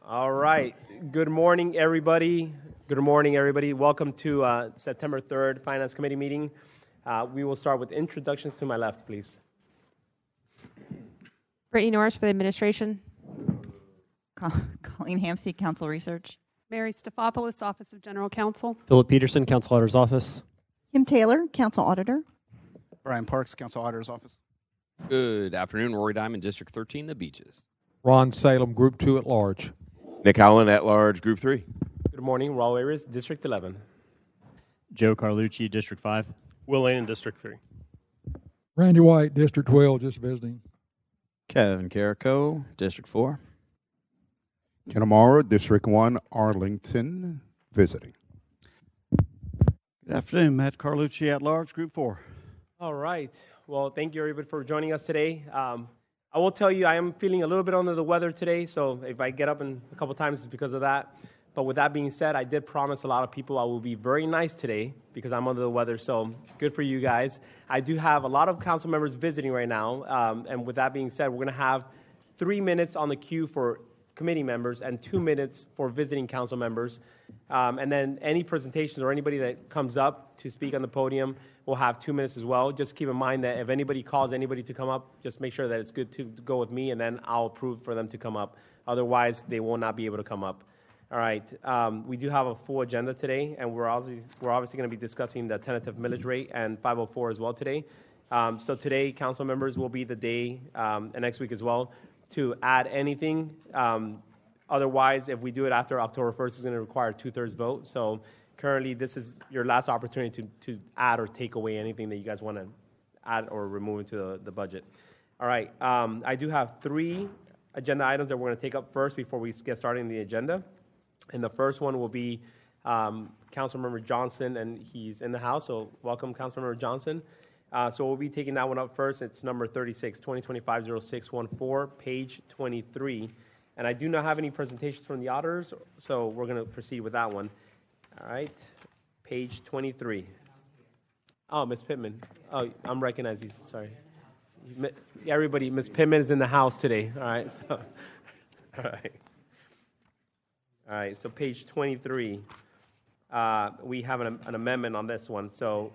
All right. Good morning, everybody. Good morning, everybody. Welcome to September 3rd Finance Committee meeting. We will start with introductions to my left, please. Brittany Norris for the administration. Colleen Hampsey, Council Research. Mary Stefopoulos, Office of General Counsel. Philip Peterson, Council Auditor's Office. Kim Taylor, Council Auditor. Brian Parks, Council Auditor's Office. Good afternoon, Rory Diamond, District 13, The Beaches. Ron Salem, Group 2 at large. Nick Howland at large, Group 3. Good morning, Raul Ayres, District 11. Joe Carlucci, District 5. Will Lane, District 3. Randy White, District 12, just visiting. Kevin Carrico, District 4. Ken Amaro, District 1, Arlington, visiting. Good afternoon, Matt Carlucci at large, Group 4. All right. Well, thank you, everybody, for joining us today. I will tell you, I am feeling a little bit under the weather today, so if I get up in a couple times, it's because of that. But with that being said, I did promise a lot of people I will be very nice today because I'm under the weather, so good for you guys. I do have a lot of council members visiting right now, and with that being said, we're going to have 3 minutes on the queue for committee members and 2 minutes for visiting council members. And then any presentations or anybody that comes up to speak on the podium will have 2 minutes as well. Just keep in mind that if anybody calls anybody to come up, just make sure that it's good to go with me, and then I'll approve for them to come up. Otherwise, they will not be able to come up. All right. We do have a full agenda today, and we're obviously going to be discussing the tentative millage rate and 504 as well today. So today, council members will be the day, and next week as well, to add anything. Otherwise, if we do it after October 1st, it's going to require a 2/3 vote. So currently, this is your last opportunity to add or take away anything that you guys want to add or remove into the budget. All right. I do have 3 agenda items that we're going to take up first before we get started in the agenda. And the first one will be Councilmember Johnson, and he's in the house. So welcome, Councilmember Johnson. So we'll be taking that one up first. It's number 36, 2025-0614, page 23. And I do not have any presentations from the auditors, so we're going to proceed with that one. All right, page 23. Oh, Ms. Pittman. Oh, I'm recognizing. Sorry. Everybody, Ms. Pittman is in the house today. All right. So, all right. All right. So page 23. We have an amendment on this one. So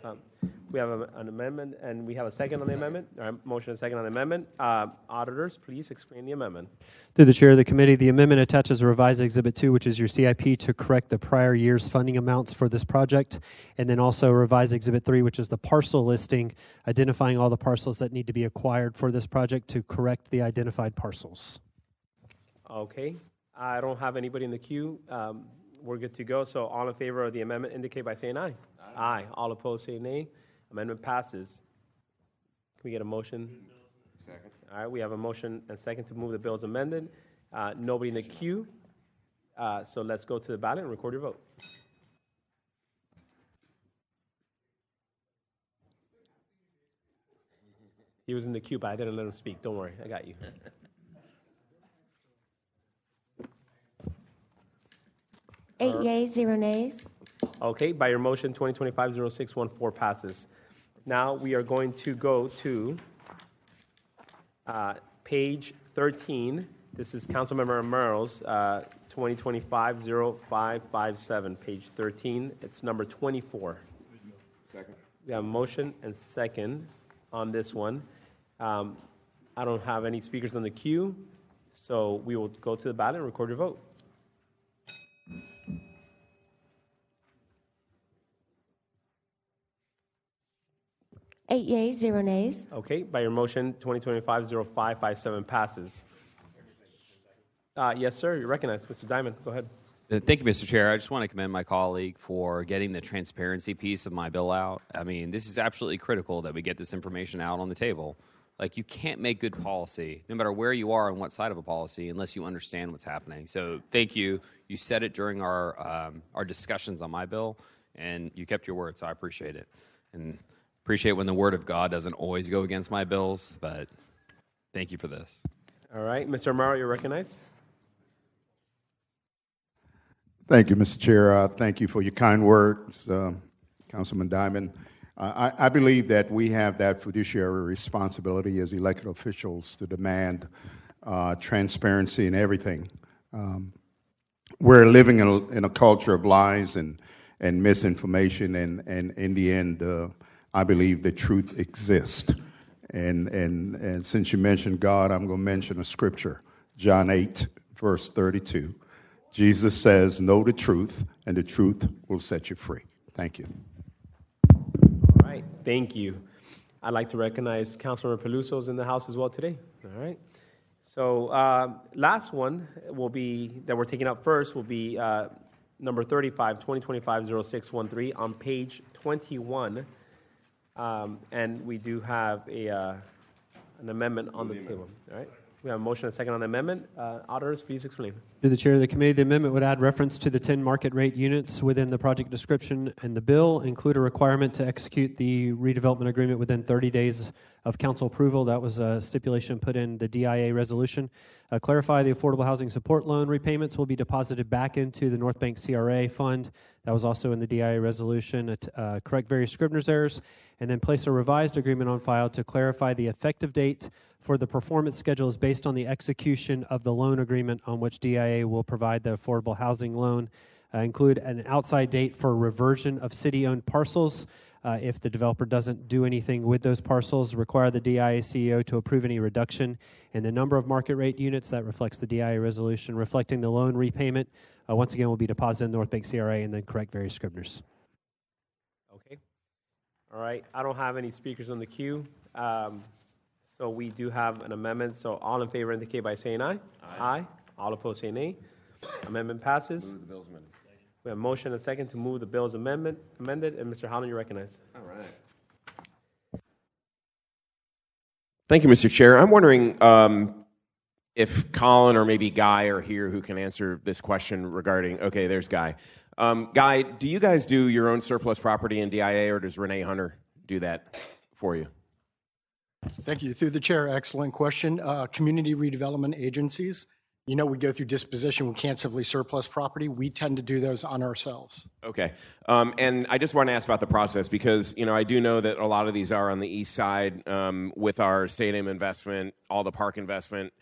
we have an amendment, and we have a second on the amendment. All right, motion and second on the amendment. Auditors, please explain the amendment. Through the chair of the committee, the amendment attaches a revised Exhibit 2, which is your CIP, to correct the prior year's funding amounts for this project, and then also revised Exhibit 3, which is the parcel listing, identifying all the parcels that need to be acquired for this project to correct the identified parcels. Okay. I don't have anybody in the queue. We're good to go. So all in favor of the amendment indicate by saying aye. Aye. All opposed say nay. Amendment passes. Can we get a motion? Second. All right, we have a motion and second to move the bills amended. Nobody in the queue. So let's go to the ballot and record your vote. He was in the queue, but I didn't let him speak. Don't worry, I got you. 8 yeas, 0 nays. Okay, by your motion, 2025-0614 passes. Now we are going to go to page 13. This is Councilmember Amero's 2025-0557, page 13. It's number 24. Second. We have a motion and second on this one. I don't have any speakers on the queue, so we will go to the ballot and record your vote. 8 yeas, 0 nays. Okay, by your motion, 2025-0557 passes. Yes, sir, you're recognized. Mr. Diamond, go ahead. Thank you, Mr. Chair. I just want to commend my colleague for getting the transparency piece of my bill out. I mean, this is absolutely critical that we get this information out on the table. Like, you can't make good policy, no matter where you are on what side of a policy, unless you understand what's happening. So thank you. You said it during our discussions on my bill, and you kept your word, so I appreciate it. And appreciate when the word of God doesn't always go against my bills, but thank you for this. All right, Mr. Amaro, you're recognized. Thank you, Mr. Chair. Thank you for your kind words, Councilman Diamond. I believe that we have that fiduciary responsibility as elected officials to demand transparency in everything. we're living in a culture of lies and misinformation, and in the end, I believe the truth exists. And since you mentioned God, I'm going to mention a scripture, John 8, verse 32. Jesus says, know the truth, and the truth will set you free. Thank you. All right, thank you. I'd like to recognize Councilmember Peluso's in the house as well today. All right. So last one will be, that we're taking up first, will be number 35, 2025-0613 on page 21. And we do have an amendment on the table. All right. We have a motion and a second on the amendment. Auditors, please explain. Through the chair of the committee, the amendment would add reference to the 10 market rate units within the project description and the bill, include a requirement to execute the redevelopment agreement within 30 days of council approval. That was a stipulation put in the DIA resolution. Clarify the affordable housing support loan repayments will be deposited back into the North Bank CRA fund. That was also in the DIA resolution. Correct various Scribner's errors, and then place a revised agreement on file to clarify the effective date for the performance schedule is based on the execution of the loan agreement on which DIA will provide the affordable housing loan. Include an outside date for reversion of city-owned parcels. If the developer doesn't do anything with those parcels, require the DIA CEO to approve any reduction in the number of market rate units. That reflects the DIA resolution, reflecting the loan repayment. Once again, will be deposited in North Bank CRA, and then correct various Scribners. Okay. All right. I don't have any speakers on the queue. So we do have an amendment. So all in favor indicate by saying aye. Aye. All opposed say nay. Amendment passes. Move the bill's amended. We have a motion and a second to move the bill's amended. And Mr. Holland, you recognize. All right. Thank you, Mr. Chair. I'm wondering if Colin or maybe Guy are here who can answer this question regarding, okay, there's Guy. Guy, do you guys do your own surplus property in DIA, or does Renee Hunter do that for you? Thank you. Through the chair, excellent question. Community redevelopment agencies, we go through disposition. We can't simply surplus property. We tend to do those on ourselves. Okay. And I just want to ask about the process because, I do know that a lot of these are on the east side with our stadium investment, all the park investment,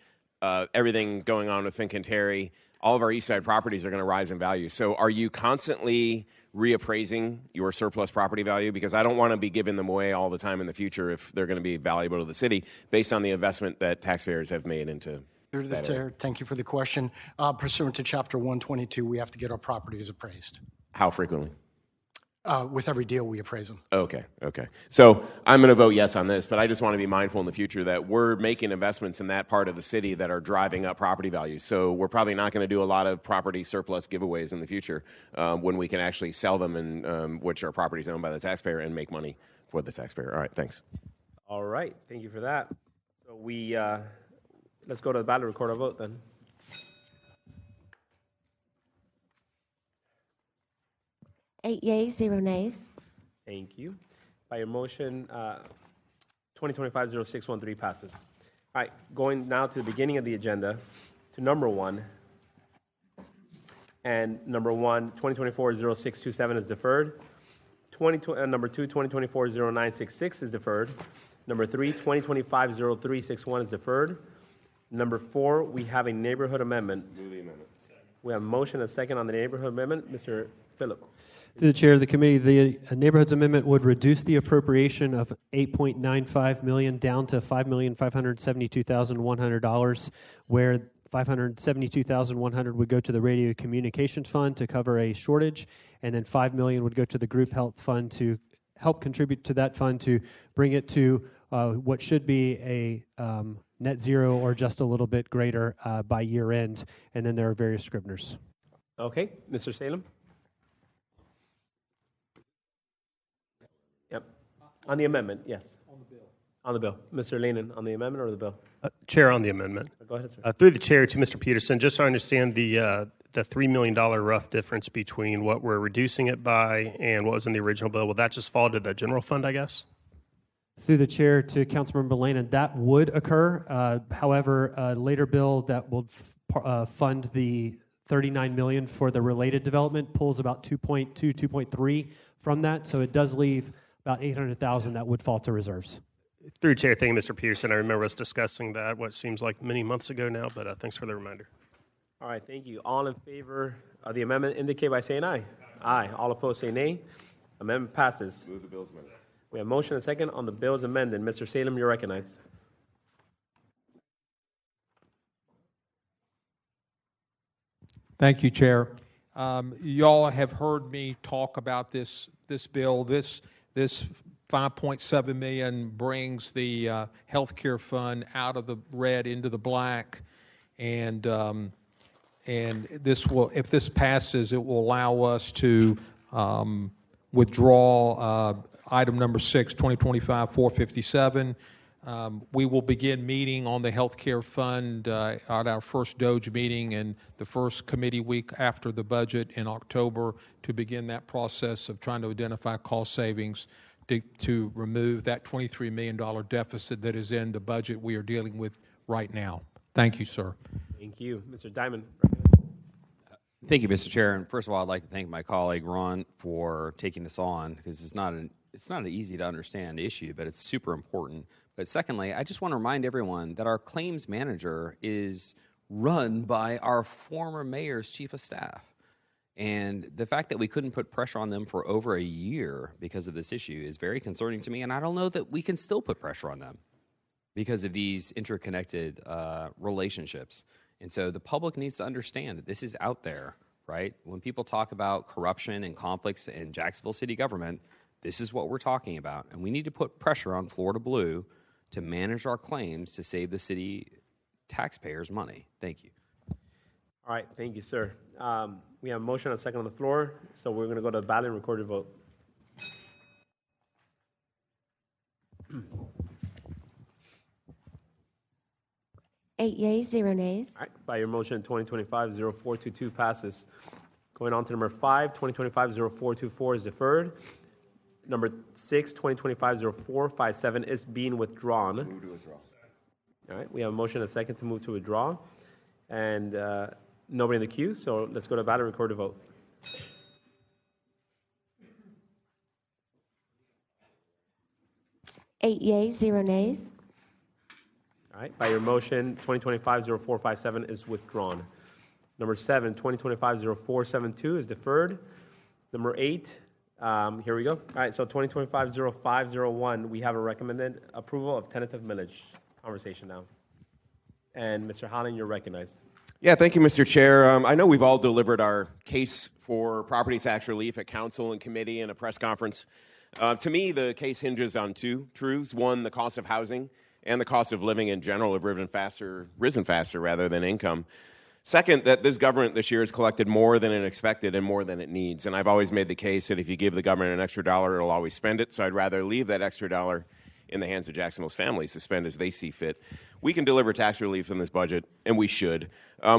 everything going on with Fincanterre. All of our east side properties are going to rise in value. So are you constantly reappraising your surplus property value? Because I don't want to be giving them away all the time in the future if they're going to be valuable to the city based on the investment that taxpayers have made into. Through the chair, thank you for the question. Pursuant to Chapter 122, we have to get our properties appraised. How frequently? With every deal, we appraise them. Okay. So I'm going to vote yes on this, but I just want to be mindful in the future that we're making investments in that part of the city that are driving up property values. So we're probably not going to do a lot of property surplus giveaways in the future when we can actually sell them, and which are properties owned by the taxpayer, and make money for the taxpayer. All right, thanks. All right. Thank you for that. So we let's go to the ballot, record our vote then. Eight yeas, 0 nays. Thank you. By your motion, 2025-0613 passes. All right, going now to the beginning of the agenda, to number one. And number one, 2024-0627 is deferred. Number two, 2024-0966 is deferred. Number three, 2025-0361 is deferred. Number four, we have a neighborhood amendment. Move the amendment. We have a motion and a second on the neighborhood amendment. Mr. Phillip. Through the chair of the committee, the neighborhoods amendment would reduce the appropriation of $8.95 million down to $5,572,100, where $572,100 would go to the radio communications fund to cover a shortage, and then $5 million would go to the group health fund to help contribute to that fund to bring it to what should be a net zero or just a little bit greater by year end. And then there are various Scribners. Okay, Mr. Salem. Yep. On the amendment, yes. On the bill. On the bill. Mr. Lenin, on the amendment or the bill? Chair, on the amendment. Go ahead, sir. Through the chair to Mr. Peterson, just so I understand the $3 million rough difference between what we're reducing it by and what was in the original bill, will that just fall to the general fund, I guess? Through the chair to Councilmember Lenin, that would occur. However, a later bill that will fund the $39 million for the related development pulls about 2.3 from that, so it does leave about $800,000 that would fall to reserves. Through chair, thank you, Mr. Peterson. I remember us discussing that, what seems like many months ago now, but thanks for the reminder. All right, thank you. All in favor of the amendment indicate by saying aye. Aye. All opposed say nay. Amendment passes. Move the bills amended. We have motion and second on the bills amended. Mr. Salem, you're recognized. Thank you, Chair. Y'all have heard me talk about this bill. This 5.7 million brings the healthcare fund out of the red into the black, and this will, if this passes, it will allow us to withdraw item number 6, 2025-457. We will begin meeting on the healthcare fund at our first Doge meeting and the first committee week after the budget in October to begin that process of trying to identify cost savings to remove that $23 million deficit that is in the budget we are dealing with right now. Thank you, sir. Thank you. Mr. Diamond. Thank you, Mr. Chair. And first of all, I'd like to thank my colleague Ron for taking this on, because it's not an easy to understand issue, but it's super important. But secondly, I just want to remind everyone that our claims manager is run by our former mayor's chief of staff. And the fact that we couldn't put pressure on them for over a year because of this issue is very concerning to me. And I don't know that we can still put pressure on them because of these interconnected relationships. And so the public needs to understand that this is out there, right? When people talk about corruption and conflicts in Jacksonville city government, this is what we're talking about. And we need to put pressure on Florida Blue to manage our claims to save the city taxpayers money. Thank you. All right, thank you, sir. We have a motion and a second on the floor, so we're going to go to the ballot and recorded vote. Eight yeas, 0 nays. All right, by your motion, 2025-0422 passes. Going on to number 5, 2025-0424 is deferred. Number 6, 2025-0457 is being withdrawn. Move to withdraw. All right, we have a motion and a second to move to withdraw. And nobody in the queue, so let's go to ballot and record a vote. Eight yeas, 0 nays. All right, by your motion, 2025-0457 is withdrawn. Number 7, 2025-0472 is deferred. Number 8, here we go. All right, so 2025-0501, we have a recommended approval of tentative millage. Conversation now. And Mr. Holland, you're recognized. Yeah, thank you, Mr. Chair. I know we've all delivered our case for property tax relief at council and committee and a press conference. To me, the case hinges on two truths. One, the cost of housing and the cost of living in general have risen faster rather than income. Second, that this government this year has collected more than it expected and more than it needs. And I've always made the case that if you give the government an extra dollar, it'll always spend it. So I'd rather leave that extra dollar in the hands of Jacksonville's families to spend as they see fit. We can deliver tax relief in this budget, and we should.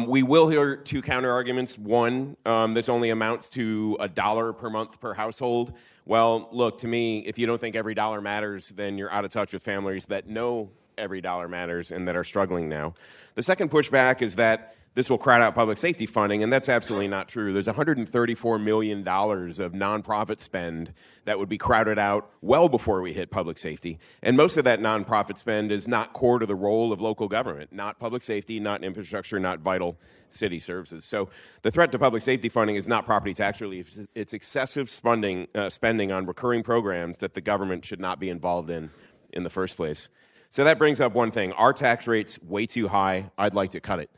We will hear two counter arguments. One, this only amounts to $1 per month per household. Well, look, to me, if you don't think every dollar matters, then you're out of touch with families that know every dollar matters and that are struggling now. The second pushback is that this will crowd out public safety funding, and that's absolutely not true. There's $134 million of nonprofit spend that would be crowded out well before we hit public safety. And most of that nonprofit spend is not core to the role of local government, not public safety, not infrastructure, not vital city services. So the threat to public safety funding is not property tax relief. It's excessive spending on recurring programs that the government should not be involved in the first place. So that brings up one thing. Our tax rate's way too high. I'd like to cut it.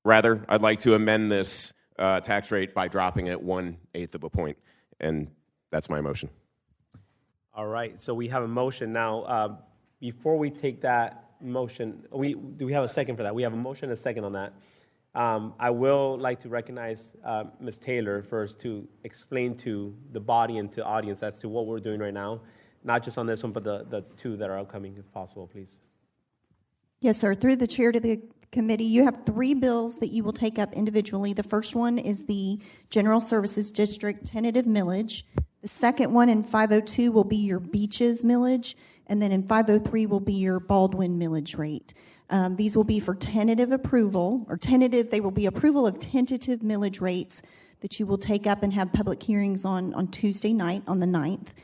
Rather, I'd like to amend this tax rate by dropping it 1/8 of a point, and that's my motion. All right, so we have a motion now. Before we take that motion, do we have a second for that? We have a motion and a second on that. I will like to recognize Ms. Taylor first to explain to the body and to the audience as to what we're doing right now, not just on this one, but the two that are upcoming, if possible, please. Yes, sir. Through the chair to the committee, you have 3 bills that you will take up individually. The first one is the General Services District tentative millage. The second one in 502 will be your beaches millage, and then in 503 will be your Baldwin millage rate. These will be for tentative approval, or they will be approval of tentative millage rates that you will take up and have public hearings on Tuesday night, on the 9th.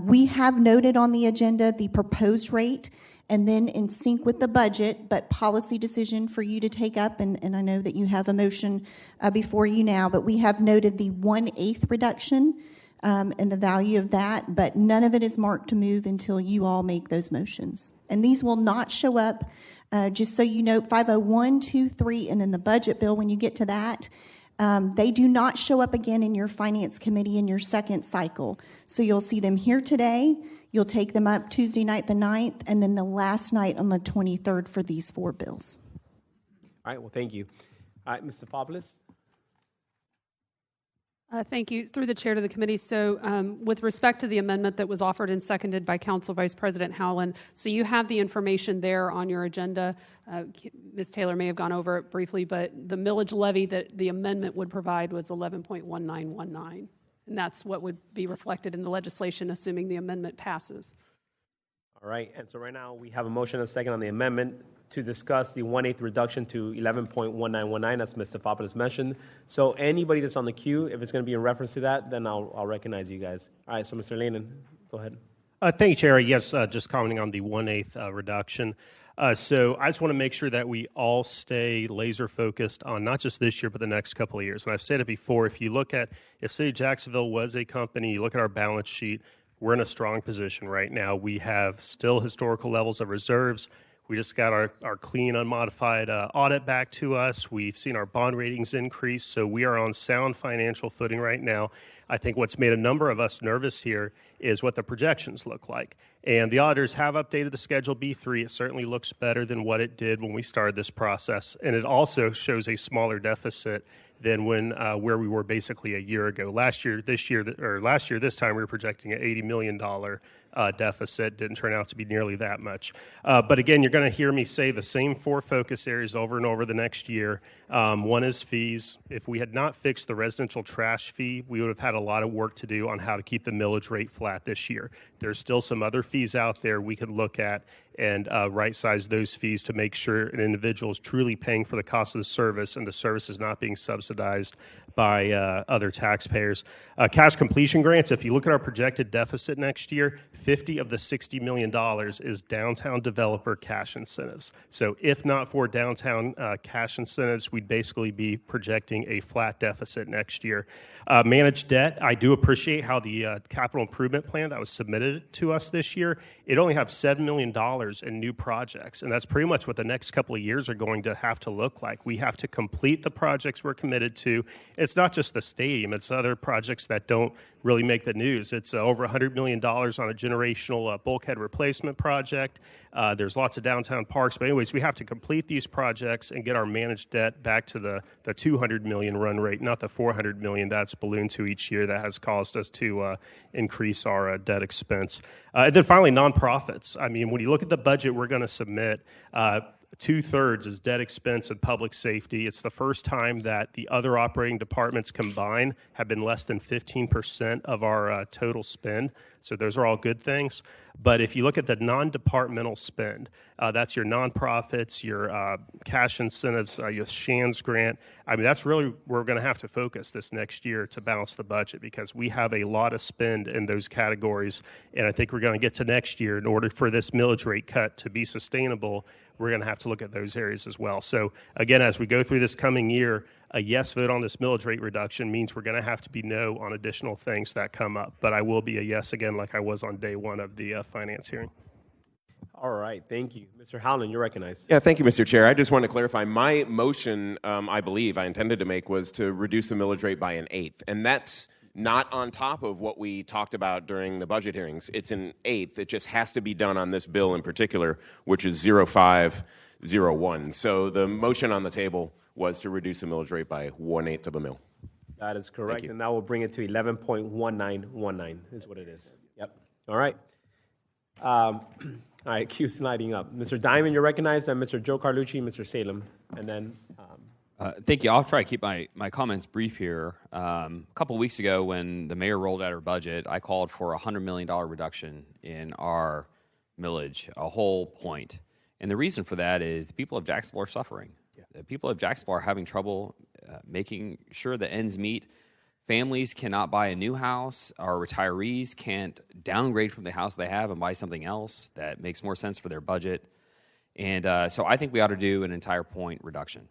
We have noted on the agenda the proposed rate, and then in sync with the budget, but policy decision for you to take up, and I know that you have a motion before you now, but we have noted the 1/8 reduction and the value of that, but none of it is marked to move until you all make those motions. And these will not show up, just so you know, 501, 2, 3, and then the budget bill, when you get to that, they do not show up again in your finance committee in your second cycle. So you'll see them here today. You'll take them up Tuesday night, the 9th, and then the last night on the 23rd for these 4 bills. All right, well, thank you. All right, Mr. Fopoulos? Thank you. Through the chair to the committee. So with respect to the amendment that was offered and seconded by Council Vice President Howland, so you have the information there on your agenda. Ms. Taylor may have gone over it briefly, but the millage levy that the amendment would provide was 11.1919. And that's what would be reflected in the legislation, assuming the amendment passes. All right, and so right now we have a motion and a second on the amendment to discuss the 1/8 reduction to 11.1919, as Mr. Fopoulos mentioned. So anybody that's on the queue, if it's going to be in reference to that, then I'll recognize you guys. All right, so Mr. Lehman, go ahead. Thank you, Chair. Yes, just commenting on the 1/8 reduction. So I just want to make sure that we all stay laser focused on not just this year, but the next couple of years. And I've said it before, if City of Jacksonville was a company, you look at our balance sheet, we're in a strong position right now. We have still historical levels of reserves. We just got our clean, unmodified audit back to us. We've seen our bond ratings increase, so we are on sound financial footing right now. I think what's made a number of us nervous here is what the projections look like. And the auditors have updated the Schedule B3. It certainly looks better than what it did when we started this process. And it also shows a smaller deficit than where we were basically a year ago. Last year, this time, we were projecting an $80 million deficit. Didn't turn out to be nearly that much. But again, you're going to hear me say the same 4 focus areas over and over the next year. One is fees. If we had not fixed the residential trash fee, we would have had a lot of work to do on how to keep the millage rate flat this year. There's still some other fees out there we could look at and right-size those fees to make sure an individual is truly paying for the cost of the service and the service is not being subsidized by other taxpayers. Cash completion grants, if you look at our projected deficit next year, 50 of the $60 million is downtown developer cash incentives. So if not for downtown cash incentives, we'd basically be projecting a flat deficit next year. Managed debt, I do appreciate how the capital improvement plan that was submitted to us this year, it only has $7 million in new projects, and that's pretty much what the next couple of years are going to have to look like. We have to complete the projects we're committed to. It's not just the stadium, it's other projects that don't really make the news. It's over $100 million on a generational bulkhead replacement project. There's lots of downtown parks, but anyways, we have to complete these projects and get our managed debt back to the $200 million run rate, not the $400 million that's ballooned to each year that has caused us to increase our debt expense. And then finally, nonprofits. I mean, when you look at the budget we're going to submit, 2/3 is debt expense and public safety. It's the first time that the other operating departments combined have been less than 15% of our total spend. So those are all good things. But if you look at the non-departmental spend, that's your nonprofits, your cash incentives, your SHANS grant. I mean, that's really where we're going to have to focus this next year to balance the budget because we have a lot of spend in those categories. And I think we're going to get to next year in order for this millage rate cut to be sustainable. We're going to have to look at those areas as well. So again, as we go through this coming year, a yes vote on this millage rate reduction means we're going to have to be no on additional things that come up. But I will be a yes again like I was on day one of the finance hearing. All right, thank you. Mr. Howland, you're recognized. Yeah, thank you, Mr. Chair. I just want to clarify. My motion, I believe, I intended to make was to reduce the millage rate by 1/8. And that's not on top of what we talked about during the budget hearings. It's 1/8. It just has to be done on this bill in particular, which is 0501. So the motion on the table was to reduce the millage rate by 1/8 of a mil. That is correct, and that will bring it to 11.1919 is what it is. Yep. All right. All right, queue's lighting up. Mr. Diamond, you're recognized, and Mr. Joe Carlucci, Mr. Salem, and then... Thank you. I'll try to keep my comments brief here. A couple of weeks ago when the mayor rolled out her budget, I called for a $100 million reduction in our millage, a whole point. And the reason for that is the people of Jacksonville are suffering. The people of Jacksonville are having trouble making sure the ends meet. Families cannot buy a new house. Our retirees can't downgrade from the house they have and buy something else that makes more sense for their budget. And so I think we ought to do an entire point reduction.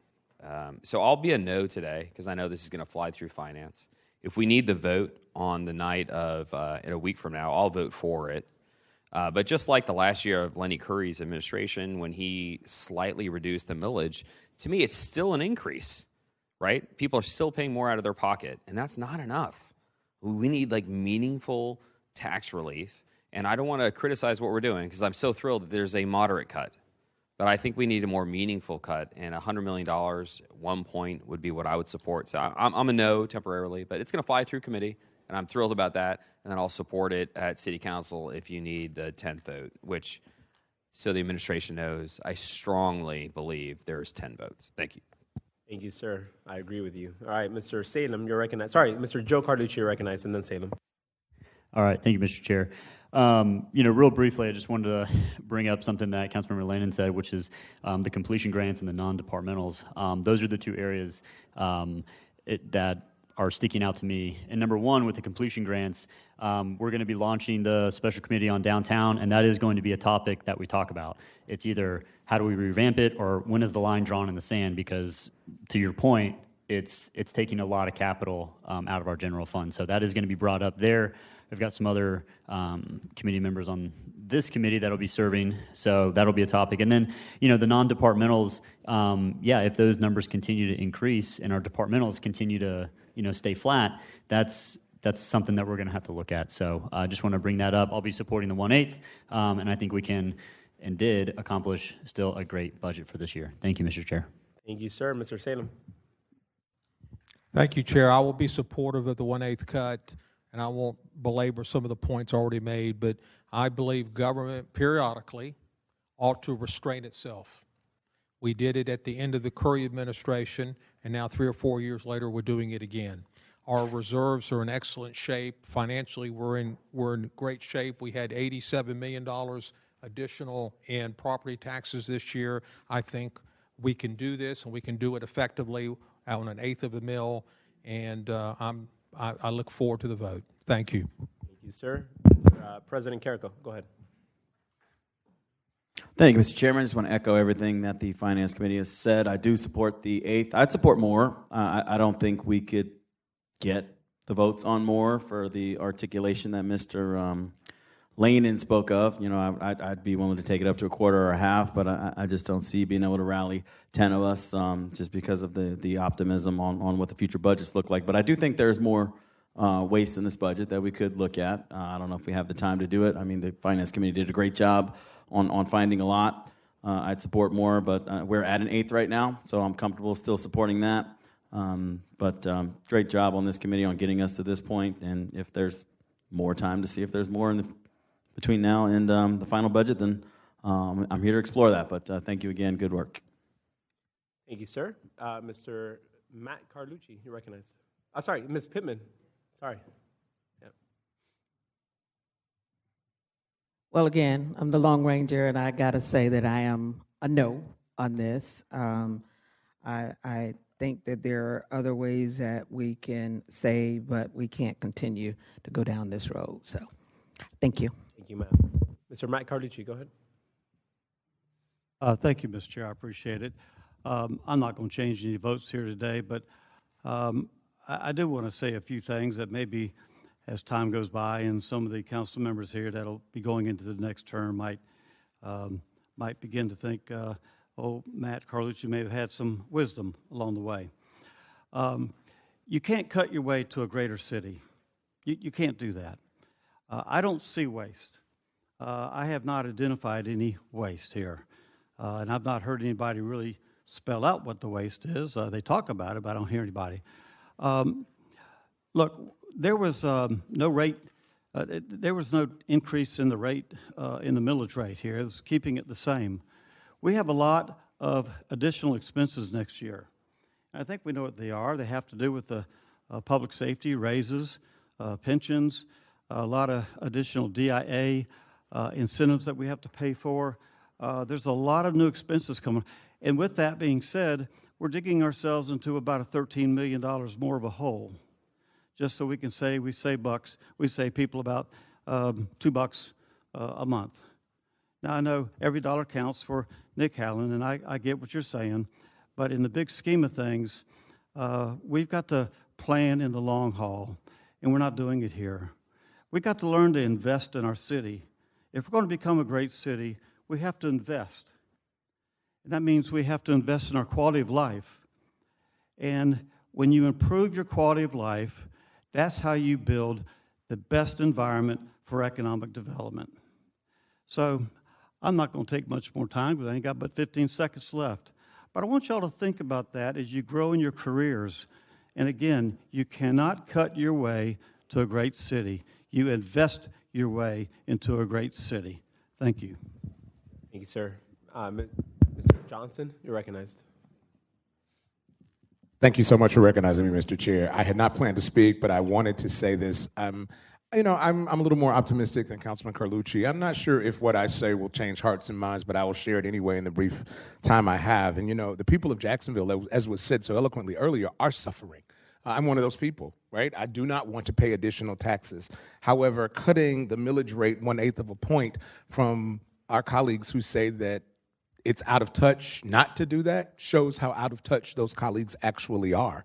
So I'll be a no today because I know this is going to fly through finance. If we need the vote on the night of in a week from now, I'll vote for it. But just like the last year of Lenny Curry's administration, when he slightly reduced the millage, to me, it's still an increase, right? People are still paying more out of their pocket, and that's not enough. We need like meaningful tax relief, and I don't want to criticize what we're doing because I'm so thrilled that there's a moderate cut. But I think we need a more meaningful cut, and $100 million at 1 point would be what I would support. So I'm a no temporarily, but it's going to fly through committee, and I'm thrilled about that. And then I'll support it at City Council if you need the 10th vote, which, so the administration knows, I strongly believe there's 10 votes. Thank you. Thank you, sir. I agree with you. All right, Mr. Salem, you're recognized. Sorry, Mr. Joe Carlucci, you're recognized, and then Salem. All right, thank you, Mr. Chair. Real briefly, I just wanted to bring up something that Councilmember Lannon said, which is the completion grants and the non-departmentals. Those are the two areas that are sticking out to me. And number one, with the completion grants, we're going to be launching the special committee on downtown, and that is going to be a topic that we talk about. It's either how do we revamp it or when is the line drawn in the sand, because to your point, it's taking a lot of capital out of our general fund. So that is going to be brought up there. We've got some other committee members on this committee that'll be serving, so that'll be a topic. And then, the non-departmentals, if those numbers continue to increase and our departmentals continue to, stay flat, that's something that we're going to have to look at. So I just want to bring that up. I'll be supporting the 1/8, and I think we can and did accomplish still a great budget for this year. Thank you, Mr. Chair. Thank you, sir. Mr. Salem. Thank you, Chair. I will be supportive of the 1/8 cut, and I won't belabor some of the points already made, but I believe government periodically ought to restrain itself. We did it at the end of the Curry administration, and now 3 or 4 years later, we're doing it again. Our reserves are in excellent shape. Financially, we're in great shape. We had $87 million additional in property taxes this year. I think we can do this, and we can do it effectively on 1/8 of a mil, and I look forward to the vote. Thank you. Thank you, sir. President Carrico, go ahead. Thank you, Mr. Chairman. I just want to echo everything that the Finance Committee has said. I do support the 8th. I'd support more. I don't think we could get the votes on more for the articulation that Mr. Lannon spoke of. I'd be willing to take it up to 1/4 or 1/2, but I just don't see being able to rally 10 of us just because of the optimism on what the future budgets look like. But I do think there's more waste in this budget that we could look at. I don't know if we have the time to do it. I mean, the Finance Committee did a great job on finding a lot. I'd support more, but we're at an 8th right now, so I'm comfortable still supporting that. But great job on this committee on getting us to this point, and if there's more time to see if there's more between now and the final budget, then I'm here to explore that. But thank you again. Good work. Thank you, sir. Mr. Matt Carlucci, you recognize. Sorry, Ms. Pittman. Sorry. Yeah. Well, again, I'm the Long Ranger, and I got to say that I am a no on this. I think that there are other ways that we can save, but we can't continue to go down this road. So, thank you. Thank you, Matt. Mr. Matt Carlucci, go ahead. Thank you, Mr. Chair. I appreciate it. I'm not going to change any votes here today, but I do want to say a few things that maybe as time goes by and some of the council members here that'll be going into the next term might begin to think, Matt Carlucci may have had some wisdom along the way. You can't cut your way to a greater city. You can't do that. I don't see waste. I have not identified any waste here, and I've not heard anybody really spell out what the waste is. They talk about it, but I don't hear anybody. Look, there was no rate. There was no increase in the rate in the millage rate here. It was keeping it the same. We have a lot of additional expenses next year. I think we know what they are. They have to do with the public safety, raises, pensions, a lot of additional DIA incentives that we have to pay for. There's a lot of new expenses coming. And with that being said, we're digging ourselves into about a $13 million more of a hole. just so we can say we save bucks. We save people about $2 a month. Now, I know every dollar counts for Nick Hallen, and I get what you're saying, but in the big scheme of things, we've got to plan in the long haul, and we're not doing it here. We've got to learn to invest in our city. If we're going to become a great city, we have to invest. And that means we have to invest in our quality of life. And when you improve your quality of life, that's how you build the best environment for economic development. So I'm not going to take much more time because I ain't got but 15 seconds left. But I want y'all to think about that as you grow in your careers. And again, you cannot cut your way to a great city. You invest your way into a great city. Thank you. Thank you, sir. Mr. Johnson, you're recognized. Thank you so much for recognizing me, Mr. Chair. I had not planned to speak, but I wanted to say this. I'm a little more optimistic than Councilman Carlucci. I'm not sure if what I say will change hearts and minds, but I will share it anyway in the brief time I have. And, the people of Jacksonville, as was said so eloquently earlier, are suffering. I'm one of those people, right? I do not want to pay additional taxes. However, cutting the millage rate 1/8 of a point from our colleagues who say that it's out of touch not to do that shows how out of touch those colleagues actually are.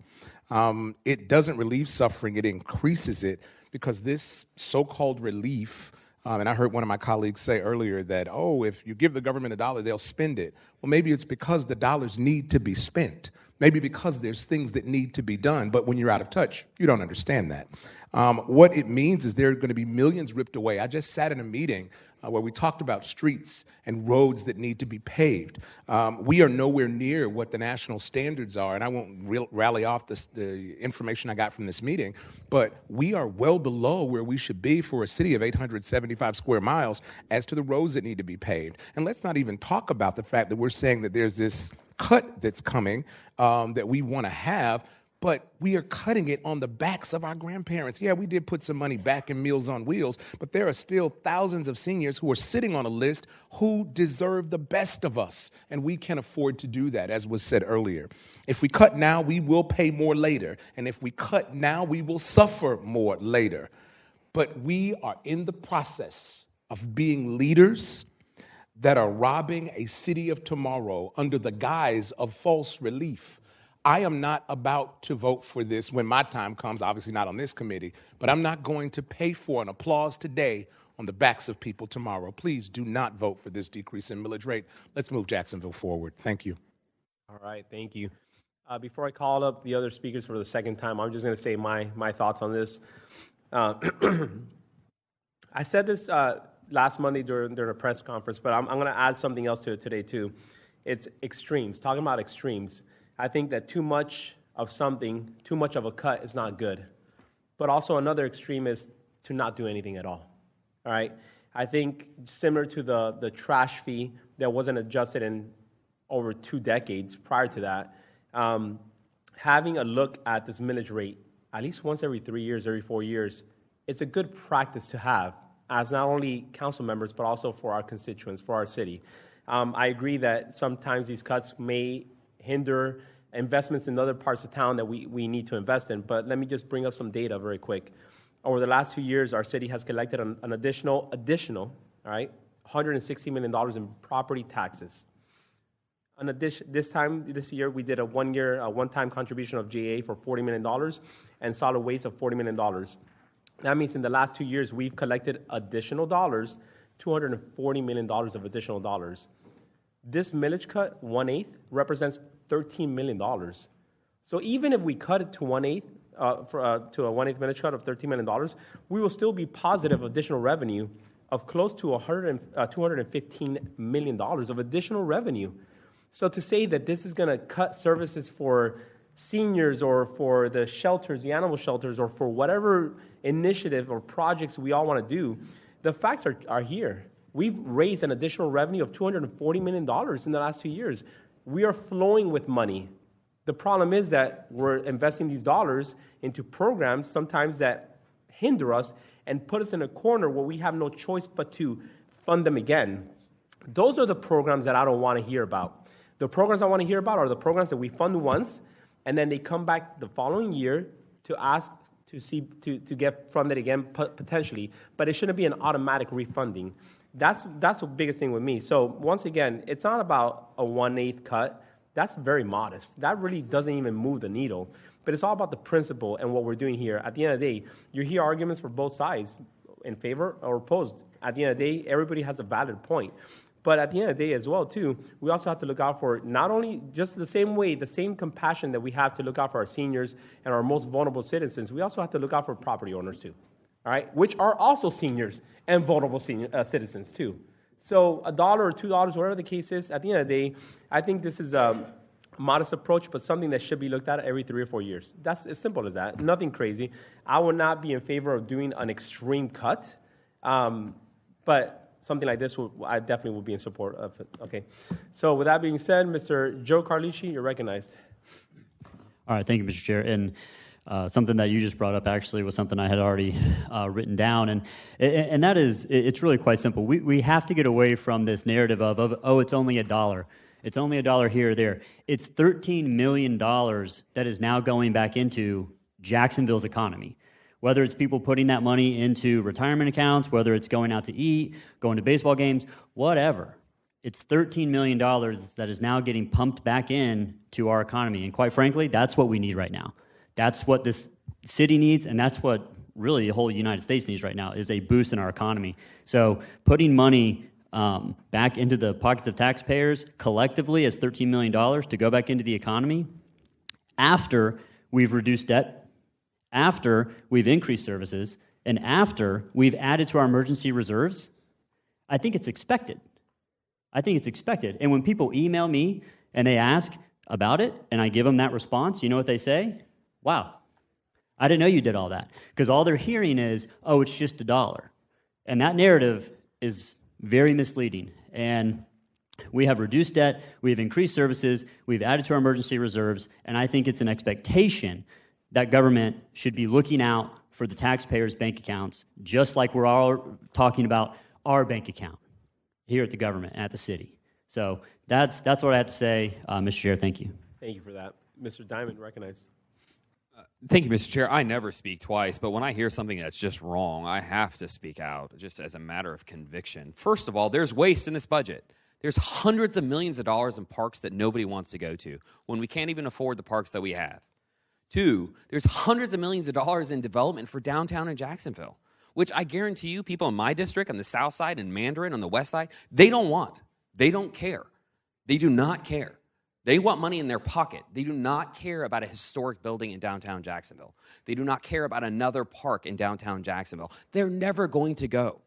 It doesn't relieve suffering, it increases it, because this so-called relief, and I heard one of my colleagues say earlier that, if you give the government $1, they'll spend it. Well, maybe it's because the dollars need to be spent. Maybe because there's things that need to be done, but when you're out of touch, you don't understand that. What it means is there are going to be millions ripped away. I just sat in a meeting where we talked about streets and roads that need to be paved. We are nowhere near what the national standards are, and I won't rally off the information I got from this meeting, but we are well below where we should be for a city of 875 square miles as to the roads that need to be paved. And let's not even talk about the fact that we're saying that there's this cut that's coming that we want to have, but we are cutting it on the backs of our grandparents. Yeah, we did put some money back in Meals on Wheels, but there are still thousands of seniors who are sitting on a list who deserve the best of us, and we can afford to do that, as was said earlier. If we cut now, we will pay more later, and if we cut now, we will suffer more later. But we are in the process of being leaders that are robbing a city of tomorrow under the guise of false relief. I am not about to vote for this when my time comes, obviously not on this committee, but I'm not going to pay for an applause today on the backs of people tomorrow. Please do not vote for this decrease in millage rate. Let's move Jacksonville forward. Thank you. All right, thank you. Before I call up the other speakers for the second time, I'm just going to say my thoughts on this. I said this last Monday during a press conference, but I'm going to add something else to it today too. It's extremes, talking about extremes. I think that too much of something, too much of a cut is not good. But also another extreme is to not do anything at all. All right? I think similar to the trash fee that wasn't adjusted in over 2 decades prior to that, having a look at this millage rate at least once every 3 years, every 4 years, it's a good practice to have as not only council members, but also for our constituents, for our city. I agree that sometimes these cuts may hinder investments in other parts of town that we need to invest in. But let me just bring up some data very quick. Over the last few years, our city has collected an additional, all right, $160 million in property taxes. In addition, this year, we did a one-time contribution of GA for $40 million and solid waste of $40 million. That means in the last 2 years, we've collected additional dollars, $240 million of additional dollars. This millage cut, 1/8, represents $13 million. So even if we cut it to 1/8, to a 1/8 millage cut of $13 million, we will still be positive additional revenue of close to $215 million of additional revenue. So to say that this is going to cut services for seniors or for the shelters, the animal shelters, or for whatever initiative or projects we all want to do, the facts are here. We've raised an additional revenue of $240 million in the last 2 years. We are flowing with money. The problem is that we're investing these dollars into programs sometimes that hinder us and put us in a corner where we have no choice but to fund them again. Those are the programs that I don't want to hear about. The programs I want to hear about are the programs that we fund once, and then they come back the following year to ask to get funded again potentially, but it shouldn't be an automatic refunding. That's the biggest thing with me. So once again, it's not about a 1/8 cut. That's very modest. That really doesn't even move the needle. But it's all about the principle and what we're doing here. At the end of the day, you hear arguments for both sides, in favor or opposed. At the end of the day, everybody has a valid point. But at the end of the day as well, too, we also have to look out for not only just the same way, the same compassion that we have to look out for our seniors and our most vulnerable citizens, we also have to look out for property owners, too, all right, which are also seniors and vulnerable citizens, too. So $1 or $2, whatever the case is, at the end of the day, I think this is a modest approach, but something that should be looked at every 3 or 4 years. That's as simple as that. Nothing crazy. I would not be in favor of doing an extreme cut, but something like this, I definitely would be in support of it. Okay. So with that being said, Mr. Joe Carlucci, you're recognized. All right. Thank you, Mr. Chair. And something that you just brought up actually was something I had already written down. And that is, it's really quite simple. We have to get away from this narrative of oh, it's only $1. It's only $1 here or there. It's $13 million that is now going back into Jacksonville's economy. Whether it's people putting that money into retirement accounts, whether it's going out to eat, going to baseball games, whatever. It's $13 million that is now getting pumped back in to our economy. And quite frankly, that's what we need right now. That's what this city needs, and that's what really the whole United States needs right now, is a boost in our economy. So putting money back into the pockets of taxpayers collectively as $13 million to go back into the economy after we've reduced debt, after we've increased services, and after we've added to our emergency reserves, I think it's expected. I think it's expected. And when people email me and they ask about it, and I give them that response, you know what they say? Wow, I didn't know you did all that. Because all they're hearing is, oh, it's just $1. And that narrative is very misleading. And we have reduced debt, we have increased services, we've added to our emergency reserves, and I think it's an expectation that government should be looking out for the taxpayers' bank accounts, just like we're all talking about our bank account here at the government, at the city. So that's what I have to say, Mr. Chair. Thank you. Thank you for that. Mr. Diamond, recognized. Thank you, Mr. Chair. I never speak twice, but when I hear something that's just wrong, I have to speak out, just as a matter of conviction. First of all, there's waste in this budget. There's hundreds of millions of dollars in parks that nobody wants to go to when we can't even afford the parks that we have. 2, there's hundreds of millions of dollars in development for downtown in Jacksonville, which I guarantee you people in my district on the south side and Mandarin on the west side, they don't want. They don't care. They do not care. They want money in their pocket. They do not care about a historic building in downtown Jacksonville. They do not care about another park in downtown Jacksonville. They're never going to go.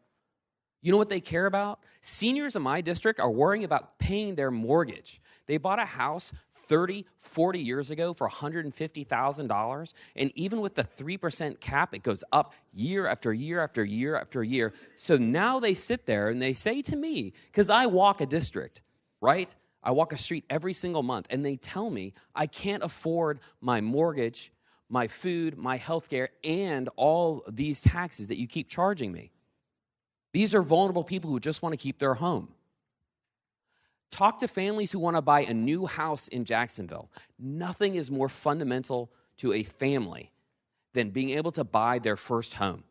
You know what they care about? Seniors in my district are worrying about paying their mortgage. They bought a house 30, 40 years ago for $150,000, and even with the 3% cap, it goes up year after year after year after year. So now they sit there and they say to me, because I walk a district, right? I walk a street every single month, and they tell me I can't afford my mortgage, my food, my health care, and all these taxes that you keep charging me. These are vulnerable people who just want to keep their home. Talk to families who want to buy a new house in Jacksonville. Nothing is more fundamental to a family than being able to buy their first home.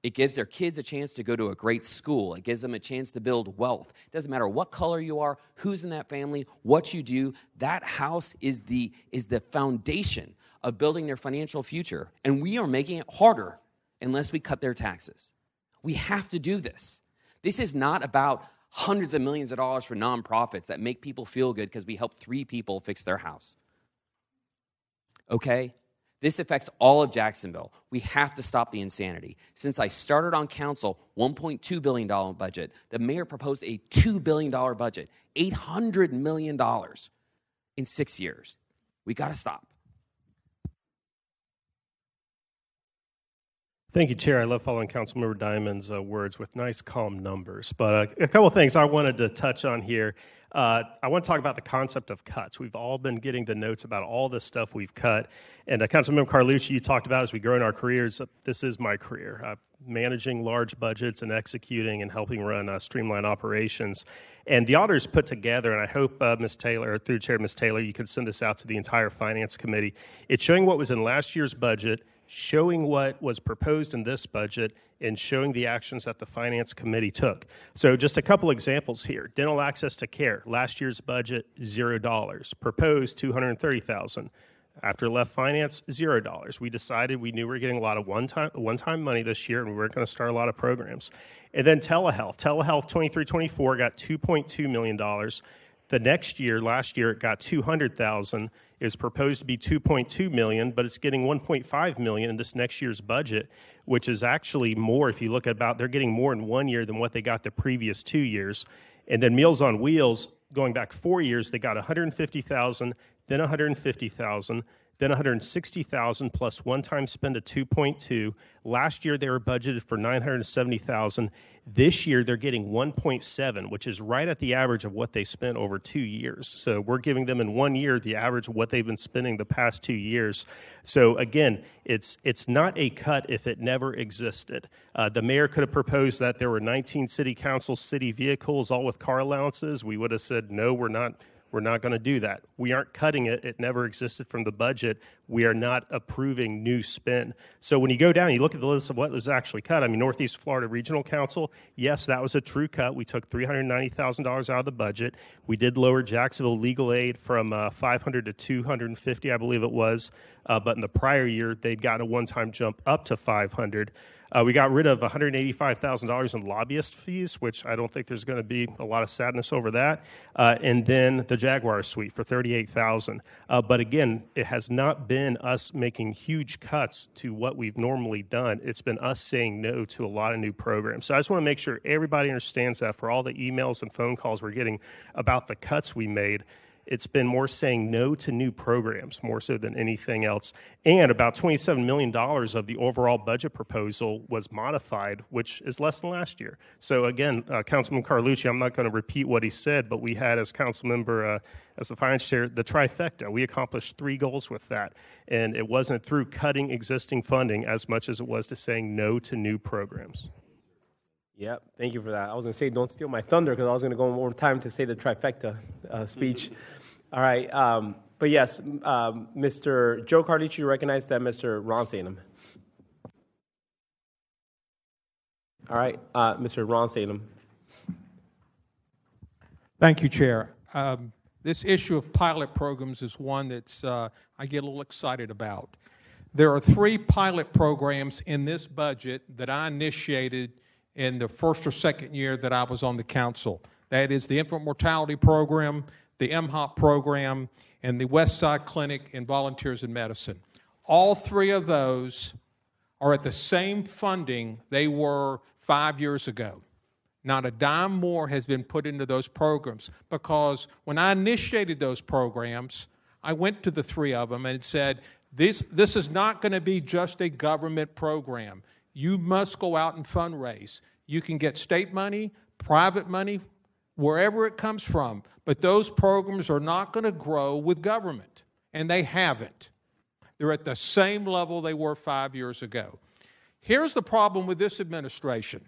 It gives their kids a chance to go to a great school. It gives them a chance to build wealth. It doesn't matter what color you are, who's in that family, what you do. That house is the foundation of building their financial future. And we are making it harder unless we cut their taxes. We have to do this. This is not about hundreds of millions of dollars for nonprofits that make people feel good because we helped 3 people fix their house. Okay? This affects all of Jacksonville. We have to stop the insanity. Since I started on council, $1.2 billion budget. The mayor proposed a $2 billion budget, $800 million in 6 years. We got to stop. Thank you, Chair. I love following Councilmember Diamond's words with nice, calm numbers. But a couple of things I wanted to touch on here. I want to talk about the concept of cuts. We've all been getting the notes about all the stuff we've cut. And Councilmember Carlucci, you talked about as we grow in our careers, this is my career, managing large budgets and executing and helping run streamline operations. And the auditors put together, and I hope Ms. Taylor, through Chair Ms. Taylor, you can send this out to the entire Finance Committee. It's showing what was in last year's budget, showing what was proposed in this budget and showing the actions that the Finance Committee took. So just a couple examples here. Dental access to care, last year's budget, $0. Proposed, $230,000. After left finance, $0. We decided we knew we were getting a lot of one-time money this year, and we weren't going to start a lot of programs. And then telehealth. Telehealth 23-24 got $2.2 million. The next year, last year, it got $200,000. It was proposed to be $2.2 million, but it's getting $1.5 million in this next year's budget, which is actually more. If you look at they're getting more in 1 year than what they got the previous 2 years. And then Meals on Wheels, going back 4 years, they got $150,000, then $150,000, then $160,000 plus one-time spend of $2.2. Last year, they were budgeted for $970,000. This year, they're getting $1.7, which is right at the average of what they spent over 2 years. So we're giving them in 1 year the average of what they've been spending the past 2 years. So again, it's not a cut if it never existed. The mayor could have proposed that there were 19 city council city vehicles, all with car allowances. We would have said, no, we're not going to do that. We aren't cutting it. It never existed from the budget. We are not approving new spend. So when you go down, you look at the list of what was actually cut. I mean, Northeast Florida Regional Council, yes, that was a true cut. We took $390,000 out of the budget. We did lower Jacksonville legal aid from $500 to $250, I believe it was. But in the prior year, they'd gotten a one-time jump up to $500. We got rid of $185,000 in lobbyist fees, which I don't think there's going to be a lot of sadness over that. And then the Jaguar suite for $38,000. But again, it has not been us making huge cuts to what we've normally done. It's been us saying no to a lot of new programs. So I just want to make sure everybody understands that for all the emails and phone calls we're getting about the cuts we made. It's been more saying no to new programs, more so than anything else. And about $27 million of the overall budget proposal was modified, which is less than last year. So again, Councilman Carlucci, I'm not going to repeat what he said, but we had as council member, as the finance chair, the trifecta. We accomplished 3 goals with that. And it wasn't through cutting existing funding as much as it was to saying no to new programs. Yep, thank you for that. I was going to say, don't steal my thunder, because I was going to go more time to say the trifecta speech. All right, but yes, Mr. Joe Carlucci, you recognize that Mr. Ron Salem. All right, Mr. Ron Salem. Thank you, Chair. This issue of pilot programs is one that's I get a little excited about. There are 3 pilot programs in this budget that I initiated in the first or second year that I was on the council. That is the infant mortality program, the MHOP program, and the West Side Clinic and Volunteers in Medicine. All 3 of those are at the same funding they were 5 years ago. Not a dime more has been put into those programs, because when I initiated those programs, I went to the 3 of them and said, this is not going to be just a government program. You must go out and fundraise. You can get state money, private money, wherever it comes from, but those programs are not going to grow with government, and they haven't. They're at the same level they were 5 years ago. Here's the problem with this administration.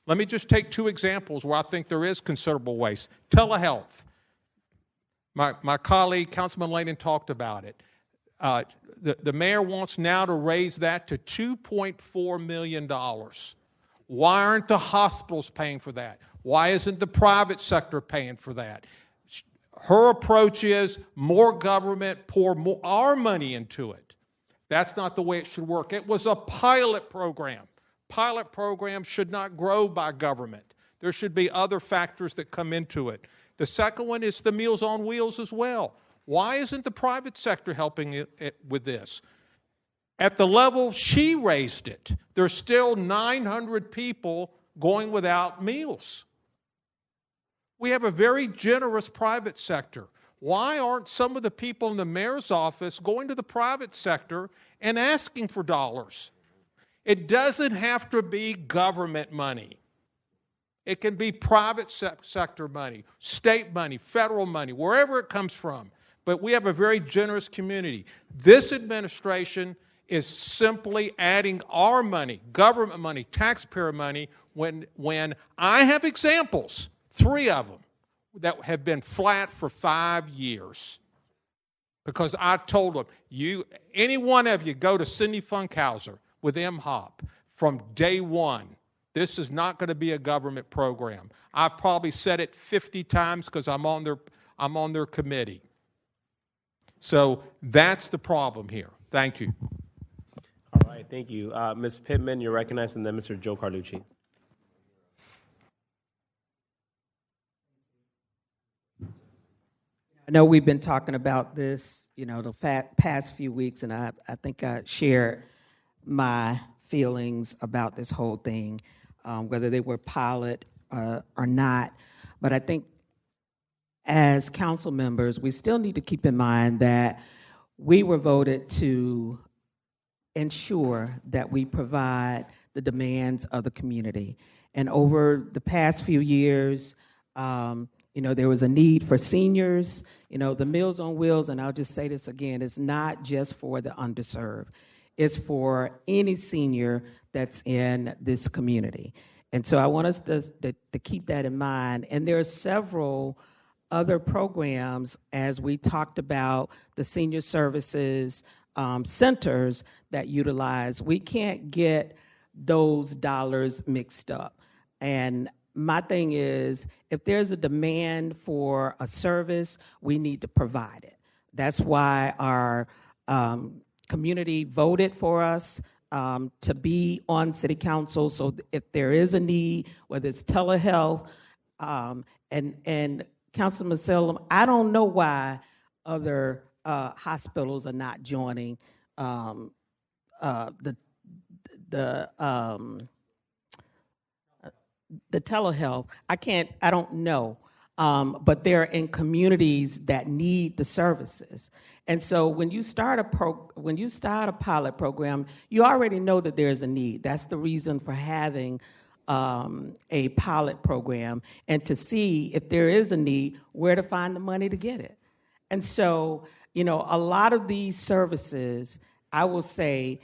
Let me just take 2 examples where I think there is considerable waste. Telehealth. My colleague, Councilman Layden, talked about it. The mayor wants now to raise that to $2.4 million. Why aren't the hospitals paying for that? Why isn't the private sector paying for that? Her approach is more government, pour more, our money into it. That's not the way it should work. It was a pilot program. Pilot programs should not grow by government. There should be other factors that come into it. The second one is the Meals on Wheels as well. Why isn't the private sector helping it with this? At the level she raised it, there's still 900 people going without meals. We have a very generous private sector. Why aren't some of the people in the mayor's office going to the private sector and asking for dollars? It doesn't have to be government money. It can be private sector money, state money, federal money, wherever it comes from. But we have a very generous community. This administration is simply adding our money, government money, taxpayer money, when I have examples, 3 of them, that have been flat for 5 years. because I told them, any one of you go to Cindy Funkhauser with MHOP from day one. This is not going to be a government program. I've probably said it 50 times because I'm on their committee. So that's the problem here. Thank you. All right, thank you. Ms. Pittman, you're recognized, and then Mr. Joe Carlucci. I know we've been talking about this, the past few weeks, and I think I shared my feelings about this whole thing, whether they were pilot or not. But I think as council members, we still need to keep in mind that we were voted to ensure that we provide the demands of the community. And over the past few years, there was a need for seniors. The Meals on Wheels, and I'll just say this again, it's not just for the underserved. It's for any senior that's in this community. And so I want us to keep that in mind. And there are several other programs, as we talked about, the senior services centers that utilize. We can't get those dollars mixed up. And my thing is, if there's a demand for a service, we need to provide it. That's why our community voted for us to be on city council. So if there is a need, whether it's telehealth, and Councilman Salem, I don't know why other hospitals are not joining the telehealth. I don't know. But they're in communities that need the services. And so when you start a pilot program, you already know that there's a need. That's the reason for having a pilot program, and to see if there is a need, where to find the money to get it. And so, a lot of these services, I will say,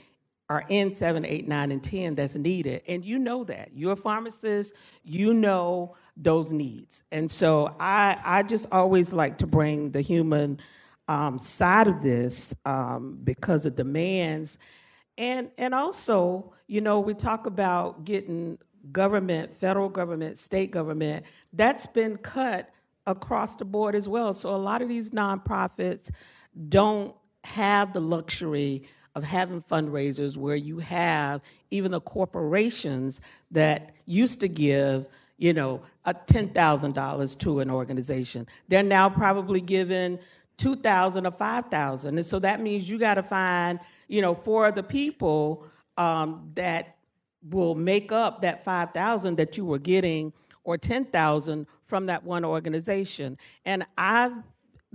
are in 7, 8, 9, and 10 that's needed. And you know that. You're a pharmacist, you know those needs. And so I just always like to bring the human side of this because of demands. And also, we talk about getting government, federal government, state government, that's been cut across the board as well. So a lot of these nonprofits don't have the luxury of having fundraisers where you have even the corporations that used to give, $10,000 to an organization. They're now probably giving $2,000 or $5,000. And so that means you got to find, 4 other people that will make up that $5,000 that you were getting, or $10,000 from that one organization. And I've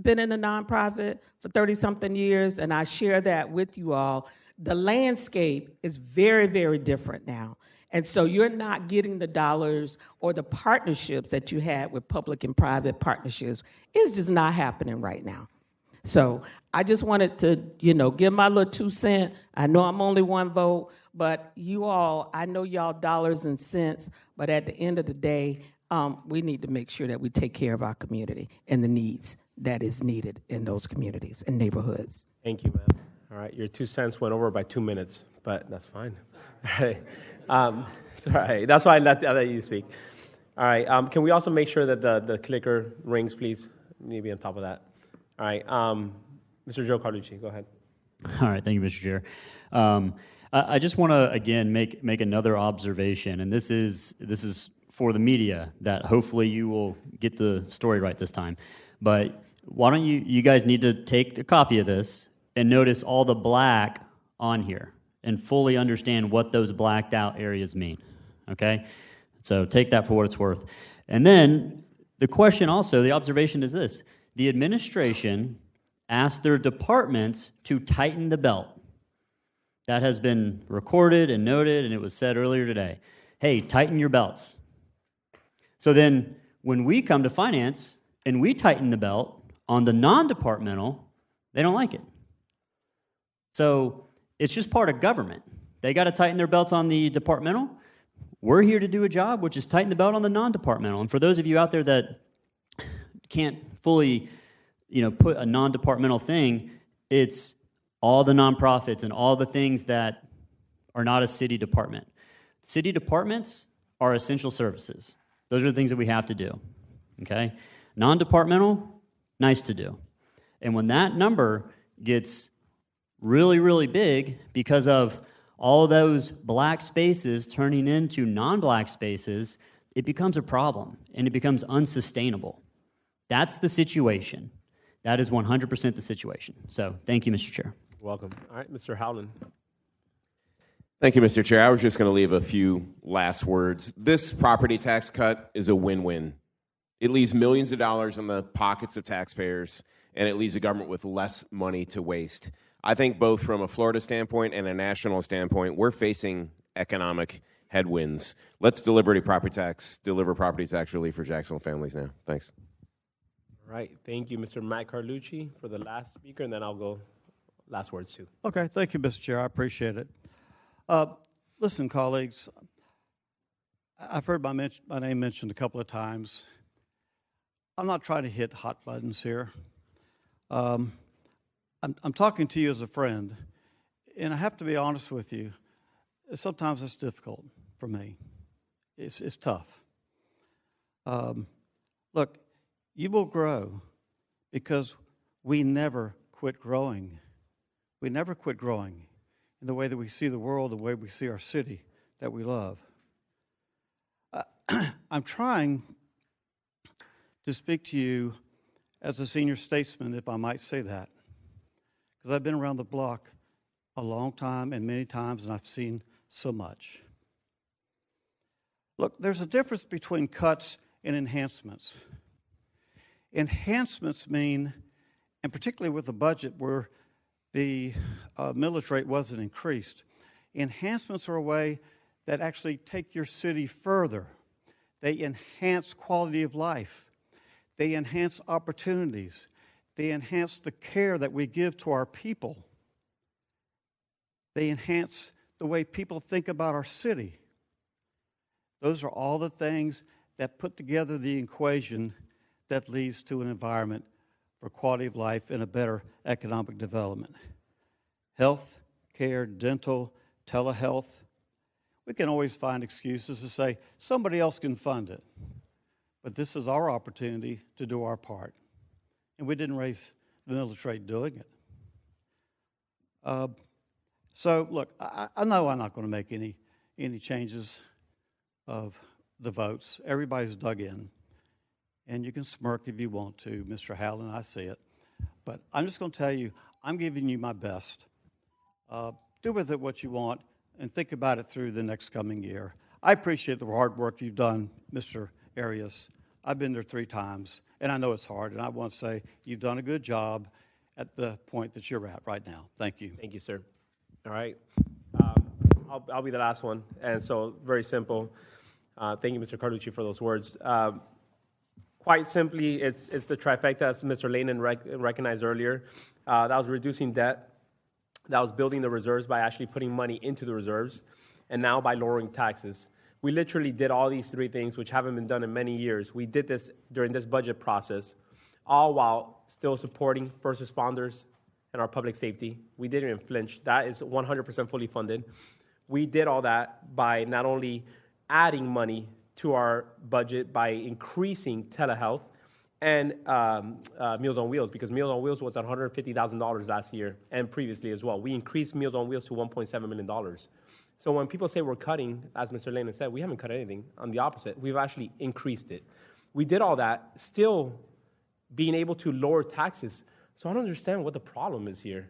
been in a nonprofit for 30-something years, and I share that with you all. The landscape is very, very different now. And so you're not getting the dollars or the partnerships that you had with public and private partnerships. It's just not happening right now. So I just wanted to, give my little 2 cents. I know I'm only one vote, but you all, I know y'all dollars and cents, but at the end of the day, we need to make sure that we take care of our community and the needs that is needed in those communities and neighborhoods. Thank you, ma'am. All right, your 2 cents went over by 2 minutes, but that's fine. All right. It's all right. That's why I let you speak. All right. Can we also make sure that the clicker rings, please? Maybe on top of that. All right. Mr. Joe Carlucci, go ahead. All right. Thank you, Mr. Chair. I just want to, again, make another observation, and this is for the media, that hopefully you will get the story right this time. But why don't you guys need to take a copy of this and notice all the black on here and fully understand what those blacked out areas mean, okay? So take that for what it's worth. And then the question also, the observation is this: the administration asked their departments to tighten the belt. That has been recorded and noted, and it was said earlier today. Hey, tighten your belts. So then when we come to finance and we tighten the belt on the non-departmental, they don't like it. So it's just part of government. They got to tighten their belts on the departmental. We're here to do a job, which is tighten the belt on the non-departmental. And for those of you out there that can't fully, put a non-departmental thing, It's all the nonprofits and all the things that are not a city department. City departments are essential services. Those are the things that we have to do, okay? Non-departmental, nice to do. And when that number gets really, really big because of all those black spaces turning into non-black spaces, it becomes a problem and it becomes unsustainable. That's the situation. That is 100% the situation. So thank you, Mr. Chair. Welcome. All right, Mr. Howland. Thank you, Mr. Chair. I was just going to leave a few last words. This property tax cut is a win-win. It leaves millions of dollars in the pockets of taxpayers, and it leaves the government with less money to waste. I think both from a Florida standpoint and a national standpoint, we're facing economic headwinds. Let's deliver property tax relief for Jacksonville families now. Thanks. All right. Thank you, Mr. Matt Carlucci, for the last speaker, and then I'll go last words too. Okay, thank you, Mr. Chair. I appreciate it. Listen, colleagues, I've heard my name mentioned a couple of times. I'm not trying to hit hot buttons here. I'm talking to you as a friend, and I have to be honest with you. Sometimes it's difficult for me. It's tough. Look, you will grow because we never quit growing. We never quit growing in the way that we see the world, the way we see our city that we love. I'm trying to speak to you as a senior statesman, if I might say that, because I've been around the block a long time and many times, and I've seen so much. Look, there's a difference between cuts and enhancements. Enhancements mean, and particularly with the budget where the millage rate wasn't increased, enhancements are a way that actually take your city further. They enhance quality of life. They enhance opportunities. They enhance the care that we give to our people. They enhance the way people think about our city. Those are all the things that put together the equation that leads to an environment for quality of life and a better economic development. Health, care, dental, telehealth. We can always find excuses to say somebody else can fund it. But this is our opportunity to do our part. And we didn't raise the millage rate doing it. So, look, I know I'm not going to make any changes of the votes. Everybody's dug in. And you can smirk if you want to, Mr. Howland, I see it. But I'm just going to tell you, I'm giving you my best. Do with it what you want and think about it through the next coming year. I appreciate the hard work you've done, Mr. Arias. I've been there 3 times, and I know it's hard, and I want to say you've done a good job at the point that you're at right now. Thank you. Thank you, sir. All right. I'll be the last one, and so very simple. Thank you, Mr. Carlucci, for those words. Quite simply, it's the trifecta, as Mr. Lehman recognized earlier. That was reducing debt. That was building the reserves by actually putting money into the reserves, and now by lowering taxes. We literally did all these 3 things, which haven't been done in many years. We did this during this budget process, all while still supporting first responders and our public safety. We didn't even flinch. That is 100% fully funded. We did all that by not only adding money to our budget by increasing telehealth and Meals on Wheels, because Meals on Wheels was $150,000 last year and previously as well. We increased Meals on Wheels to $1.7 million. So when people say we're cutting, as Mr. Lehman said, we haven't cut anything. On the opposite, we've actually increased it. We did all that, still being able to lower taxes. So I don't understand what the problem is here.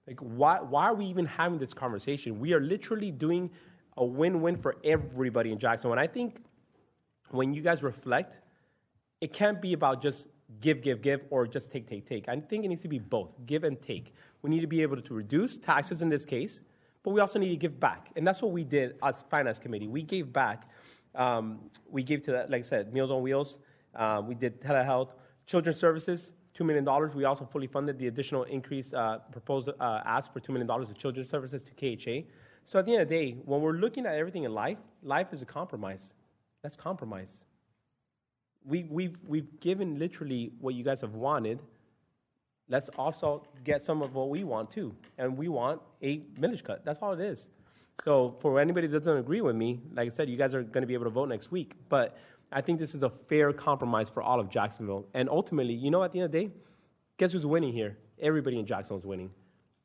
Like, why are we even having this conversation? We are literally doing a win-win for everybody in Jacksonville. And I think when you guys reflect, it can't be about just give, or just take. I think it needs to be both, give and take. We need to be able to reduce taxes in this case, but we also need to give back. And that's what we did as Finance Committee. We gave back. We gave to that, like I said, Meals on Wheels. We did telehealth. Children's Services, $2 million. We also fully funded the additional increase proposed ask for $2 million of Children's Services to KHA. So at the end of the day, when we're looking at everything in life, life is a compromise. Let's compromise. We've given literally what you guys have wanted. let's also get some of what we want too. And we want a millage cut. That's all it is. So for anybody that doesn't agree with me, like I said, you guys are going to be able to vote next week. But I think this is a fair compromise for all of Jacksonville. And ultimately, you know, at the end of the day, guess who's winning here? Everybody in Jacksonville is winning.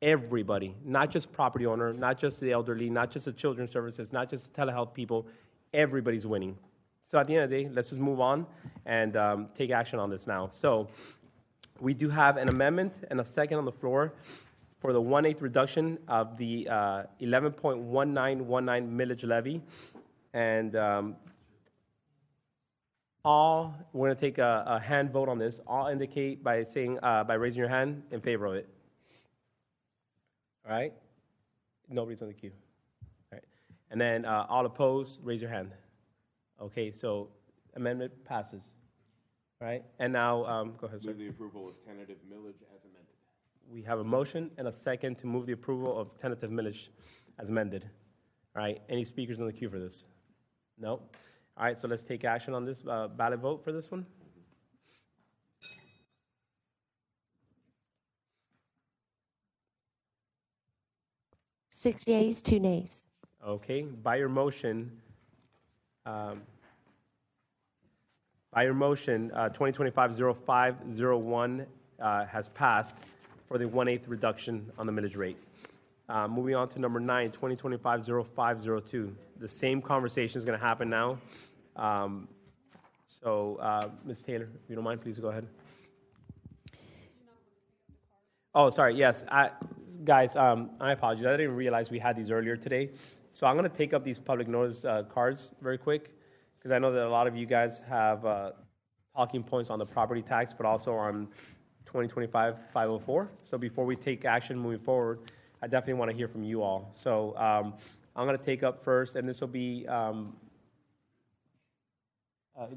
Everybody, not just property owner, not just the elderly, not just the children's services, not just the telehealth people. Everybody's winning. So at the end of the day, let's just move on and take action on this now. So we do have an amendment and a second on the floor for the 1/8 reduction of the 11.1919 millage levy. And all, we're going to take a hand vote on this. All indicate by saying, by raising your hand in favor of it. All right? Nobody's on the queue. All right. And then all opposed, raise your hand. Okay, so amendment passes. All right, and now, go ahead, sir. Move the approval of tentative millage as amended. We have a motion and a second to move the approval of tentative millage as amended. All right, any speakers in the queue for this? No? All right, so let's take action on this ballot vote for this one. Six yeas, 2 nays. Okay, by your motion, 2025-0501 has passed for the 1/8 reduction on the millage rate. Moving on to number 9, 2025-0502. The same conversation is going to happen now. Ms. Taylor, if you don't mind, please go ahead. Oh, sorry. Yes, guys, I apologize. I didn't realize we had these earlier today. So I'm going to take up these public notice cards very quick, because I know that a lot of you guys have talking points on the property tax, but also on 2025-504. So before we take action moving forward, I definitely want to hear from you all. So I'm going to take up first, and this will be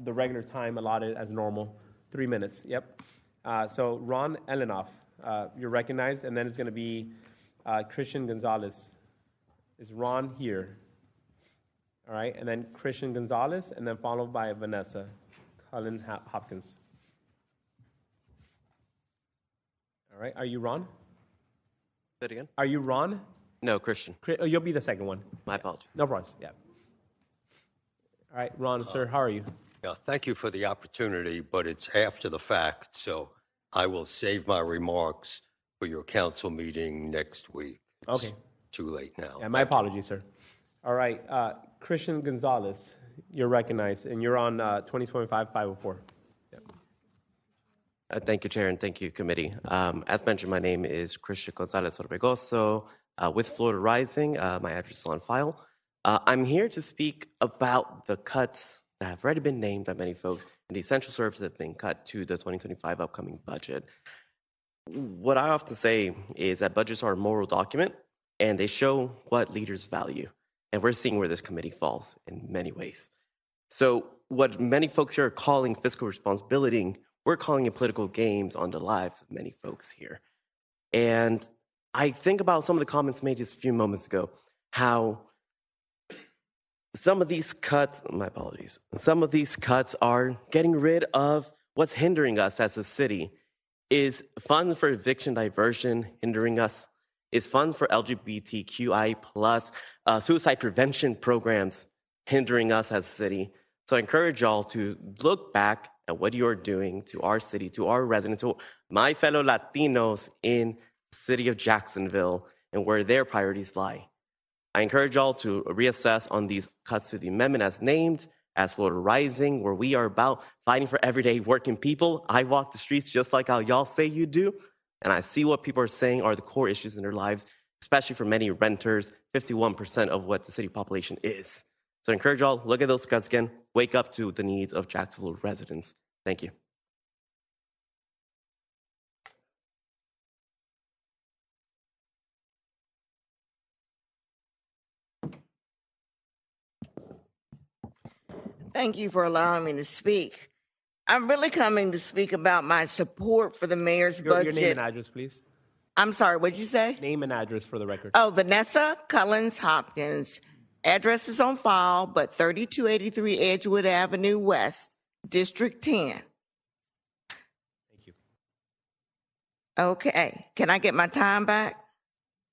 the regular time allotted as normal, 3 minutes. Yep. So Ron Elenoff, you're recognized, and then it's going to be Christian Gonzalez. Is Ron here? All right, and then Christian Gonzalez, and then followed by Vanessa Cullen Hopkins. All right, are you Ron? Say it again? Are you Ron? No, Christian. Oh, you'll be the second one. My apologies. No problems, yeah. All right, Ron, sir, how are you? Yeah, thank you for the opportunity, but it's after the fact, so I will save my remarks for your council meeting next week. It's Okay. too late now. Yeah, my apologies, sir. All right, Christian Gonzalez, you're recognized, and you're on 2025-504. Thank you, Chair, and thank you, Committee. As mentioned, my name is Christian Gonzalez Orbegoso with Florida Rising. My address is on file. I'm here to speak about the cuts that have already been named by many folks and the essential services that have been cut to the 2025 upcoming budget. What I often say is that budgets are a moral document, and they show what leaders value. And we're seeing where this committee falls in many ways. So what many folks here are calling fiscal responsibility, we're calling it political games on the lives of many folks here. And I think about some of the comments made just a few moments ago, how some of these cuts, my apologies, some of these cuts are getting rid of what's hindering us as a city. Is funds for eviction diversion hindering us? Is funds for LGBTQI plus suicide prevention programs hindering us as a city? So I encourage y'all to look back at what you're doing to our city, to our residents, to my fellow Latinos in the city of Jacksonville, and where their priorities lie. I encourage y'all to reassess on these cuts to the amendment as named, as Florida Rising, where we are about fighting for everyday working people. I walk the streets just like how y'all say you do, and I see what people are saying are the core issues in their lives, especially for many renters, 51% of what the city population is. So I encourage y'all, look at those cuts again, wake up to the needs of Jacksonville residents. Thank you. Thank you for allowing me to speak. I'm really coming to speak about my support for the mayor's budget. Your name and address, please. I'm sorry, what'd you say? Name and address for the record. Oh, Vanessa Cullens Hopkins. Address is on file, but 3283 Edgewood Avenue West, District 10. Thank you. Okay, can I get my time back?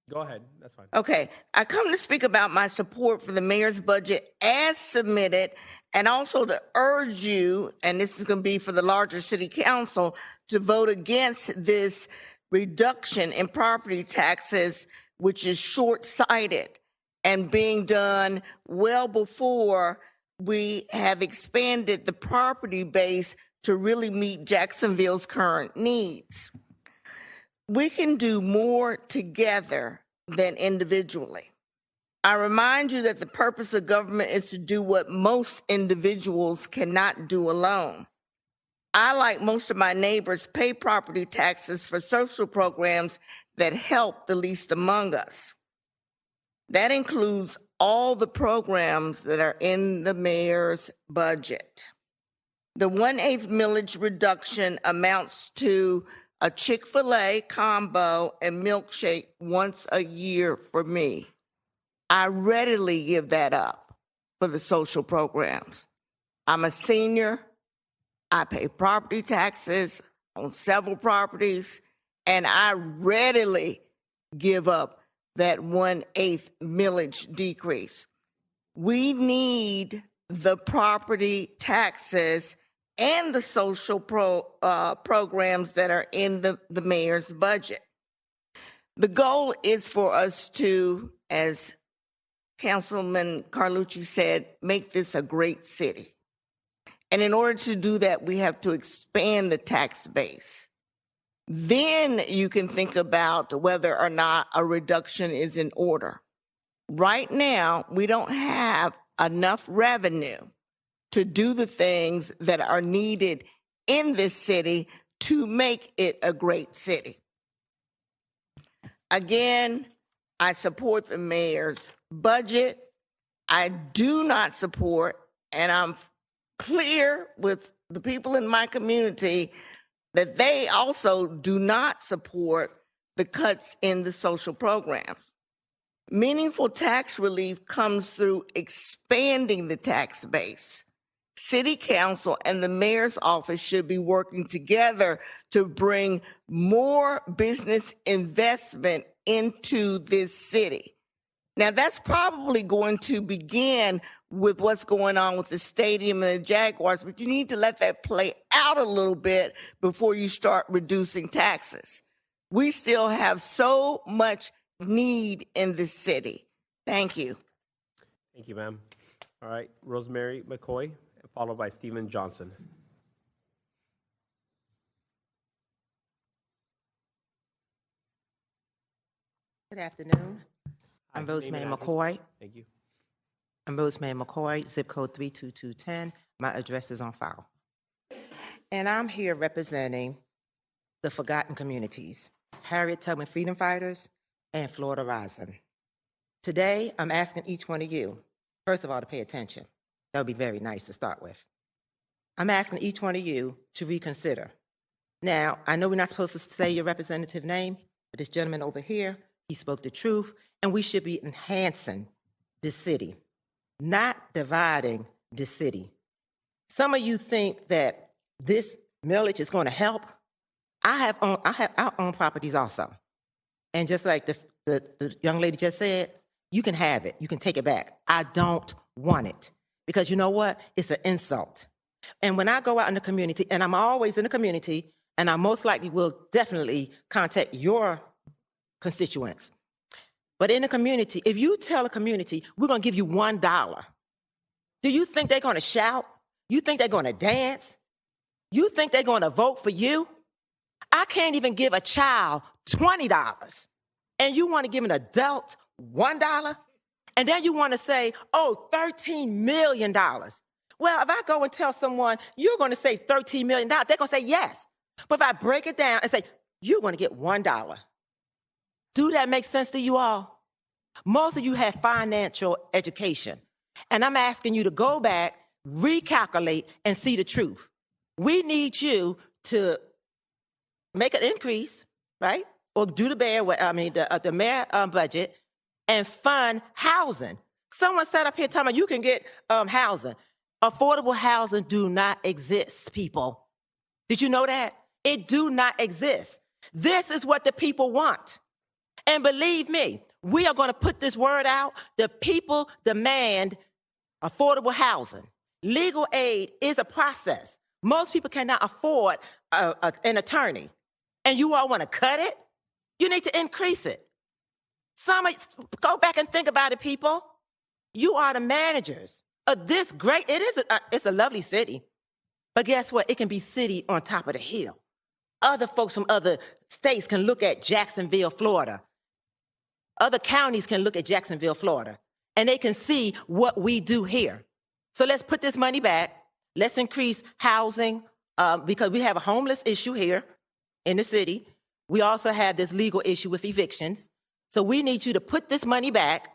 Go ahead. That's fine. Okay, I come to speak about my support for the mayor's budget as submitted, and also to urge you, and this is going to be for the larger city council, to vote against this reduction in property taxes, which is short-sighted and being done well before we have expanded the property base to really meet Jacksonville's current needs. We can do more together than individually. I remind you that the purpose of government is to do what most individuals cannot do alone. I, like most of my neighbors, pay property taxes for social programs that help the least among us. That includes all the programs that are in the mayor's budget. The 1/8 millage reduction amounts to a Chick-fil-A combo and milkshake once a year for me. I readily give that up for the social programs. I'm a senior. I pay property taxes on several properties, and I readily give up that 1/8 millage decrease. We need the property taxes and the social programs that are in the mayor's budget. The goal is for us to, as Councilman Carlucci said, make this a great city. And in order to do that, we have to expand the tax base. Then you can think about whether or not a reduction is in order. Right now, we don't have enough revenue to do the things that are needed in this city to make it a great city. Again, I support the mayor's budget. I do not support, and I'm clear with the people in my community that they also do not support the cuts in the social programs. Meaningful tax relief comes through expanding the tax base. City Council and the mayor's office should be working together to bring more business investment into this city. Now, that's probably going to begin with what's going on with the stadium and the Jaguars, but you need to let that play out a little bit before you start reducing taxes. We still have so much need in this city. Thank you. Thank you, ma'am. All right, Rosemary McCoy, followed by Stephen Johnson. Good afternoon. I'm Hi, Rosemary name and address, McCoy. please. Thank you. I'm Rosemary McCoy, zip code 32210. My address is on file. And I'm here representing the forgotten communities, Harriet Tubman Freedom Fighters and Florida Rising. Today, I'm asking each one of you, first of all, to pay attention. That would be very nice to start with. I'm asking each one of you to reconsider. Now, I know we're not supposed to say your representative name, but this gentleman over here, he spoke the truth, and we should be enhancing this city, not dividing this city. Some of you think that this millage is going to help. I own properties also. And just like the young lady just said, you can have it. You can take it back. I don't want it. Because you know what? It's an insult. And when I go out in the community, and I'm always in the community, and I most likely will definitely contact your constituents. But in the community, if you tell a community, we're going to give you $1, do you think they're going to shout? You think they're going to dance? You think they're going to vote for you? I can't even give a child $20. And you want to give an adult $1? And then you want to say, oh, $13 million. Well, if I go and tell someone, you're going to say $13 million, they're going to say yes. But if I break it down and say, you're going to get $1. Do that make sense to you all? Most of you have financial education. And I'm asking you to go back, recalculate, and see the truth. We need you to make an increase, right? Or do the mayor budget and fund housing. Someone sat up here telling me you can get housing. Affordable housing do not exist, people. Did you know that? It do not exist. This is what the people want. And believe me, we are going to put this word out. The people demand affordable housing. Legal aid is a process. Most people cannot afford an attorney. And you all want to cut it? You need to increase it. Go back and think about it, people. You are the managers of this great, it's a lovely city. But guess what? It can be city on top of the hill. Other folks from other states can look at Jacksonville, Florida. Other counties can look at Jacksonville, Florida, and they can see what we do here. So let's put this money back. Let's increase housing because we have a homeless issue here in the city. We also have this legal issue with evictions. So we need you to put this money back.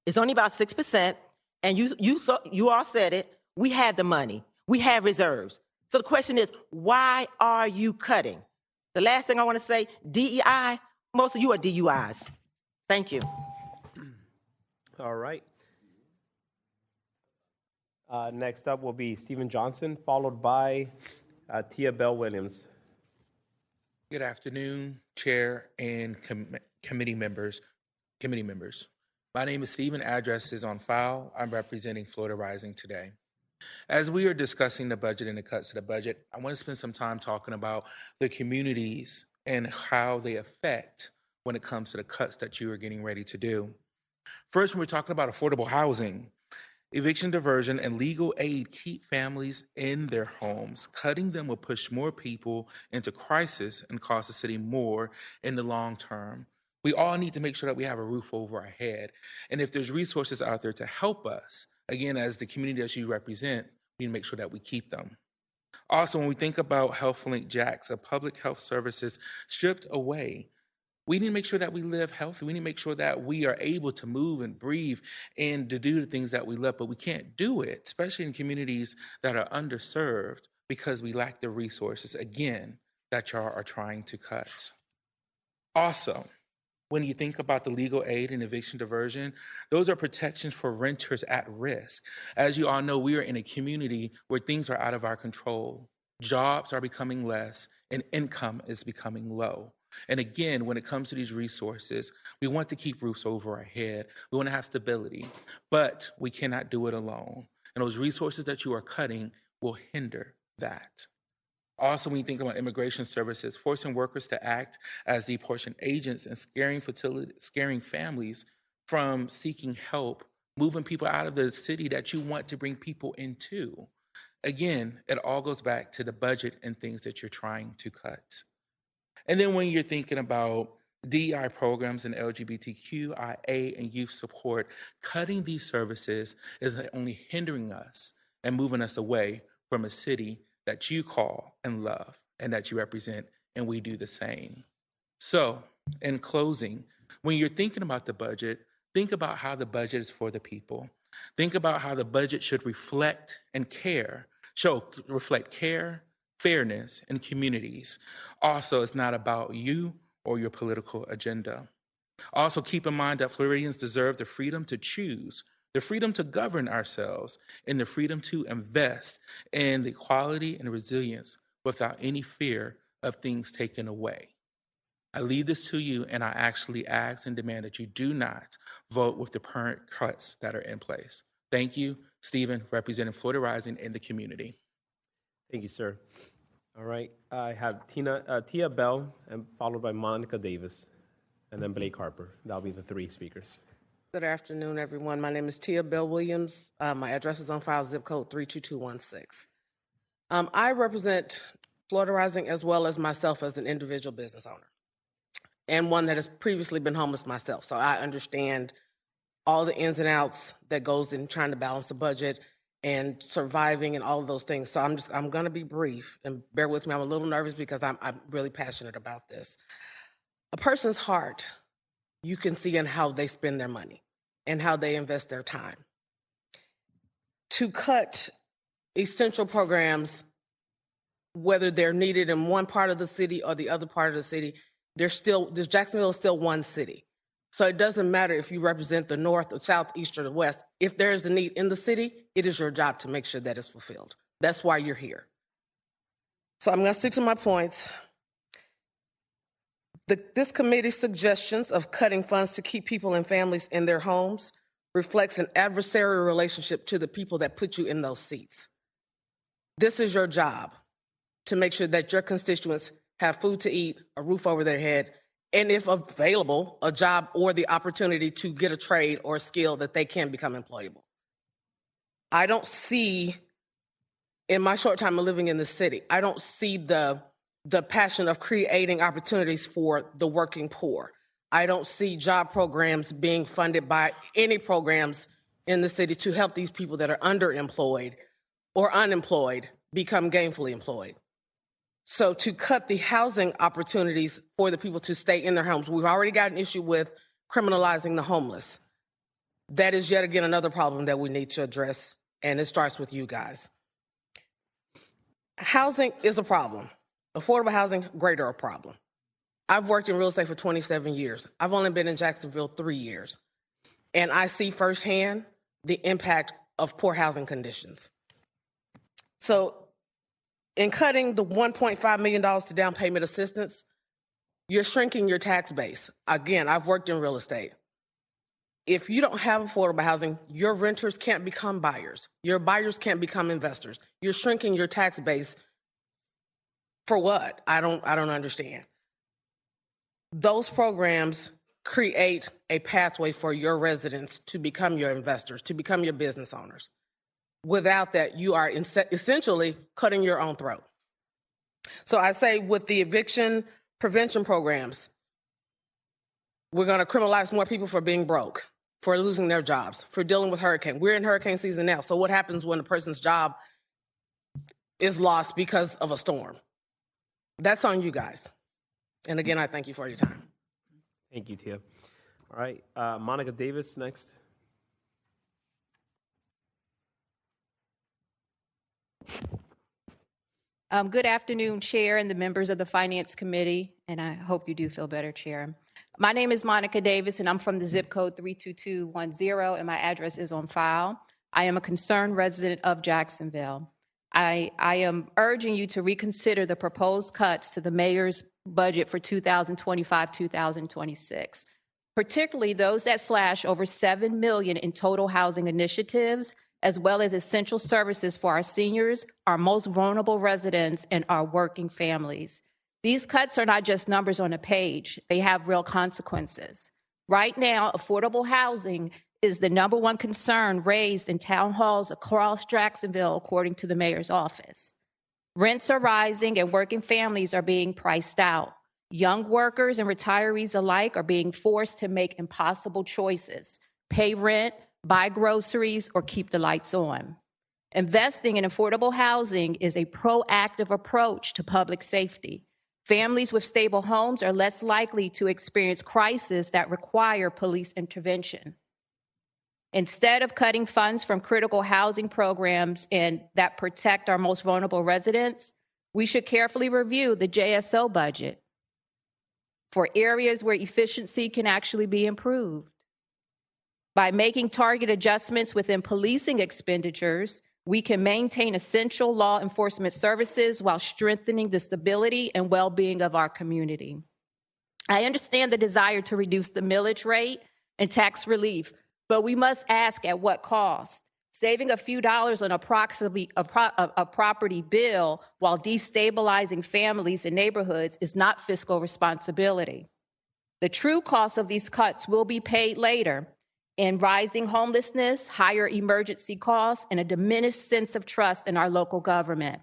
It's only about 6%. And you all said it. We have the money. We have reserves. So the question is, why are you cutting? The last thing I want to say, DEI, most of you are DUIs. Thank you. All right. Next up will be Stephen Johnson, followed by Tia Bell Williams. Good afternoon, Chair and committee members. My name is Stephen. Address is on file. I'm representing Florida Rising today. As we are discussing the budget and the cuts to the budget, I want to spend some time talking about the communities and how they affect when it comes to the cuts that you are getting ready to do. First, when we're talking about affordable housing, eviction diversion and legal aid keep families in their homes. Cutting them will push more people into crisis and cost the city more in the long term. We all need to make sure that we have a roof over our head. And if there's resources out there to help us, again, as the community that you represent, we need to make sure that we keep them. Also, when we think about HealthLink Jacks, of public health services stripped away, we need to make sure that we live healthy. We need to make sure that we are able to move and breathe and to do the things that we love, but we can't do it, especially in communities that are underserved because we lack the resources, again, that y'all are trying to cut. Also, when you think about the legal aid and eviction diversion, those are protections for renters at risk. As you all know, we are in a community where things are out of our control. Jobs are becoming less and income is becoming low. And again, when it comes to these resources, we want to keep roofs over our head. We want to have stability, but we cannot do it alone. And those resources that you are cutting will hinder that. Also, when you think about immigration services, forcing workers to act as deportation agents and scaring families from seeking help, moving people out of the city that you want to bring people into. Again, it all goes back to the budget and things that you're trying to cut. And then when you're thinking about DEI programs and LGBTQIA and youth support, cutting these services is only hindering us and moving us away from a city that you call and love and that you represent, and we do the same. So, in closing, when you're thinking about the budget, think about how the budget is for the people. Think about how the budget should reflect and reflect care, fairness, and communities. Also, it's not about you or your political agenda. Also, keep in mind that Floridians deserve the freedom to choose, the freedom to govern ourselves, and the freedom to invest in the quality and resilience without any fear of things taken away. I leave this to you, and I actually ask and demand that you do not vote with the current cuts that are in place. Thank you, Stephen, representing Florida Rising and the community. Thank you, sir. All right, I have Tia Bell, and followed by Monica Davis, and then Blake Harper. That'll be the three speakers. Good afternoon, everyone. My name is Tia Bell Williams. My address is on file, zip code 32216. I represent Florida Rising as well as myself as an individual business owner and one that has previously been homeless myself. So I understand all the ins and outs that goes in trying to balance the budget and surviving and all of those things. So I'm going to be brief, and bear with me. I'm a little nervous because I'm really passionate about this. A person's heart, you can see in how they spend their money and how they invest their time. To cut essential programs, whether they're needed in one part of the city or the other part of the city, Jacksonville is still one city. So it doesn't matter if you represent the north or south, east or the west. If there is a need in the city, it is your job to make sure that it's fulfilled. That's why you're here. So I'm going to stick to my points. This committee's suggestions of cutting funds to keep people and families in their homes reflects an adversarial relationship to the people that put you in those seats. This is your job, to make sure that your constituents have food to eat, a roof over their head, and if available, a job or the opportunity to get a trade or a skill that they can become employable. I don't see, in my short time of living in the city, I don't see the passion of creating opportunities for the working poor. I don't see job programs being funded by any programs in the city to help these people that are underemployed or unemployed become gainfully employed. So to cut the housing opportunities for the people to stay in their homes, we've already got an issue with criminalizing the homeless. That is yet again another problem that we need to address, and it starts with you guys. Housing is a problem. Affordable housing, greater a problem. I've worked in real estate for 27 years. I've only been in Jacksonville 3 years. And I see firsthand the impact of poor housing conditions. So in cutting the $1.5 million to down payment assistance, you're shrinking your tax base. Again, I've worked in real estate. If you don't have affordable housing, your renters can't become buyers. Your buyers can't become investors. You're shrinking your tax base for what? I don't understand. Those programs create a pathway for your residents to become your investors, to become your business owners. Without that, you are essentially cutting your own throat. So I say with the eviction prevention programs, we're going to criminalize more people for being broke, for losing their jobs, for dealing with hurricane. We're in hurricane season now. So what happens when a person's job is lost because of a storm? That's on you guys. And again, I thank you for your time. Thank you, Tia. All right, Monica Davis next. Good afternoon, Chair and the members of the Finance Committee, and I hope you do feel better, Chair. My name is Monica Davis, and I'm from the zip code 32210, and my address is on file. I am a concerned resident of Jacksonville. I am urging you to reconsider the proposed cuts to the mayor's budget for 2025-2026, particularly those that slash over $7 million in total housing initiatives, as well as essential services for our seniors, our most vulnerable residents, and our working families. These cuts are not just numbers on a page. They have real consequences. Right now, affordable housing is the number one concern raised in town halls across Jacksonville, according to the mayor's office. Rents are rising and working families are being priced out. Young workers and retirees alike are being forced to make impossible choices: pay rent, buy groceries, or keep the lights on. Investing in affordable housing is a proactive approach to public safety. Families with stable homes are less likely to experience crises that require police intervention. Instead of cutting funds from critical housing programs and that protect our most vulnerable residents, we should carefully review the JSO budget for areas where efficiency can actually be improved. By making target adjustments within policing expenditures, we can maintain essential law enforcement services while strengthening the stability and well-being of our community. I understand the desire to reduce the millage rate and tax relief, but we must ask at what cost. Saving a few dollars on a property bill while destabilizing families and neighborhoods is not fiscal responsibility. The true cost of these cuts will be paid later in rising homelessness, higher emergency costs, and a diminished sense of trust in our local government.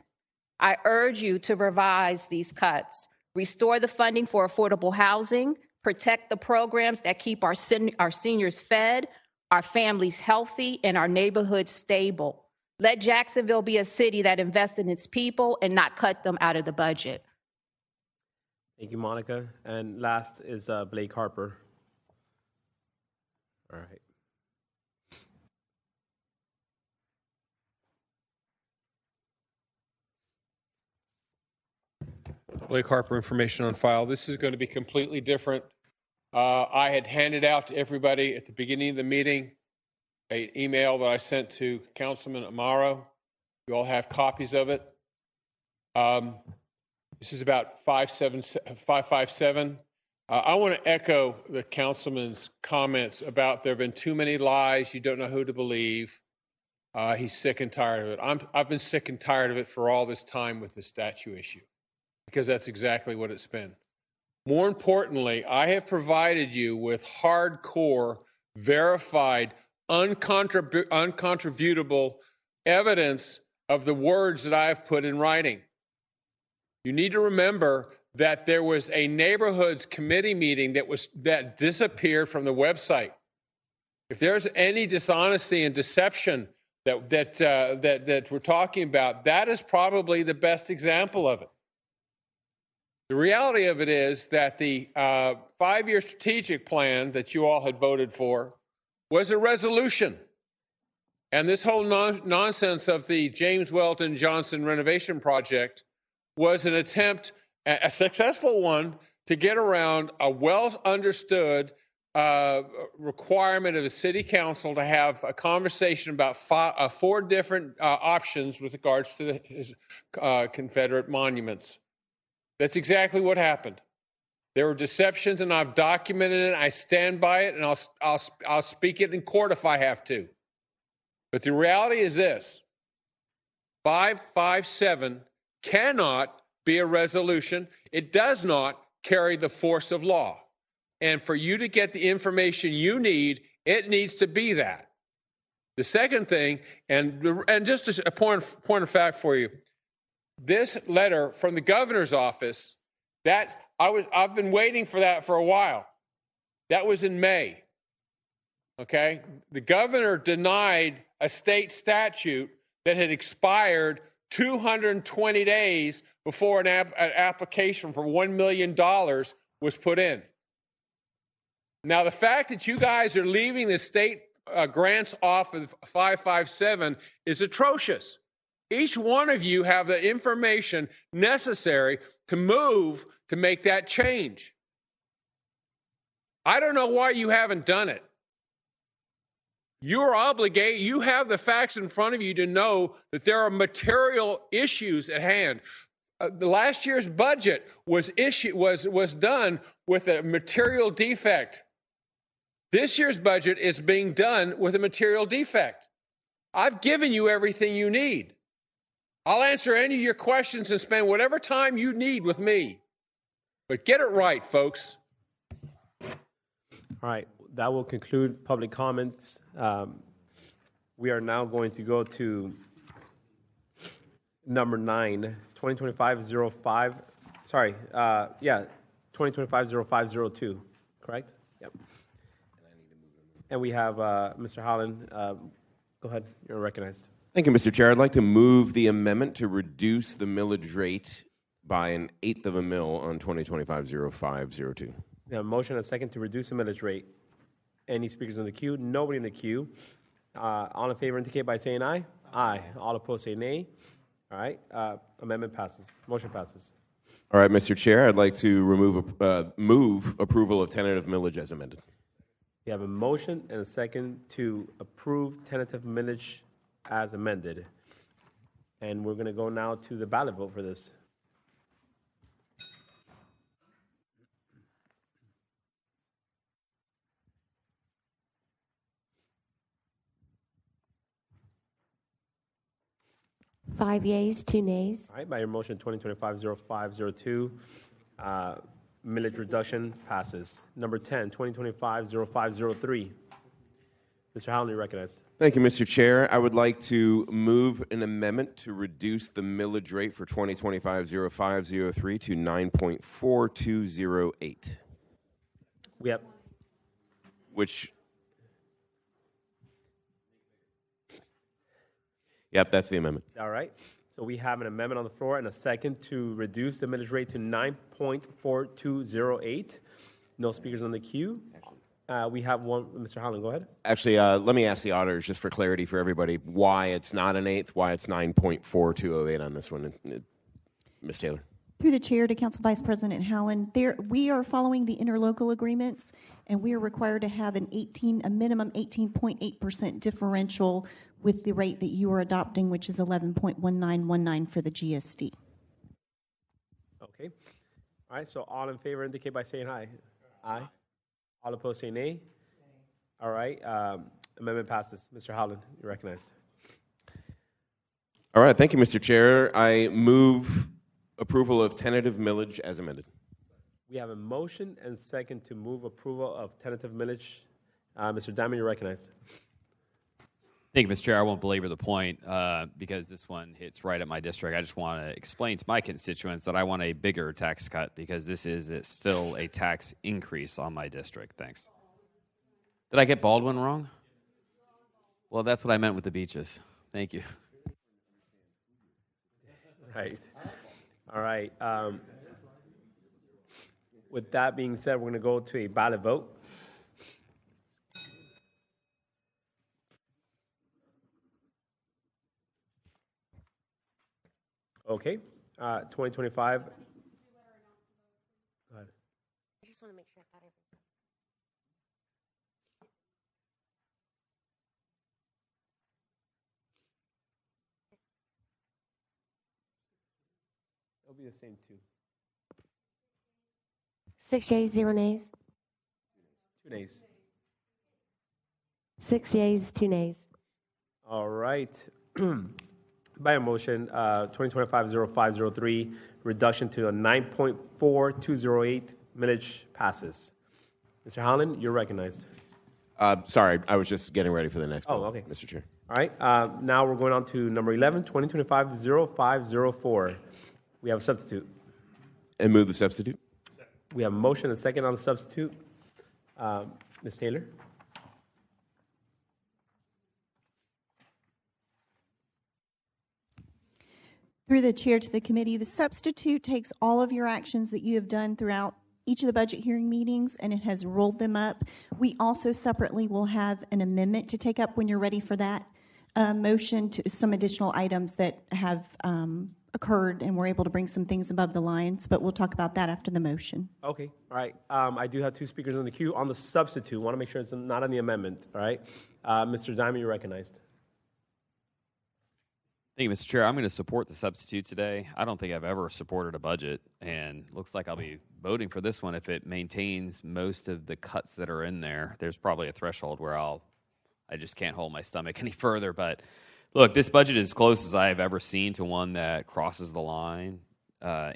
I urge you to revise these cuts, restore the funding for affordable housing, protect the programs that keep our seniors fed, our families healthy, and our neighborhoods stable. Let Jacksonville be a city that invests in its people and not cut them out of the budget. Thank you, Monica. And last is Blake Harper. All right. Blake Harper, information on file. This is going to be completely different. I had handed out to everybody at the beginning of the meeting an email that I sent to Councilman Amaro. You all have copies of it. This is about 557. I want to echo the councilman's comments about there have been too many lies. You don't know who to believe. He's sick and tired of it. I've been sick and tired of it for all this time with the statue issue, because that's exactly what it's been. More importantly, I have provided you with hardcore, verified, uncontrovutable evidence of the words that I have put in writing. You need to remember that there was a neighborhoods committee meeting that disappeared from the website. If there's any dishonesty and deception that we're talking about, that is probably the best example of it. The reality of it is that the 5-year strategic plan that you all had voted for was a resolution. And this whole nonsense of the James Weldon Johnson renovation project was an attempt, a successful one, to get around a well-understood requirement of the city council to have a conversation about 4 different options with regards to the Confederate monuments. That's exactly what happened. There were deceptions, and I've documented it. I stand by it, and I'll speak it in court if I have to. But the reality is this: 557 cannot be a resolution. It does not carry the force of law. And for you to get the information you need, it needs to be that. The second thing, and just a point of fact for you, this letter from the governor's office, that I've been waiting for that for a while. That was in May. Okay? The governor denied a state statute that had expired 220 days before an application for $1 million was put in. Now, the fact that you guys are leaving the state grants off of 557 is atrocious. Each one of you have the information necessary to move to make that change. I don't know why you haven't done it. You're obligated, you have the facts in front of you to know that there are material issues at hand. The last year's budget was done with a material defect. This year's budget is being done with a material defect. I've given you everything you need. I'll answer any of your questions and spend whatever time you need with me. But get it right, folks. All right, that will conclude public comments. We are now going to go to number 9, 2025-05. Sorry, 2025-0502, correct? Yep. And we have Mr. Holland. Go ahead, you're recognized. Thank you, Mr. Chair. I'd like to move the amendment to reduce the millage rate by 1/8 of a mil on 2025-0502. We have a motion and a second to reduce the millage rate. Any speakers in the queue? Nobody in the queue. All in favor indicate by saying aye. Aye. All opposed say nay. All right. Amendment passes. Motion passes. All right, Mr. Chair, I'd like to move approval of tentative millage as amended. We have a motion and a second to approve tentative millage as amended. And we're going to go now to the ballot vote for this. Five yeas, 2 nays. All right, by your motion 2025-0502, millage reduction passes. Number 10, 2025-0503. Mr. Howland, you're recognized. Thank you, Mr. Chair. I would like to move an amendment to reduce the millage rate for 2025-0503 to 9.4208. Yep. Which, yep, that's the amendment. All right. So we have an amendment on the floor and a second to reduce the millage rate to 9.4208. No speakers on the queue. We have one. Mr. Holland, go ahead. Actually, let me ask the auditors, just for clarity for everybody, why it's not 1/8, why it's 9.4208 on this one. Ms. Taylor. Through the chair to Council Vice President Howland, we are following the interlocal agreements, and we are required to have a minimum 18.8% differential with the rate that you are adopting, which is 11.1919 for the GSD. Okay. All right. So all in favor indicate by saying aye. Aye. All opposed say nay. All right. Amendment passes. Mr. Howland, you're recognized. All right, thank you, Mr. Chair. I move approval of tentative millage as amended. We have a motion and second to move approval of tentative millage. Mr. Diamond, you're recognized. Thank you, Mr. Chair. I won't belabor the point because this one hits right at my district. I just want to explain to my constituents that I want a bigger tax cut because this is still a tax increase on my district. Thanks. Did I get Baldwin wrong? Well, that's what I meant with the beaches. Thank you. Right. All right. With that being said, we're going to go to a ballot vote. Okay. 2025. Go ahead. I just want to make sure I got everything. It'll be the same two. 6 yeas, 0 nays. 2 nays. 6 yeas, 2 nays. All right. By a motion, 2025-0503, reduction to a 9.4208 millage passes. Mr. Holland, you're recognized. Sorry, I was just getting ready for the next Oh, one, okay. Mr. Chair. All right. Now we're going on to number 11, 2025-0504. We have a substitute. And move the substitute. We have a motion and a second on the substitute. Ms. Taylor? Through the chair to the committee, the substitute takes all of your actions that you have done throughout each of the budget hearing meetings, and it has rolled them up. We also separately will have an amendment to take up when you're ready for that motion to some additional items that have occurred, and we're able to bring some things above the lines, but we'll talk about that after the motion. Okay. All right. I do have two speakers on the queue on the substitute. Want to make sure it's not on the amendment. All right. Mr. Diamond, you're recognized. Thank you, Mr. Chair. I'm going to support the substitute today. I don't think I've ever supported a budget, and looks like I'll be voting for this one if it maintains most of the cuts that are in there. There's probably a threshold where I just can't hold my stomach any further. But look, this budget is as close as I've ever seen to one that crosses the line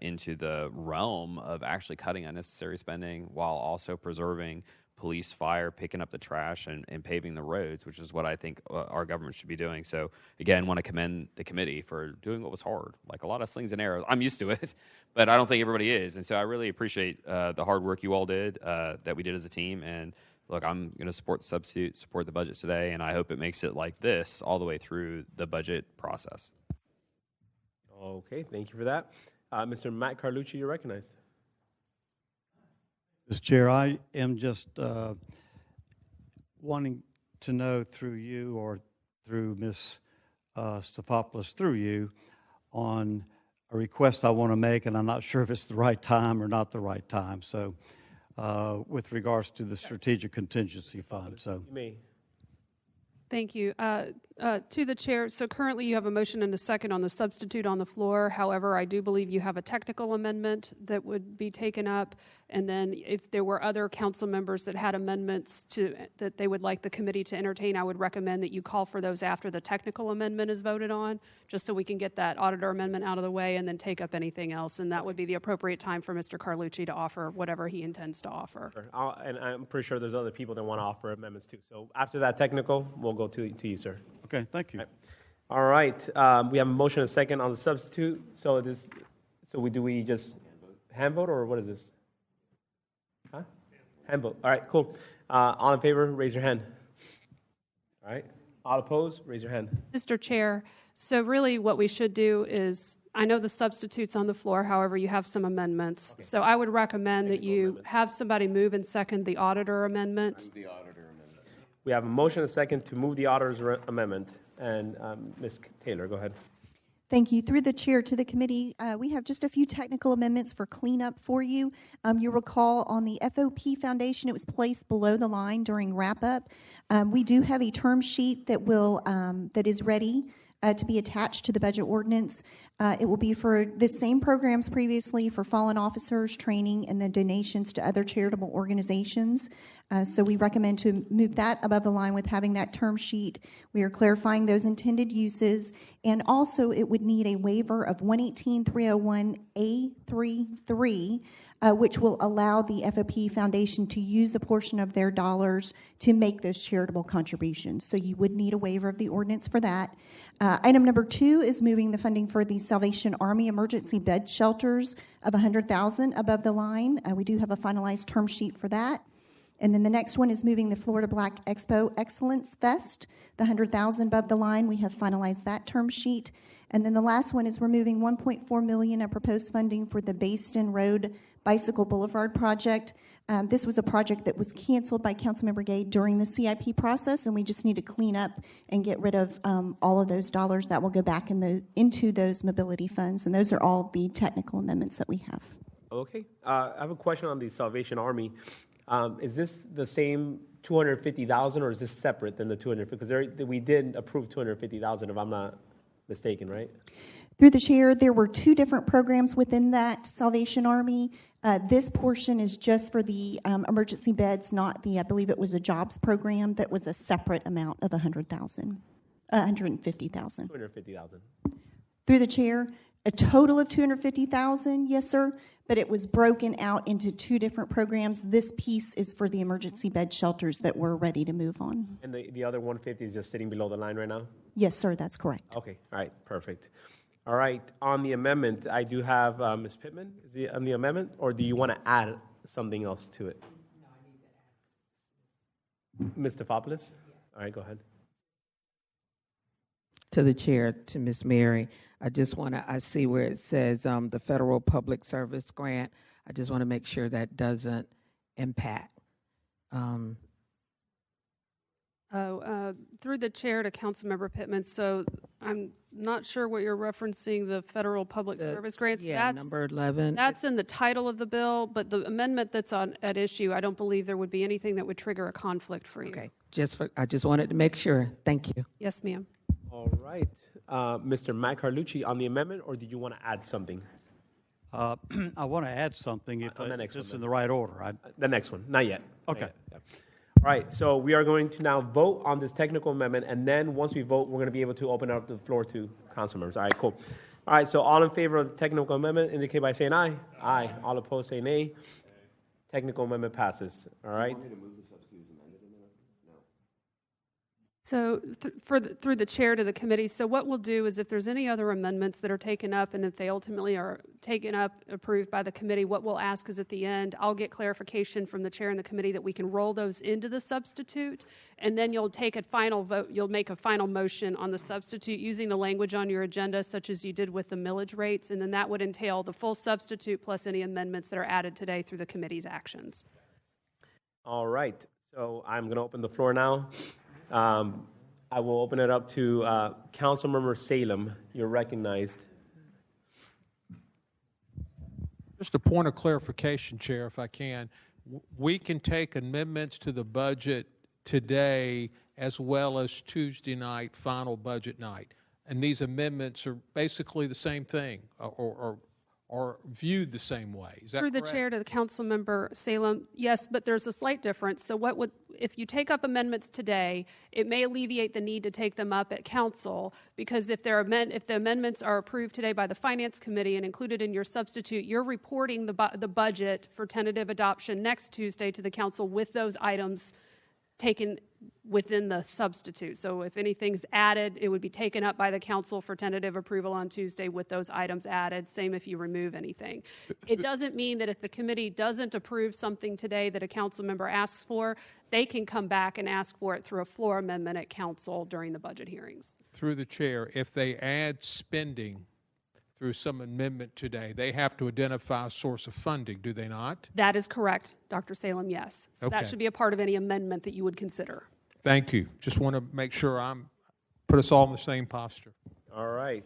into the realm of actually cutting unnecessary spending while also preserving police, fire, picking up the trash, and paving the roads, which is what I think our government should be doing. So, again, want to commend the committee for doing what was hard. Like a lot of slings and arrows. I'm used to it, but I don't think everybody is. And so I really appreciate the hard work you all did, that we did as a team. And, look, I'm going to support the substitute, support the budget today, and I hope it makes it like this all the way through the budget process. Okay. Thank you for that. Mr. Matt Carlucci, you're recognized. Mr. Chair, I am just wanting to know through you or through Ms. Stefopoulos, through you, on a request I want to make, and I'm not sure if it's the right time or not the right time. So with regards to the Strategic Contingency Fund. So You may. Thank you. To the chair, so currently you have a motion and a second on the substitute on the floor. However, I do believe you have a technical amendment that would be taken up. And then if there were other council members that had amendments that they would like the committee to entertain, I would recommend that you call for those after the technical amendment is voted on, just so we can get that auditor amendment out of the way and then take up anything else. And that would be the appropriate time for Mr. Carlucci to offer whatever he intends to offer. Sure. And I'm pretty sure there's other people that want to offer amendments too. So after that technical, we'll go to you, sir. Okay, thank you. All right. We have a motion and a second on the substitute. So we just hand vote, or what is this? Huh? Hand vote. All right, cool. All in favor, raise your hand. All right. All opposed, raise your hand. Mr. Chair, so really what we should do is, I know the substitute's on the floor, however, you have some amendments. Okay. So I would recommend that you have somebody move and second the auditor amendment. Move the auditor amendment. We have a motion and a second to move the auditor's amendment. And Ms. Taylor, go ahead. Thank you. Through the chair to the committee, we have just a few technical amendments for cleanup for you. You'll recall on the FOP Foundation, it was placed below the line during wrap-up. We do have a term sheet that is ready to be attached to the budget ordinance. It will be for the same programs previously for fallen officers, training, and then donations to other charitable organizations. So we recommend to move that above the line with having that term sheet. We are clarifying those intended uses, and also it would need a waiver of 118.301A33, which will allow the FOP Foundation to use a portion of their dollars to make those charitable contributions. So you would need a waiver of the ordinance for that. Item number 2 is moving the funding for the Salvation Army emergency bed shelters of $100,000 above the line. We do have a finalized term sheet for that. And then the next one is moving the Florida Black Expo Excellence Fest, the $100,000 above the line. We have finalized that term sheet. And then the last one is removing $1.4 million of proposed funding for the Bayston Road Bicycle Boulevard project. This was a project that was canceled by Councilmember Gay during the CIP process, and we just need to clean up and get rid of all of those dollars that will go back into those mobility funds. And those are all the technical amendments that we have. Okay. I have a question on the Salvation Army. Is this the same $250,000, or is this separate than the $250,000? Because we did approve $250,000, if I'm not mistaken, right? Through the chair, there were 2 different programs within that Salvation Army. This portion is just for the emergency beds, not the, I believe it was a jobs program that was a separate amount of $150,000. $250,000. Through the chair, a total of $250,000, yes, sir, but it was broken out into 2 different programs. This piece is for the emergency bed shelters that we're ready to move on. And the other 150 is just sitting below the line right now? Yes, sir, that's correct. Okay, all right, perfect. All right, on the amendment, I do have Ms. Pittman. Is he on the amendment, or do you want to add something else to it? No, I need to add. Ms. Stefopoulos? All right, go ahead. To the chair, to Ms. Mary, I just want to, I see where it says the federal public service grant. I just want to make sure that doesn't impact. Through the chair to Councilmember Pittman, so I'm not sure what you're referencing, the federal public service grants. Yeah, that's number 11. That's in the title of the bill, but the amendment that's at issue, I don't believe there would be anything that would trigger a conflict for you. Okay, I just wanted to make sure. Thank you. Yes, ma'am. All right. Mr. Matt Carlucci, on the amendment, or did you want to add something? I want to add something if it's one, in the right order. The next one, not yet. Okay. Not yet. Yeah. All right, so we are going to now vote on this technical amendment, and then once we vote, we're going to be able to open up the floor to council members. All right, cool. All right, so all in favor of the technical amendment indicate by saying aye. Aye. All opposed say nay. Technical amendment passes. All right. So through the chair to the committee, so what we'll do is if there's any other amendments that are taken up and if they ultimately are taken up, approved by the committee, what we'll ask is at the end, I'll get clarification from the chair and the committee that we can roll those into the substitute, and then you'll take a final vote, you'll make a final motion on the substitute using the language on your agenda, such as you did with the millage rates, and then that would entail the full substitute plus any amendments that are added today through the committee's actions. All right, so I'm going to open the floor now. I will open it up to Councilmember Salem. You're recognized. Just a point of clarification, Chair, if I can. We can take amendments to the budget today as well as Tuesday night, final budget night. And these amendments are basically the same thing or viewed the same way. Is that Through the correct? chair to the Councilmember Salem, yes, but there's a slight difference. So if you take up amendments today, it may alleviate the need to take them up at council, because if the amendments are approved today by the Finance Committee and included in your substitute, you're reporting the budget for tentative adoption next Tuesday to the council with those items taken within the substitute. So if anything's added, it would be taken up by the council for tentative approval on Tuesday with those items added. Same if you remove anything. It doesn't mean that if the committee doesn't approve something today that a council member asks for, they can come back and ask for it through a floor amendment at council during the budget hearings. Through the chair, if they add spending through some amendment today, they have to identify a source of funding, do they not? That is correct, Dr. Salem, yes. So Okay. that should be a part of any amendment that you would consider. Thank you. Just want to make sure put us all in the same posture. All right.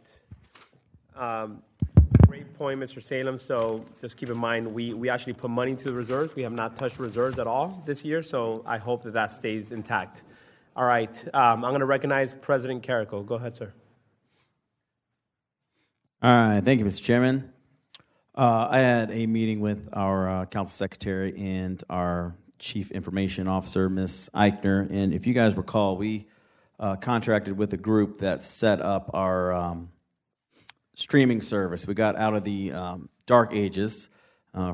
Great point, Mr. Salem. So just keep in mind, we actually put money into the reserves. We have not touched reserves at all this year, so I hope that stays intact. All right. I'm going to recognize President Carrico. Go ahead, sir. All right, thank you, Mr. Chairman. I had a meeting with our council secretary and our chief information officer, Ms. Eichner, and if you guys recall, we contracted with a group that set up our streaming service. We got out of the dark ages.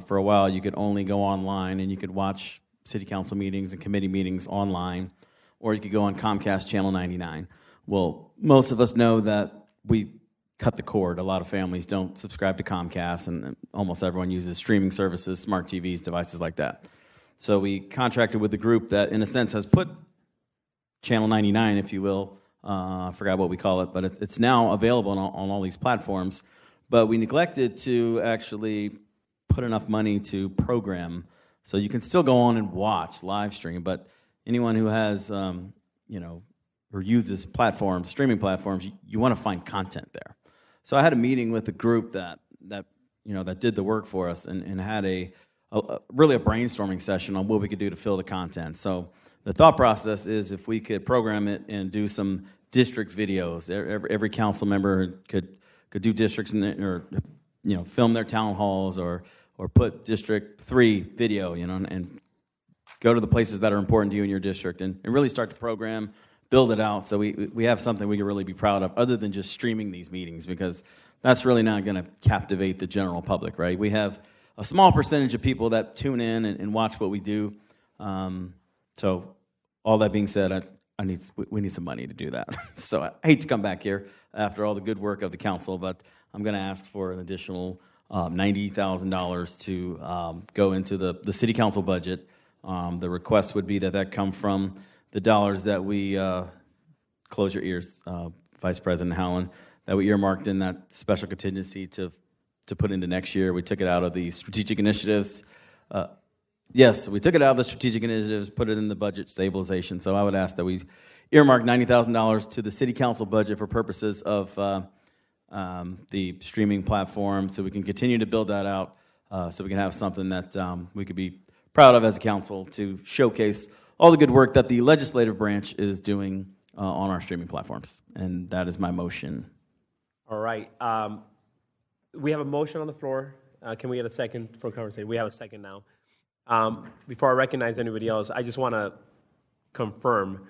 For a while, you could only go online and you could watch city council meetings and committee meetings online, or you could go on Comcast Channel 99. Well, most of us know that we cut the cord. A lot of families don't subscribe to Comcast, and almost everyone uses streaming services, smart TVs, devices like that. So we contracted with a group that, in a sense, has put Channel 99, if you will, I forgot what we call it, but it's now available on all these platforms. But we neglected to actually put enough money to program, so you can still go on and watch live stream, but anyone who has, or uses platforms, streaming platforms, you want to find content there. So I had a meeting with a group that did the work for us and had really a brainstorming session on what we could do to fill the content. So the thought process is if we could program it and do some district videos, every council member could do districts or film their town halls or put District 3 video, and go to the places that are important to you in your district and really start to program, build it out so we have something we can really be proud of other than just streaming these meetings, because that's really not going to captivate the general public, right? We have a small percentage of people that tune in and watch what we do. So all that being said, we need some money to do that. So I hate to come back here after all the good work of the council, but I'm going to ask for an additional $90,000 to go into the city council budget. The request would be that come from the dollars that we, close your ears, Vice President Howland, that we earmarked in that special contingency to put into next year. We took it out of the strategic initiatives. Yes, we took it out of the strategic initiatives, put it in the budget stabilization. So I would ask that we earmark $90,000 to the city council budget for purposes of the streaming platform, so we can continue to build that out, so we can have something that we could be proud of as a council to showcase all the good work that the legislative branch is doing on our streaming platforms. And that is my motion. All right. We have a motion on the floor. Can we get a second for conversation? We have a second now. Before I recognize anybody else, I just want to confirm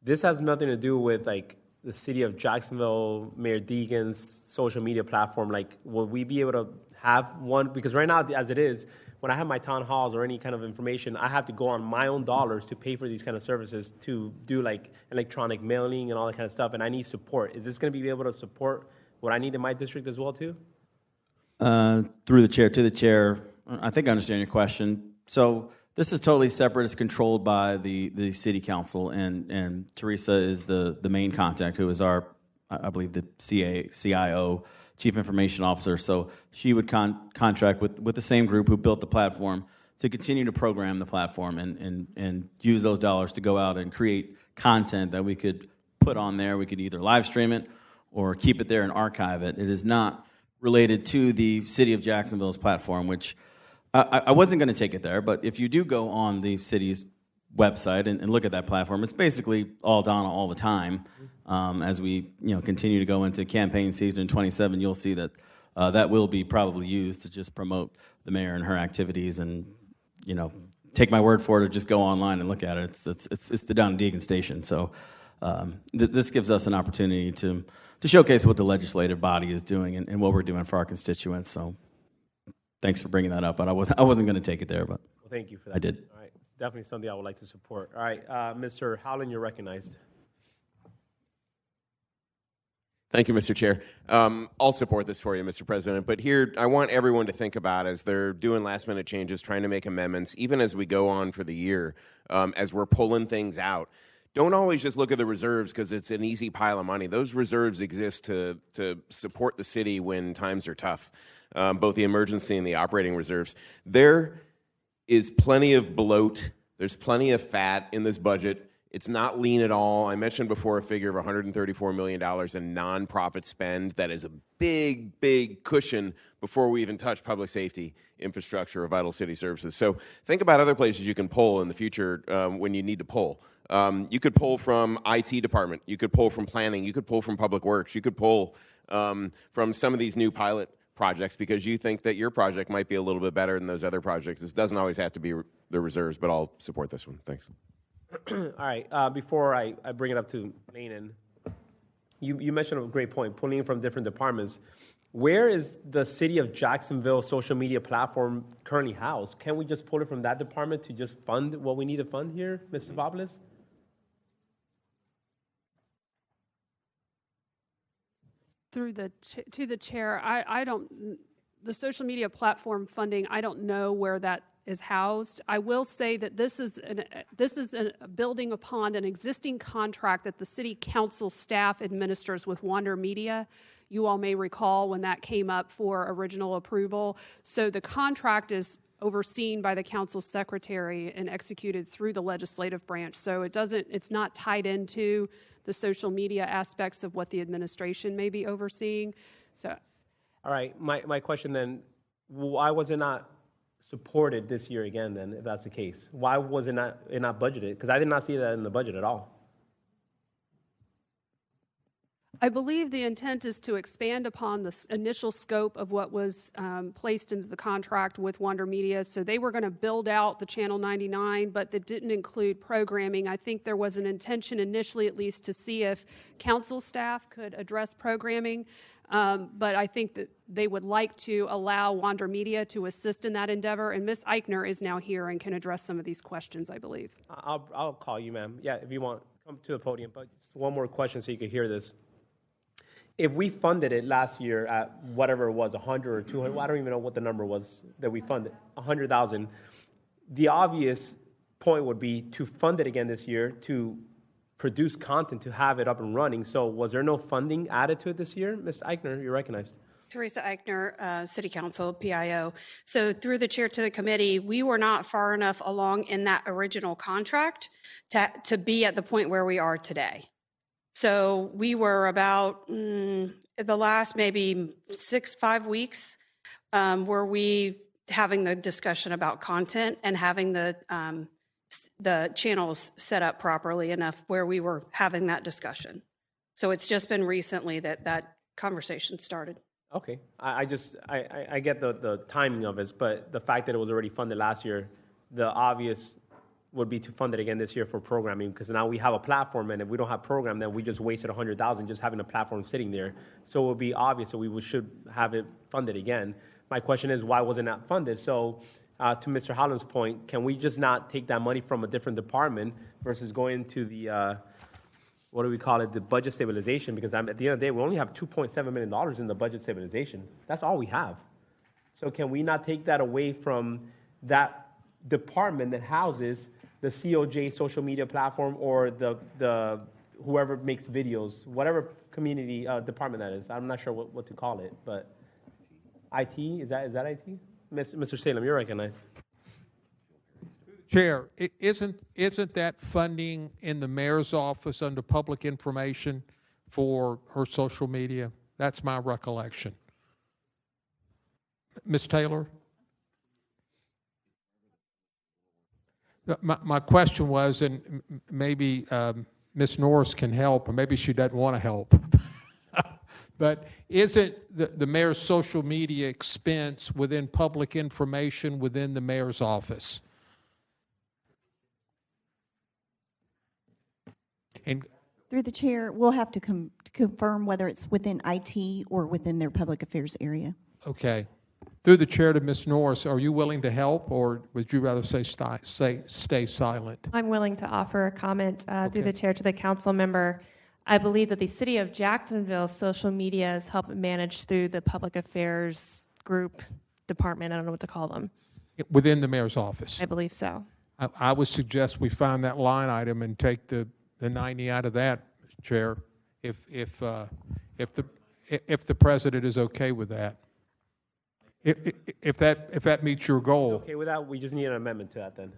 this has nothing to do with the city of Jacksonville, Mayor Deegan's social media platform. Will we be able to have one? Because right now, as it is, when I have my town halls or any kind of information, I have to go on my own dollars to pay for these kind of services to do electronic mailing and all that kind of stuff, and I need support. Is this going to be able to support what I need in my district as well, too? Through the chair, to the chair, I think I understand your question. So this is totally separate. It's controlled by the city council, and Teresa is the main contact, who is our, I believe, the CIO, Chief Information Officer. So she would contract with the same group who built the platform to continue to program the platform and use those dollars to go out and create content that we could put on there. We could either live stream it or keep it there and archive it. It is not related to the city of Jacksonville's platform, which I wasn't going to take it there, but if you do go on the city's website and look at that platform, it's basically all Donna all the time. As we continue to go into campaign season in 2027, you'll see that that will be probably used to just promote the mayor and her activities. And take my word for it, or just go online and look at it. It's the Donna Deegan station. So this gives us an opportunity to showcase what the legislative body is doing and what we're doing for our constituents. So thanks for bringing that up. But I wasn't going to take it there, but Well, thank you for that. I did. All right. It's definitely something I would like to support. All right. Mr. Howland, you're recognized. Thank you, Mr. Chair. I'll support this for you, Mr. President. But here, I want everyone to think about, as they're doing last-minute changes, trying to make amendments, even as we go on for the year, as we're pulling things out, don't always just look at the reserves because it's an easy pile of money. Those reserves exist to support the city when times are tough, both the emergency and the operating reserves. There is plenty of bloat. There's plenty of fat in this budget. It's not lean at all. I mentioned before a figure of $134 million in nonprofit spend. That is a big, big cushion before we even touch public safety, infrastructure, or vital city services. So think about other places you can pull in the future when you need to pull. You could pull from IT department. You could pull from planning. You could pull from public works. You could pull from some of these new pilot projects because you think that your project might be a little bit better than those other projects. This doesn't always have to be the reserves, but I'll support this one. Thanks. All right. Before I bring it up to Lanen, you mentioned a great point, pulling from different departments. Where is the City of Jacksonville social media platform currently housed? Can we just pull it from that department to just fund what we need to fund here, Mr. Stavropoulos? To the chair, I don't, the social media platform funding, I don't know where that is housed. I will say that this is building upon an existing contract that the city council staff administers with Wander Media. You all may recall when that came up for original approval. So the contract is overseen by the council secretary and executed through the legislative branch. So it's not tied into the social media aspects of what the administration may be overseeing. So, all right, my question then, why was it not supported this year again then, if that's the case? Why was it not budgeted? Because I did not see that in the budget at all. I believe the intent is to expand upon the initial scope of what was placed into the contract with Wander Media. So they were going to build out the Channel 99, but that didn't include programming. I think there was an intention initially, at least, to see if council staff could address programming. But I think that they would like to allow Wander Media to assist in that endeavor. And Ms. Eichner is now here and can address some of these questions, I believe. I'll call you, ma'am. Yeah, if you want, come to the podium. But just one more question so you could hear this. If we funded it last year at whatever it was, 100 or 200, I don't even know what the number was that we funded, 100,000, the obvious point would be to fund it again this year to produce content, to have it up and running. So was there no funding added to it this year? Ms. Eichner, you're recognized. Teresa Eichner, City Council, PIO. So through the chair to the committee, we were not far enough along in that original contract to be at the point where we are today. So we were about the last maybe 5 weeks were we having the discussion about content and having the channels set up properly enough where we were having that discussion. So it's just been recently that conversation started. Okay, I get the timing of it, but the fact that it was already funded last year, the obvious would be to fund it again this year for programming, because now we have a platform, and if we don't have program, then we just wasted 100,000 just having a platform sitting there. So it would be obvious that we should have it funded again. My question is, why wasn't that funded? So to Mr. Holland's point, can we just not take that money from a different department versus going to the, what do we call it, the budget stabilization? Because at the end of the day, we only have $2.7 million in the budget stabilization. That's all we have. So can we not take that away from that department that houses the COJ social media platform or the whoever makes videos, whatever community department that is? I'm not sure what to call it, but IT, is that IT? Mr. Salem, you're recognized. Chair, isn't that funding in the mayor's office under public information for her social media? That's my recollection. Ms. Taylor? My question was, and maybe Ms. Norris can help, or maybe she doesn't want to help, but isn't the mayor's social media expense within public information within the mayor's office? And through the chair, we'll have to confirm whether it's within IT or within their public affairs area. Okay. Through the chair to Ms. Norris, are you willing to help, or would you rather stay silent? I'm willing to offer a comment through the chair to the council member. I believe that the City of Jacksonville social media is helped manage through the public affairs group department. I don't know what to call them. Within the mayor's office? I believe so. I would suggest we find that line item and take the 90 out of that, Mr. Chair, if the president is okay with that. If that meets your goal. Okay with that, we just need an amendment to that then.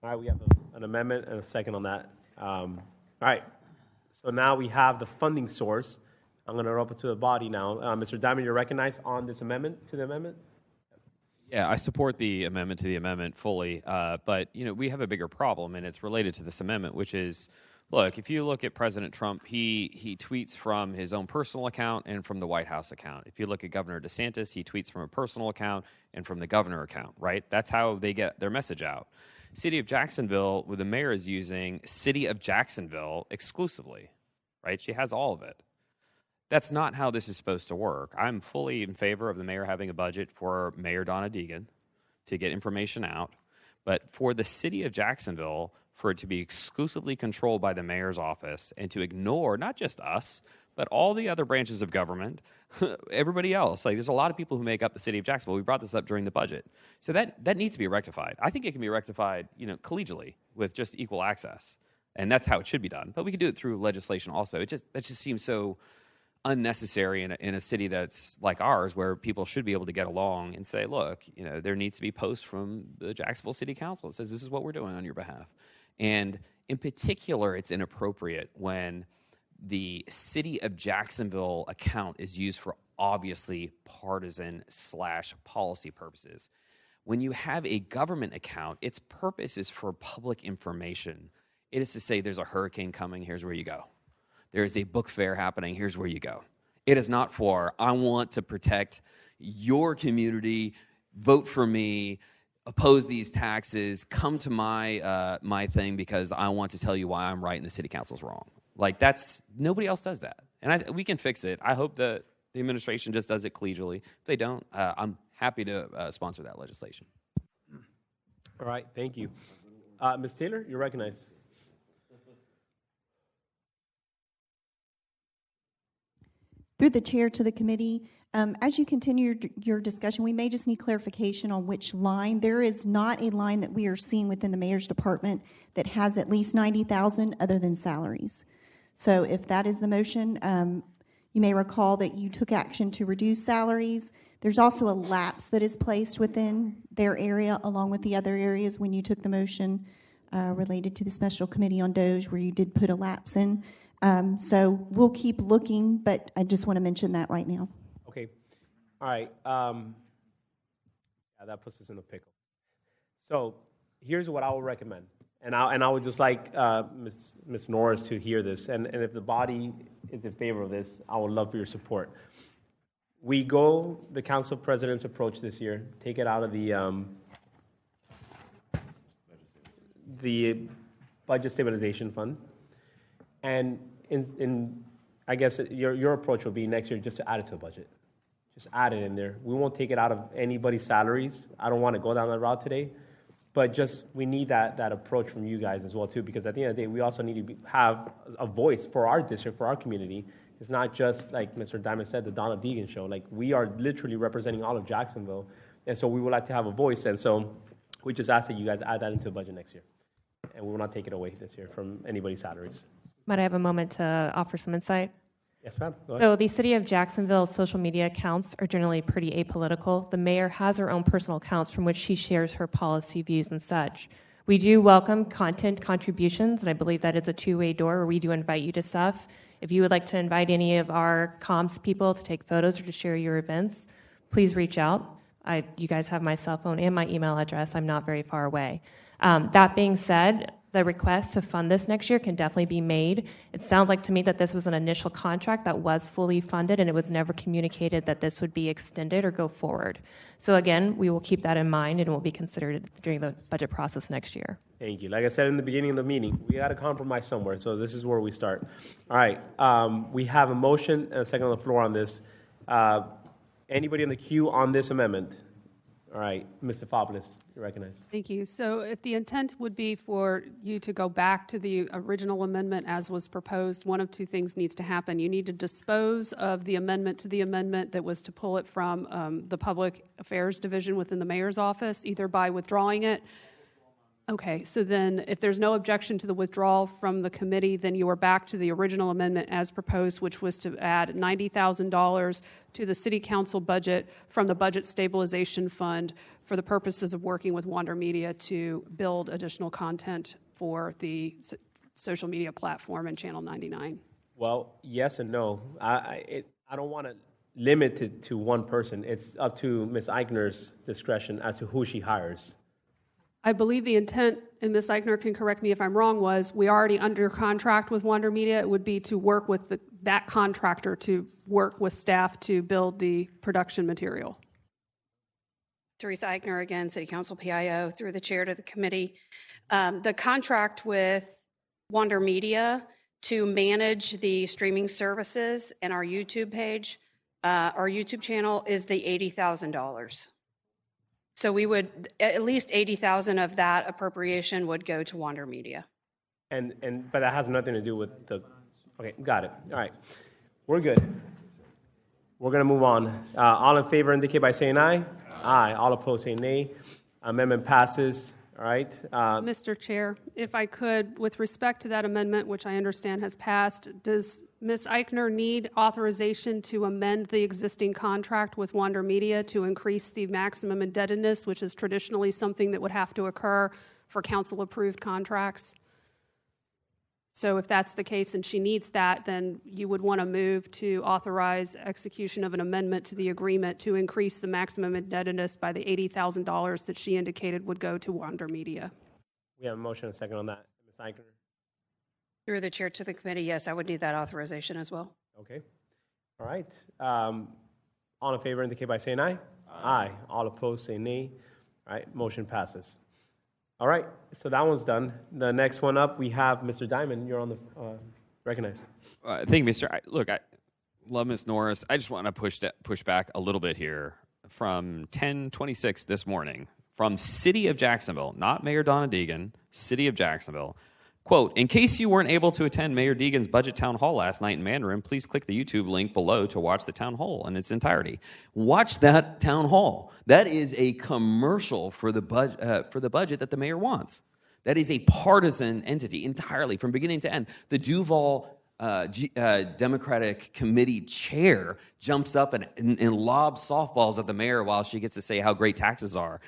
All right, we have an amendment and a second on that. All right, so now we have the funding source. I'm going to open to the body now. Mr. Diamond, you're recognized on this amendment, to the amendment? Yeah, I support the amendment to the amendment fully, but we have a bigger problem, and it's related to this amendment, which is, look, if you look at President Trump, he tweets from his own personal account and from the White House account. If you look at Governor DeSantis, he tweets from a personal account and from the governor account, right? That's how they get their message out. City of Jacksonville, where the mayor is using City of Jacksonville exclusively, right? She has all of it. That's not how this is supposed to work. I'm fully in favor of the mayor having a budget for Mayor Donna Deegan to get information out. But for the city of Jacksonville, for it to be exclusively controlled by the mayor's office and to ignore not just us, but all the other branches of government, everybody else. Like, there's a lot of people who make up the city of Jacksonville. We brought this up during the budget. So that needs to be rectified. I think it can be rectified, collegially with just equal access. And that's how it should be done. But we can do it through legislation also. That just seems so unnecessary in a city that's like ours, where people should be able to get along and say, look, there needs to be posts from the Jacksonville City Council that says this is what we're doing on your behalf. And in particular, it's inappropriate when the City of Jacksonville account is used for obviously partisan/policy purposes. When you have a government account, its purpose is for public information. It is to say there's a hurricane coming, here's where you go. There is a book fair happening, here's where you go. It is not for, I want to protect your community, vote for me, oppose these taxes, come to my thing because I want to tell you why I'm right and the city council's wrong. Like, nobody else does that. And we can fix it. I hope that the administration just does it collegially. If they don't, I'm happy to sponsor that legislation. All right, thank you. Ms. Taylor, you're recognized. Through the chair to the committee, as you continue your discussion, we may just need clarification on which line. There is not a line that we are seeing within the mayor's department that has at least $90,000 other than salaries. So if that is the motion, you may recall that you took action to reduce salaries. There's also a lapse that is placed within their area along with the other areas when you took the motion related to the special committee on DOJ, where you did put a lapse in. So we'll keep looking, but I just want to mention that right now. Okay. All right. Yeah, that puts us in a pickle. So here's what I will recommend. And I would just like Ms. Norris to hear this. And if the body is in favor of this, I would love for your support. We go the council president's approach this year, take it out of the budget stabilization fund. And I guess your approach will be next year just to add it to a budget. Just add it in there. We won't take it out of anybody's salaries. I don't want to go down that route today. But just we need that approach from you guys as well, too, because at the end of the day, we also need to have a voice for our district, for our community. It's not just, like Mr. Diamond said, the Donna Deegan show. Like, we are literally representing all of Jacksonville. And so we would like to have a voice. And so we just ask that you guys add that into the budget next year. And we will not take it away this year from anybody's salaries. Might I have a moment to offer some insight? Yes, ma'am. Go ahead. So the City of Jacksonville's social media accounts are generally pretty apolitical. The mayor has her own personal accounts from which she shares her policy views and such. We do welcome content contributions, and I believe that is a two-way door where we do invite you to stuff. If you would like to invite any of our comms people to take photos or to share your events, please reach out. You guys have my cell phone and my email address. I'm not very far away. That being said, the request to fund this next year can definitely be made. It sounds like to me that this was an initial contract that was fully funded, and it was never communicated that this would be extended or go forward. So again, we will keep that in mind, and it will be considered during the budget process next year. Thank you. Like I said in the beginning of the meeting, we got to compromise somewhere, so this is where we start. All right. We have a motion and a second on the floor on this. Anybody in the queue on this amendment? All right, Ms. Stefopoulos, you're recognized. Thank you. So if the intent would be for you to go back to the original amendment as was proposed, one of two things needs to happen. You need to dispose of the amendment to the amendment that was to pull it from the Public Affairs Division within the mayor's office, either by withdrawing it. Okay, so then if there's no objection to the withdrawal from the committee, then you are back to the original amendment as proposed, which was to add $90,000 to the city council budget from the budget stabilization fund for the purposes of working with Wander Media to build additional content for the social media platform and Channel 99. Well, yes and no. I don't want to limited to one person. It's up to Ms. Eichner's discretion as to who she hires. I believe the intent, and Ms. Eichner can correct me if I'm wrong, was we already under contract with Wander Media. It would be to work with that contractor to work with staff to build the production material. Teresa Eichner, again, City Council PIO, through the chair to the committee. The contract with Wander Media to manage the streaming services and our YouTube page, our YouTube channel, is the $80,000. So we would, at least $80,000 of that appropriation would go to Wander Media. But that has nothing to do with the, okay, got it. All right, we're good. We're gonna move on. All in favor indicate by saying aye. Aye. All opposed say nay. Amendment passes. All right. Mr. Chair, if I could, with respect to that amendment, which I understand has passed, does Ms. Eichner need authorization to amend the existing contract with Wander Media to increase the maximum indebtedness, which is traditionally something that would have to occur for council-approved contracts? So if that's the case and she needs that, then you would want to move to authorize execution of an amendment to the agreement to increase the maximum indebtedness by the $80,000 that she indicated would go to Wander Media. We have a motion and a second on that. Ms. Eichner? Through the chair to the committee, yes, I would need that authorization as well. Okay. All right. All in favor indicate by saying aye. Aye. All opposed say nay. All right. Motion passes. All right. So that one's done. The next one up, we have Mr. Diamond. You're on the recognized. Thank you, Mr. Look, I love Ms. Norris. I just want to push back a little bit here. From 10:26 this morning, from City of Jacksonville, not Mayor Donna Deegan, City of Jacksonville. Quote, in case you weren't able to attend Mayor Deegan's budget town hall last night in Mandarin, please click the YouTube link below to watch the town hall in its entirety. Watch that town hall. That is a commercial for the budget that the mayor wants. That is a partisan entity entirely from beginning to end. The Duval Democratic Committee chair jumps up and lobs softballs at the mayor while she gets to say how great taxes are.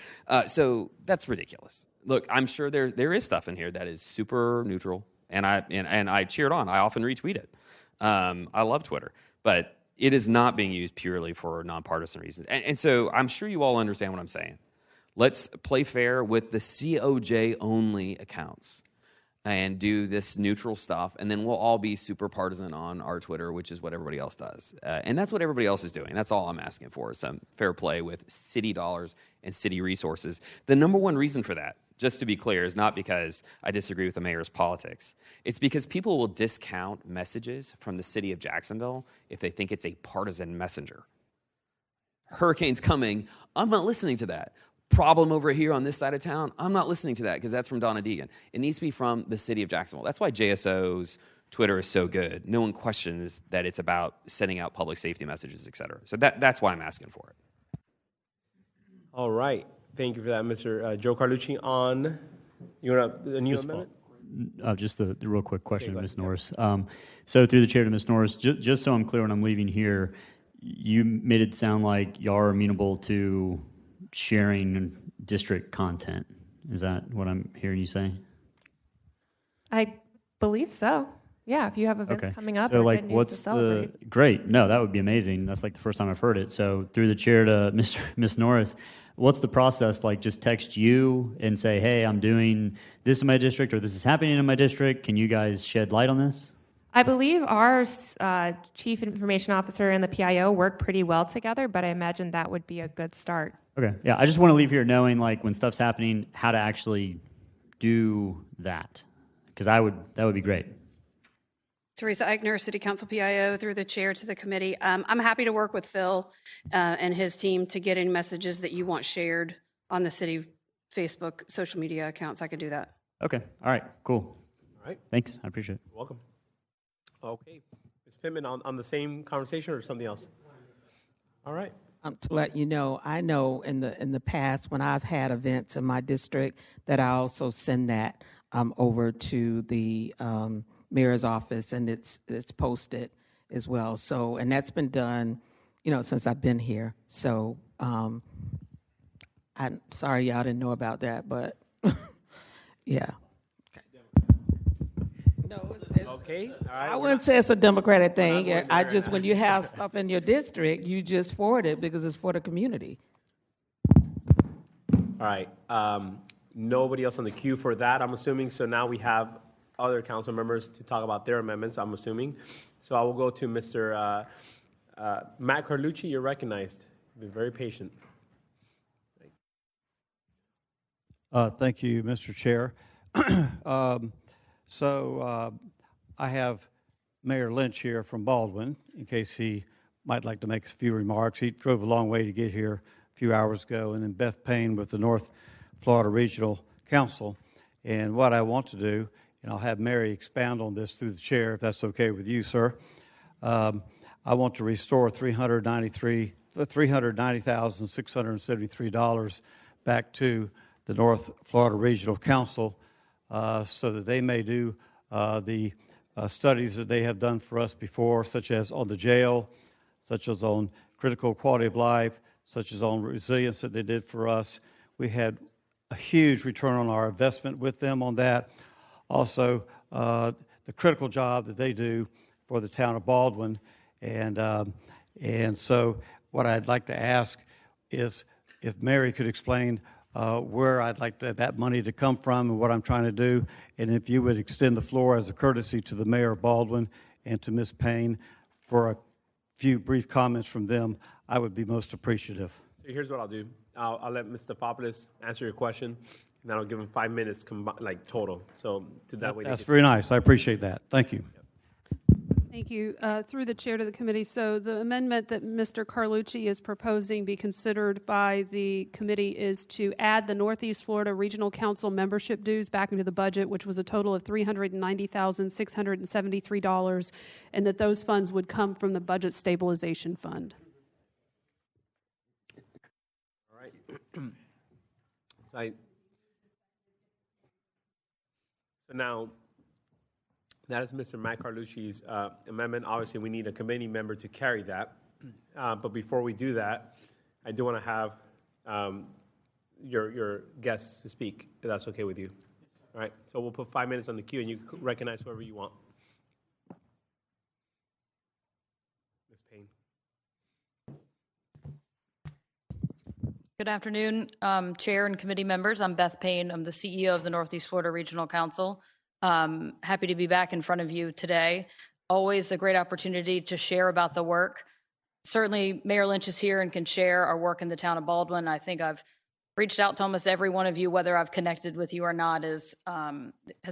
So that's ridiculous. Look, I'm sure there is stuff in here that is super neutral, and I cheered on. I often retweet it. I love Twitter, but it is not being used purely for nonpartisan reasons. And so I'm sure you all understand what I'm saying. Let's play fair with the COJ only accounts and do this neutral stuff, and then we'll all be super partisan on our Twitter, which is what everybody else does. And that's what everybody else is doing. That's all I'm asking for, is some fair play with city dollars and city resources. The number one reason for that, just to be clear, is not because I disagree with the mayor's politics. It's because people will discount messages from the city of Jacksonville if they think it's a partisan messenger. Hurricane's coming. I'm not listening to that. Problem over here on this side of town, I'm not listening to that because that's from Donna Deegan. It needs to be from the city of Jacksonville. That's why JSO's Twitter is so good. No one questions that it's about sending out public safety messages, et cetera. So that's why I'm asking for it. All right. Thank you for that, Mr. Joe Carlucci. On, you want a new amendment? Just the real quick question, okay, Ms. Norris. So through the chair to Ms. Norris, just so I'm clear when I'm leaving here, you made it sound like y'all are amenable to sharing district content. Is that what I'm hearing you say? I believe so. Yeah, if you have events coming up so or like good news what's to celebrate. Great. No, that would be amazing. That's like the first time I've heard it. So through the chair to Ms. Norris, what's the process? Like just text you and say, hey, I'm doing this in my district or this is happening in my district. Can you guys shed light on this? I believe our chief information officer and the PIO work pretty well together, but I imagine that would be a good start. Okay. Yeah, I just want to leave here knowing like when stuff's happening, how to actually do that. Because that would be great. Teresa Eichner, City Council PIO, through the chair to the committee. I'm happy to work with Phil and his team to get in messages that you want shared on the city Facebook social media accounts. I can do that. Okay. All right. Cool. All right. Thanks. I appreciate it. You're welcome. Okay. Ms. Pittman, on the same conversation or something else? All right. To let you know, I know in the past when I've had events in my district that I also send that over to the mayor's office, and it's posted as well. So, and that's been done, since I've been here. So, I'm sorry y'all didn't know about that, but yeah. No, Okay. All right. I wouldn't say it's a Democratic thing. going I there just, right when you have stuff in your district, you just forward it because it's for the community. All right. Nobody else on the queue for that, I'm assuming. So now we have other council members to talk about their amendments, I'm assuming. So I will go to Mr. Matt Carlucci. You're recognized. You've been very patient. Thank you, Mr. Chair. I have Mayor Lynch here from Baldwin, in case he might like to make a few remarks. He drove a long way to get here a few hours ago, and then Beth Payne with the North Florida Regional Council. And what I want to do, and I'll have Mary expound on this through the chair, if that's okay with you, sir. I want to restore $390,673 back to the North Florida Regional Council so that they may do the studies that they have done for us before, such as on the jail, such as on critical quality of life, such as on resilience that they did for us. We had a huge return on our investment with them on that. Also, the critical job that they do for the town of Baldwin. And so what I'd like to ask is if Mary could explain where I'd like that money to come from and what I'm trying to do, and if you would extend the floor as a courtesy to the Mayor of Baldwin and to Ms. Payne for a few brief comments from them, I would be most appreciative. So here's what I'll do. I'll let Mr. Popoulos answer your question, and then I'll give him 5 minutes total. So that way. That's very nice. I appreciate that. Thank you. Thank you. Through the chair to the committee. So the amendment that Mr. Carlucci is proposing be considered by the committee is to add the Northeast Florida Regional Council membership dues back into the budget, which was a total of $390,673, and that those funds would come from the Budget Stabilization Fund. All right. So now, that is Mr. Matt Carlucci's amendment. Obviously, we need a committee member to carry that. But before we do that, I do want to have your guests to speak, if that's okay with you. All right. So we'll put 5 minutes on the queue, and you can recognize whoever you want. Ms. Payne. Good afternoon, Chair and committee members. I'm Beth Payne. I'm the CEO of the Northeast Florida Regional Council. Happy to be back in front of you today. Always a great opportunity to share about the work. Certainly, Mayor Lynch is here and can share our work in the town of Baldwin. I think I've reached out to almost every one of you, whether I've connected with you or not, has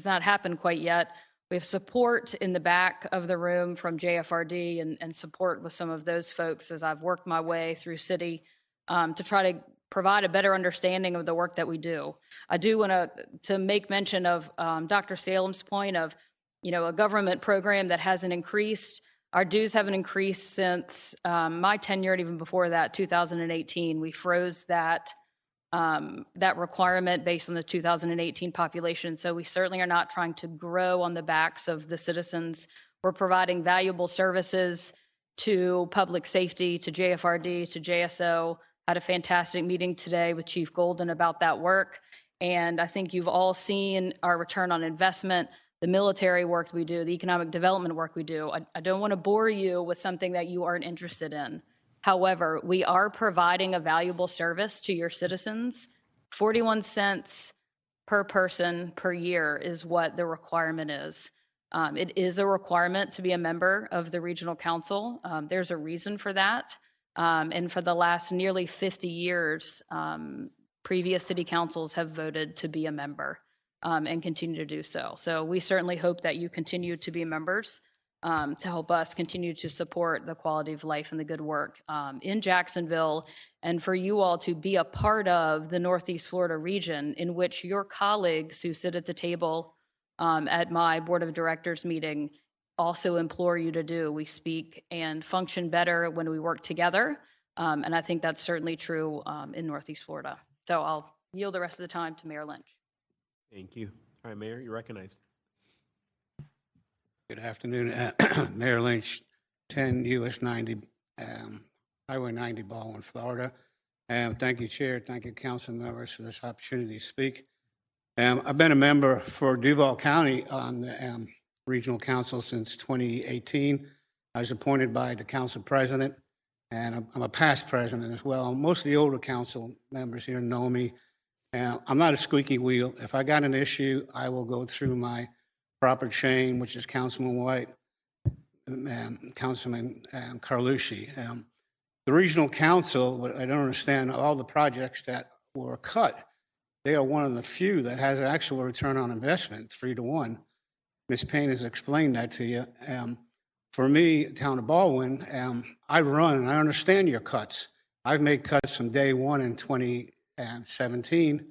not happened quite yet. We have support in the back of the room from JFRD and support with some of those folks as I've worked my way through city to try to provide a better understanding of the work that we do. I do want to make mention of Dr. Salem's point of, a government program that hasn't increased. Our dues haven't increased since my tenure, and even before that, 2018. We froze that requirement based on the 2018 population. So we certainly are not trying to grow on the backs of the citizens. We're providing valuable services to public safety, to JFRD, to JSO. Had a fantastic meeting today with Chief Golden about that work. And I think you've all seen our return on investment, the military work we do, the economic development work we do. I don't want to bore you with something that you aren't interested in. However, we are providing a valuable service to your citizens. 41 cents per person per year is what the requirement is. It is a requirement to be a member of the Regional Council. There's a reason for that. And for the last nearly 50 years, previous city councils have voted to be a member and continue to do so. So we certainly hope that you continue to be members to help us continue to support the quality of life and the good work in Jacksonville, and for you all to be a part of the Northeast Florida region in which your colleagues who sit at the table at my board of directors meeting also implore you to do. We speak and function better when we work together, and I think that's certainly true in Northeast Florida. So I'll yield the rest of the time to Mayor Lynch. Thank you. All right, Mayor, you're recognized. Good afternoon, Mayor Lynch, 10 US 90, Highway 90, Baldwin, Florida. Thank you, Chair. Thank you, council members, for this opportunity to speak. I've been a member for Duval County on the regional council since 2018. I was appointed by the council president, and I'm a past president as well. Most of the older council members here know me. I'm not a squeaky wheel. If I got an issue, I will go through my proper chain, which is Councilman White, Councilman Carlucci. The regional council, I don't understand all the projects that were cut. They are one of the few that has an actual return on investment, 3-to-1. Ms. Payne has explained that to you. For me, town of Baldwin, I run and I understand your cuts. I've made cuts from day one in 2017,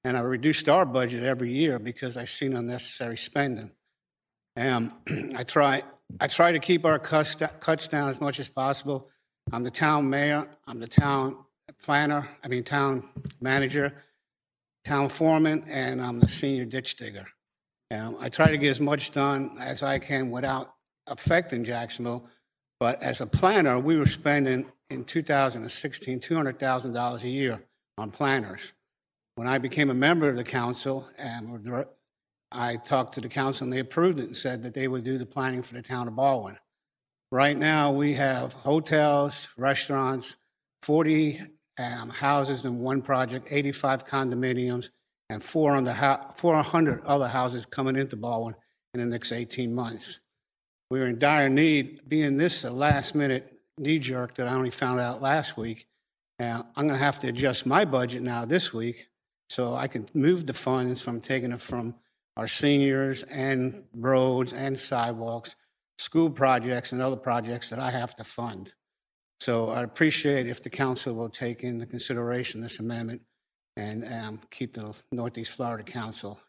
and I reduced our budget every year because I've seen unnecessary spending. I try to keep our cuts down as much as possible. I'm the town mayor, I'm the town manager, town foreman, and I'm the senior ditch digger. I try to get as much done as I can without affecting Jacksonville, but as a planner, we were spending in 2016 $200,000 a year on planners. When I became a member of the council, I talked to the council and they approved it and said that they would do the planning for the town of Baldwin. Right now, we have hotels, restaurants, 40 houses in one project, 85 condominiums, and 400 other houses coming into Baldwin in the next 18 months. We're in dire need, being this a last-minute knee-jerk that I only found out last week. I'm going to have to adjust my budget now this week so I can move the funds from taking it from our seniors and roads and sidewalks, school projects and other projects that I have to fund. So I'd appreciate if the council will take into consideration this amendment and keep the Northeast Florida Council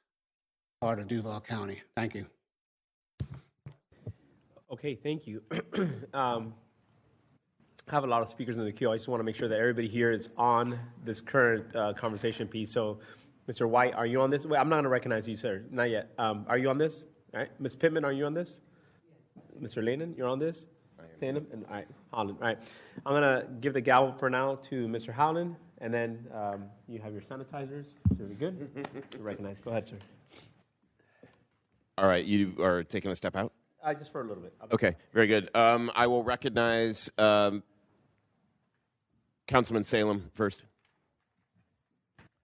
part of Duval County. Thank you. Okay, thank you. I have a lot of speakers in the queue. I just want to make sure that everybody here is on this current conversation piece. So, Mr. White, are you on this? Wait, I'm not going to recognize you, sir. Not yet. Are you on this? All right. Ms. Pittman, are you on this? Yes. Mr. Lehman, you're on this? Tatum? And, all right. Holland. All right. I'm going to give the gavel for now to Mr. Howland, and then you have your sanitizers. It's really good. Recognize. Go ahead, sir. All right. You are taking a step out? Just for a little bit. Okay, very good. I will recognize Councilman Salem first.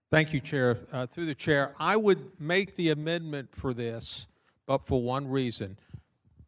Thank you, Chair. Through the Chair, I would make the amendment for this, but for one reason.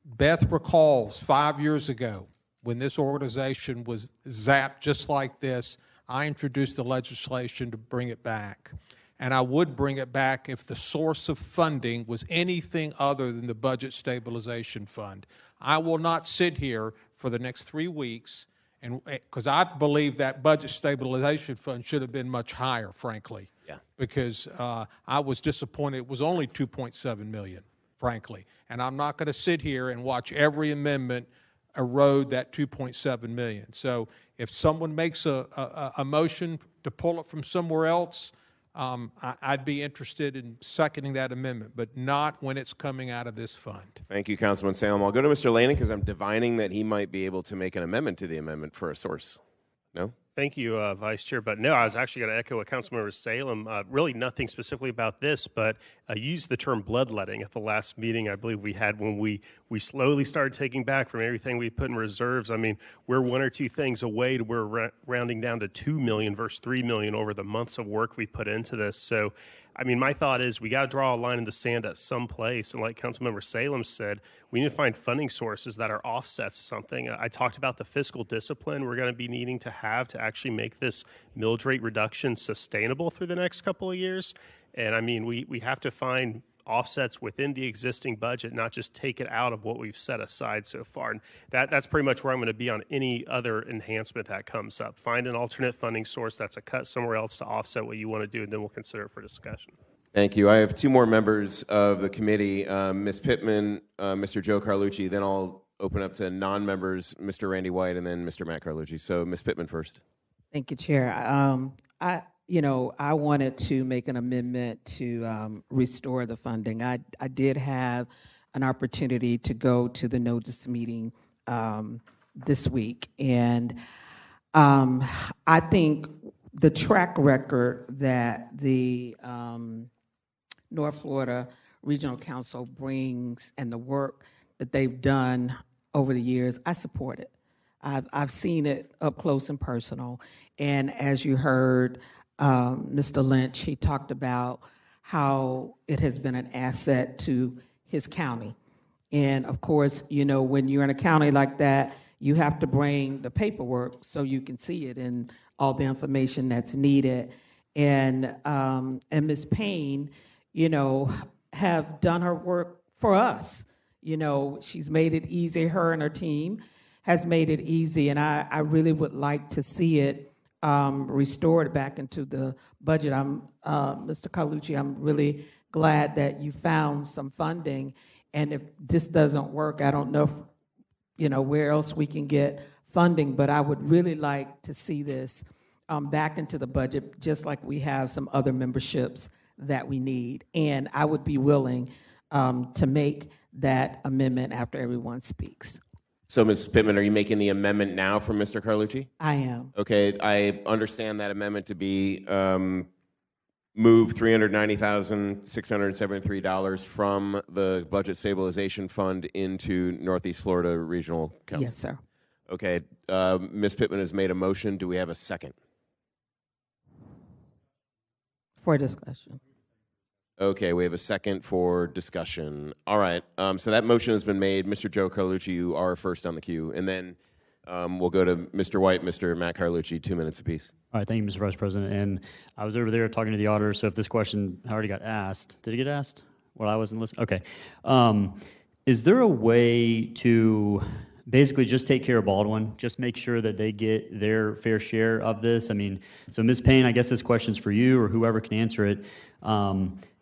Beth recalls 5 years ago when this organization was zapped just like this, I introduced the legislation to bring it back. And I would bring it back if the source of funding was anything other than the Budget Stabilization Fund. I will not sit here for the next 3 weeks, and because I believe that Budget Stabilization Fund should have been much higher, frankly. Yeah. Because I was disappointed it was only $2.7 million, frankly. And I'm not going to sit here and watch every amendment erode that $2.7 million. So if someone makes a motion to pull it from somewhere else, I'd be interested in seconding that amendment, but not when it's coming out of this fund. Thank you, Councilman Salem. I'll go to Mr. Laney because I'm divining that he might be able to make an amendment to the amendment for a source. No? Thank you, Vice Chair. But no, I was actually going to echo what Councilmember Salem. Really nothing specifically about this, but I used the term bloodletting at the last meeting I believe we had when we slowly started taking back from everything we put in reserves. I mean, we're one or two things away to we're rounding down to $2 million versus $3 million over the months of work we put into this. So, I mean, my thought is we got to draw a line in the sand at some place. And like Councilmember Salem said, we need to find funding sources that are offsets to something. I talked about the fiscal discipline we're going to be needing to have to actually make this millage rate reduction sustainable through the next couple of years. And I mean, we have to find offsets within the existing budget, not just take it out of what we've set aside so far. And that's pretty much where I'm going to be on any other enhancement that comes up. Find an alternate funding source that's a cut somewhere else to offset what you want to do, and then we'll consider it for discussion. Thank you. I have two more members of the committee, Ms. Pittman, Mr. Joe Carlucci. Then I'll open up to non-members, Mr. Randy White, and then Mr. Matt Carlucci. So Ms. Pittman first. Thank you, Chair. I wanted to make an amendment to restore the funding. I did have an opportunity to go to the notice meeting this week, and I think the track record that the North Florida Regional Council brings and the work that they've done over the years, I support it. I've seen it up close and personal. And as you heard Mr. Lynch, he talked about how it has been an asset to his county. And of course, you know, when you're in a county like that, you have to bring the paperwork so you can see it and all the information that's needed. And Ms. Payne, you know, have done her work for us. You know, she's made it easy. Her and her team has made it easy. And I really would like to see it restored back into the budget. Mr. Carlucci, I'm really glad that you found some funding. And if this doesn't work, I don't know if, you know, where else we can get funding, but I would really like to see this back into the budget, just like we have some other memberships that we need. And I would be willing to make that amendment after everyone speaks. So, Ms. Pittman, are you making the amendment now for Mr. Carlucci? I am. Okay, I understand that amendment to be move $390,673 from the Budget Stabilization Fund into Northeast Florida Regional Council. Yes, sir. Okay, Ms. Pittman has made a motion. Do we have a second? For discussion. Okay, we have a second for discussion. All right, so that motion has been made. Mr. Joe Carlucci, you are first on the queue. And then we'll go to Mr. White, Mr. Matt Carlucci, 2 minutes apiece. All right, thank you, Mr. Vice President. And I was over there talking to the auditor, so if this question already got asked, did it get asked? Well, I wasn't listening. Okay. Is there a way to basically just take care of Baldwin, just make sure that they get their fair share of this? I mean, so Ms. Payne, I guess this question's for you or whoever can answer it.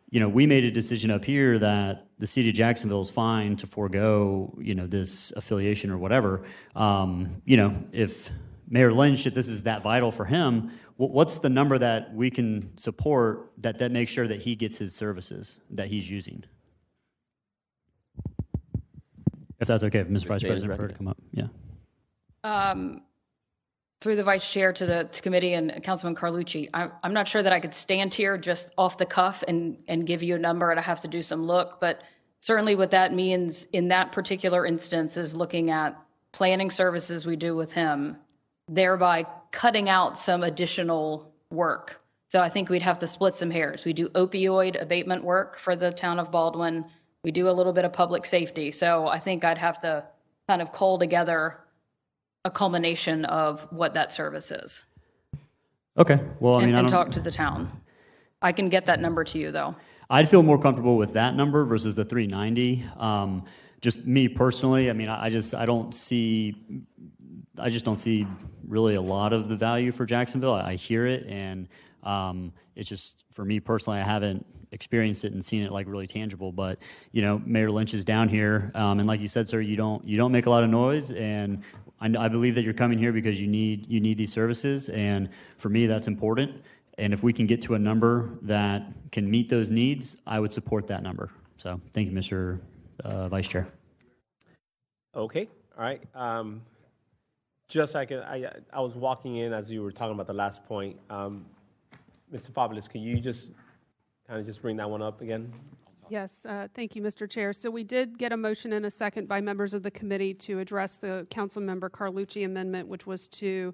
You know, we made a decision up here that the city of Jacksonville is fine to forego, you know, this affiliation or whatever. You know, if Mayor Lynch, if this is that vital for him, what's the number that we can support that makes sure that he gets his services that he's using? If that's okay, if Mr. Vice President, for her to come up. Yeah. Through the vice chair to the committee and Councilman Carlucci, I'm not sure that I could stand here just off the cuff and give you a number, and I have to do some look, but certainly what that means in that particular instance is looking at planning services we do with him, thereby cutting out some additional work. So I think we'd have to split some hairs. We do opioid abatement work for the town of Baldwin. We do a little bit of public safety. So I think I'd have to kind of cull together a culmination of what that service is. Okay. Well, I mean, and talk to the town. I can get that number to you, though. I'd feel more comfortable with that number versus the 390. Just me personally, I mean, I just don't see really a lot of the value for Jacksonville. I hear it, and it's just, for me personally, I haven't experienced it and seen it like really tangible. But you know, Mayor Lynch is down here, and like you said, sir, you don't make a lot of noise, and I believe that you're coming here because you need these services, and for me, that's important. And if we can get to a number that can meet those needs, I would support that number. So, thank you, Mr. Vice Chair. Okay. All right. Just like I was walking in as you were talking about the last point. Mr. Fabulous, can you just kind of just bring that one up again? Yes, thank you, Mr. Chair. So we did get a motion and a second by members of the committee to address the Councilmember Carlucci amendment, which was to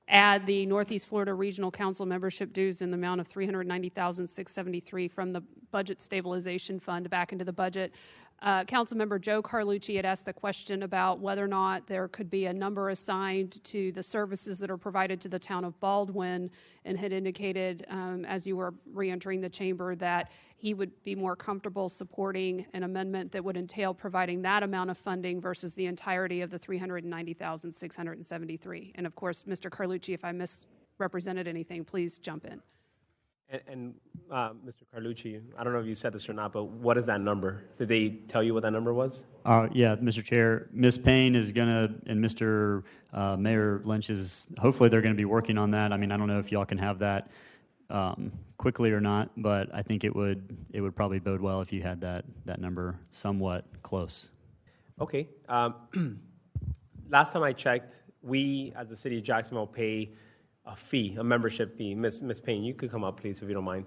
add the Northeast Florida Regional Council membership dues in the amount of $390,673 from the Budget Stabilization Fund back into the budget. Councilmember Joe Carlucci had asked the question about whether or not there could be a number assigned to the services that are provided to the town of Baldwin, and had indicated as you were reentering the chamber that he would be more comfortable supporting an amendment that would entail providing that amount of funding versus the entirety of the $390,673. And of course, Mr. Carlucci, if I misrepresented anything, please jump in. And Mr. Carlucci, I don't know if you said this or not, but what is that number? Did they tell you what that number was? Yeah, Mr. Chair, Ms. Payne is gonna, and Mr. Mayor Lynch is, hopefully they're gonna be working on that. I mean, I don't know if y'all can have that quickly or not, but I think it would probably bode well if you had that number somewhat close. Okay. Last time I checked, we as the city of Jacksonville pay a fee, a membership fee. Ms. Payne, you could come up, please, if you don't mind.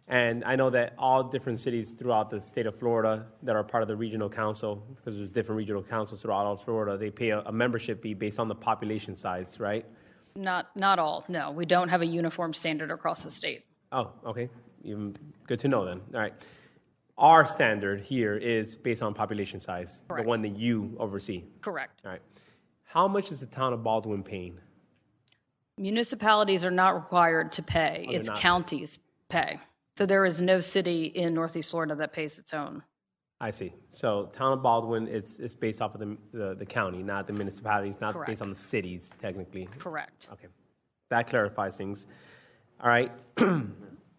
And I know that all different cities throughout the state of Florida that are part of the regional council, because there's different regional councils throughout all Florida, they pay a membership fee based on the population size, right? Not all, no. We don't have a uniform standard across the state. Oh, okay. Even good to know then. All right. Our standard here is based on population size, Correct. the one that you oversee. Correct. All right. How much is the town of Baldwin paying? Municipalities are not required to pay. Oh, they're It's not. counties pay. So there is no city in Northeast Florida that pays its own. I see. So town of Baldwin, it's based off of the county, not the municipalities, not Correct. based on the cities, technically. Correct. Okay. That clarifies things. All right.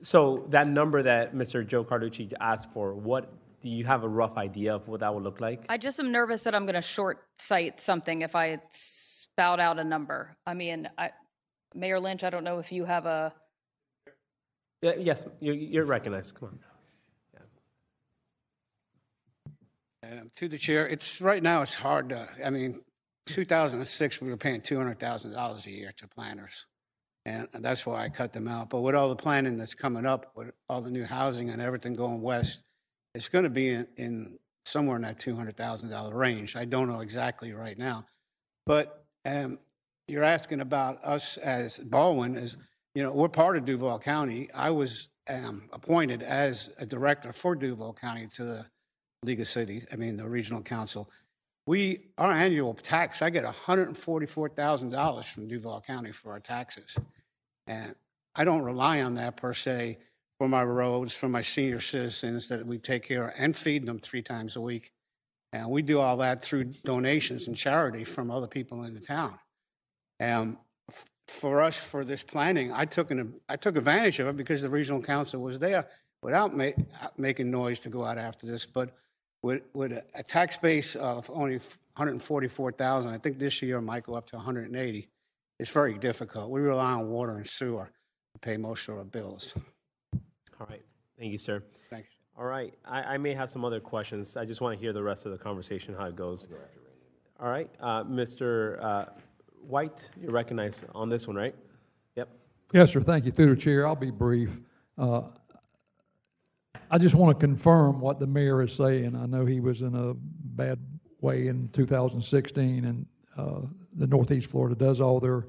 So that number that Mr. Joe Carlucci asked for, what do you have a rough idea of what that would look like? I just am nervous that I'm going to short sight something if I spout out a number. I mean, Mayor Lynch, I don't know if you have a... Yes, you're recognized. Come on. To the chair, right now it's hard to, 2006, we were paying $200,000 a year to planners. And that's why I cut them out. But with all the planning that's coming up, with all the new housing and everything going west, it's going to be in somewhere in that $200,000 range. I don't know exactly right now. But you're asking about us as Baldwin, we're part of Duval County. I was appointed as a director for Duval County to the League of Cities, the regional council. Our annual tax, I get $144,000 from Duval County for our taxes. And I don't rely on that per se for my roads, for my senior citizens that we take care of and feed them 3 times a week. And we do all that through donations and charity from other people in the town. For us, for this planning, I took advantage of it because the regional council was there without making noise to go out after this. But with a tax base of only $144,000, I think this year might go up to $180,000. It's very difficult. We rely on water and sewer to pay most of our bills. All right. Thank you, sir. Thanks. All right. I may have some other questions. I just want to hear the rest of the conversation, how it goes. All right. Mr. White, you're recognized on this one, right? Yep. Yes, sir. Thank you. Through the chair, I'll be brief. I just want to confirm what the mayor is saying. I know he was in a bad way in 2016, and the Northeast Florida does all their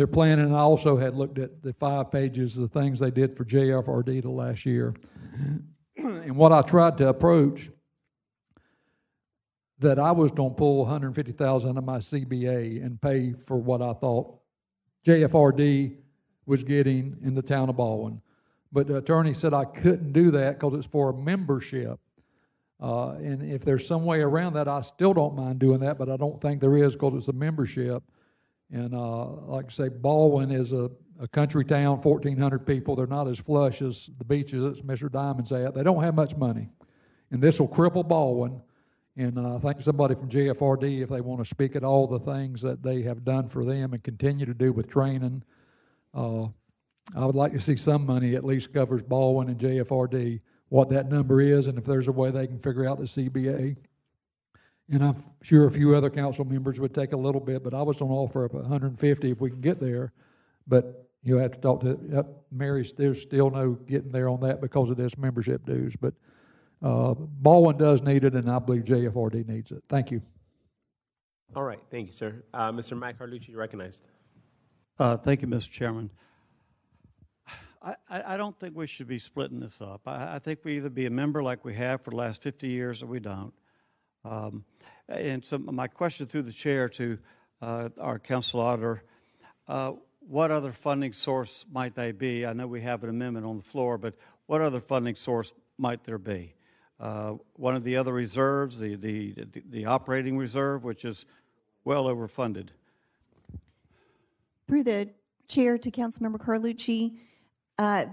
planning. I also had looked at the 5 pages of the things they did for JFRD the last year. And what I tried to approach, that I was going to pull $150,000 out of my CBA and pay for what I thought JFRD was getting in the town of Baldwin. But the attorney said I couldn't do that because it's for a membership. And if there's some way around that, I still don't mind doing that, but I don't think there is because it's a membership. And like I say, Baldwin is a country town, 1,400 people. They're not as flush as the beaches that Mr. Diamond's at. They don't have much money. And this will cripple Baldwin. And I think somebody from JFRD, if they want to speak at all the things that they have done for them and continue to do with training, I would like to see some money at least covers Baldwin and JFRD, what that number is, and if there's a way they can figure out the CBA. And I'm sure a few other council members would take a little bit, but I was going to offer up 150 if we can get there. But you have to talk to Mary. There's still no getting there on that because of this membership dues. But Baldwin does need it, and I believe JFRD needs it. Thank you. All right. Thank you, sir. Mr. Mike Carlucci, you're recognized. Thank you, Mr. Chairman. I don't think we should be splitting this up. I think we either be a member like we have for the last 50 years or we don't. And so my question through the chair to our council auditor, what other funding source might they be? I know we have an amendment on the floor, but what other funding source might there be? One of the other reserves, the operating reserve, which is well overfunded. Through the chair to Councilmember Carlucci,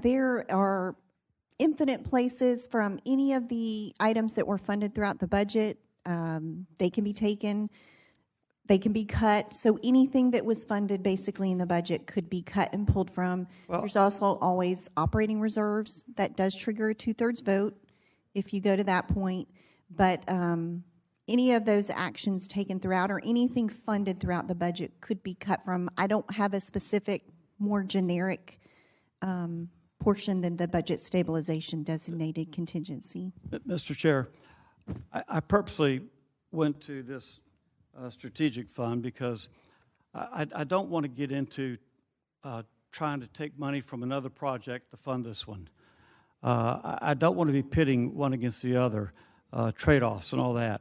there are infinite places from any of the items that were funded throughout the budget. They can be taken, they can be cut. So anything that was funded basically in the budget could be cut and pulled from. Well, there's also always operating reserves. That does trigger a 2/3 vote if you go to that point. But any of those actions taken throughout or anything funded throughout the budget could be cut from. I don't have a specific, more generic portion than the budget stabilization designated contingency. Mr. Chair, I purposely went to this strategic fund because I don't want to get into trying to take money from another project to fund this one. I don't want to be pitting one against the other, trade-offs and all that.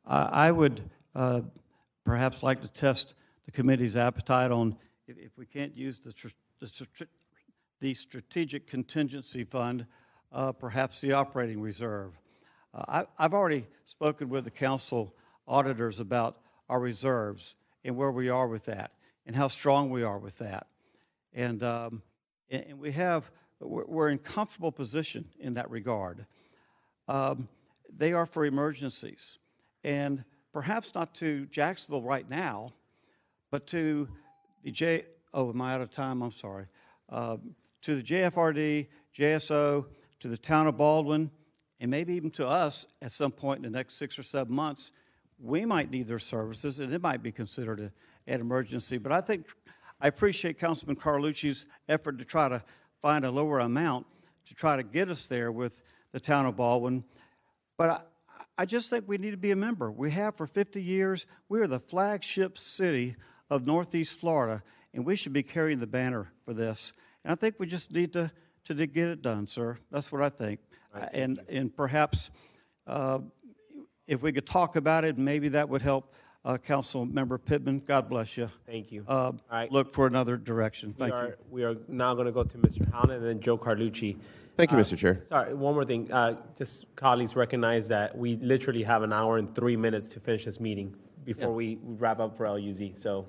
I would perhaps like to test the committee's appetite on if we can't use the strategic contingency fund, perhaps the operating reserve. I've already spoken with the council auditors about our reserves and where we are with that and how strong we are with that. And we're in comfortable position in that regard. They are for emergencies, and perhaps not to Jacksonville right now, but to the am I out of time? I'm sorry. To the JFRD, JSO, to the town of Baldwin, and maybe even to us at some point in the next 6 or 7 months, we might need their services, and it might be considered an emergency. But I appreciate Councilman Carlucci's effort to try to find a lower amount to try to get us there with the town of Baldwin. But I just think we need to be a member. We have for 50 years. We are the flagship city of Northeast Florida, and we should be carrying the banner for this. And I think we just need to get it done, sir. That's what I think. And perhaps if we could talk about it, maybe that would help Council Member Pittman. God bless you. Thank you. All right. Look for another direction. Thank you. We are now going to go to Mr. Howland and then Joe Carlucci. Thank you, Mr. Chair. Sorry, one more thing. Just colleagues recognize that we literally have an hour and 3 minutes to finish this meeting before we wrap up for LUZ. So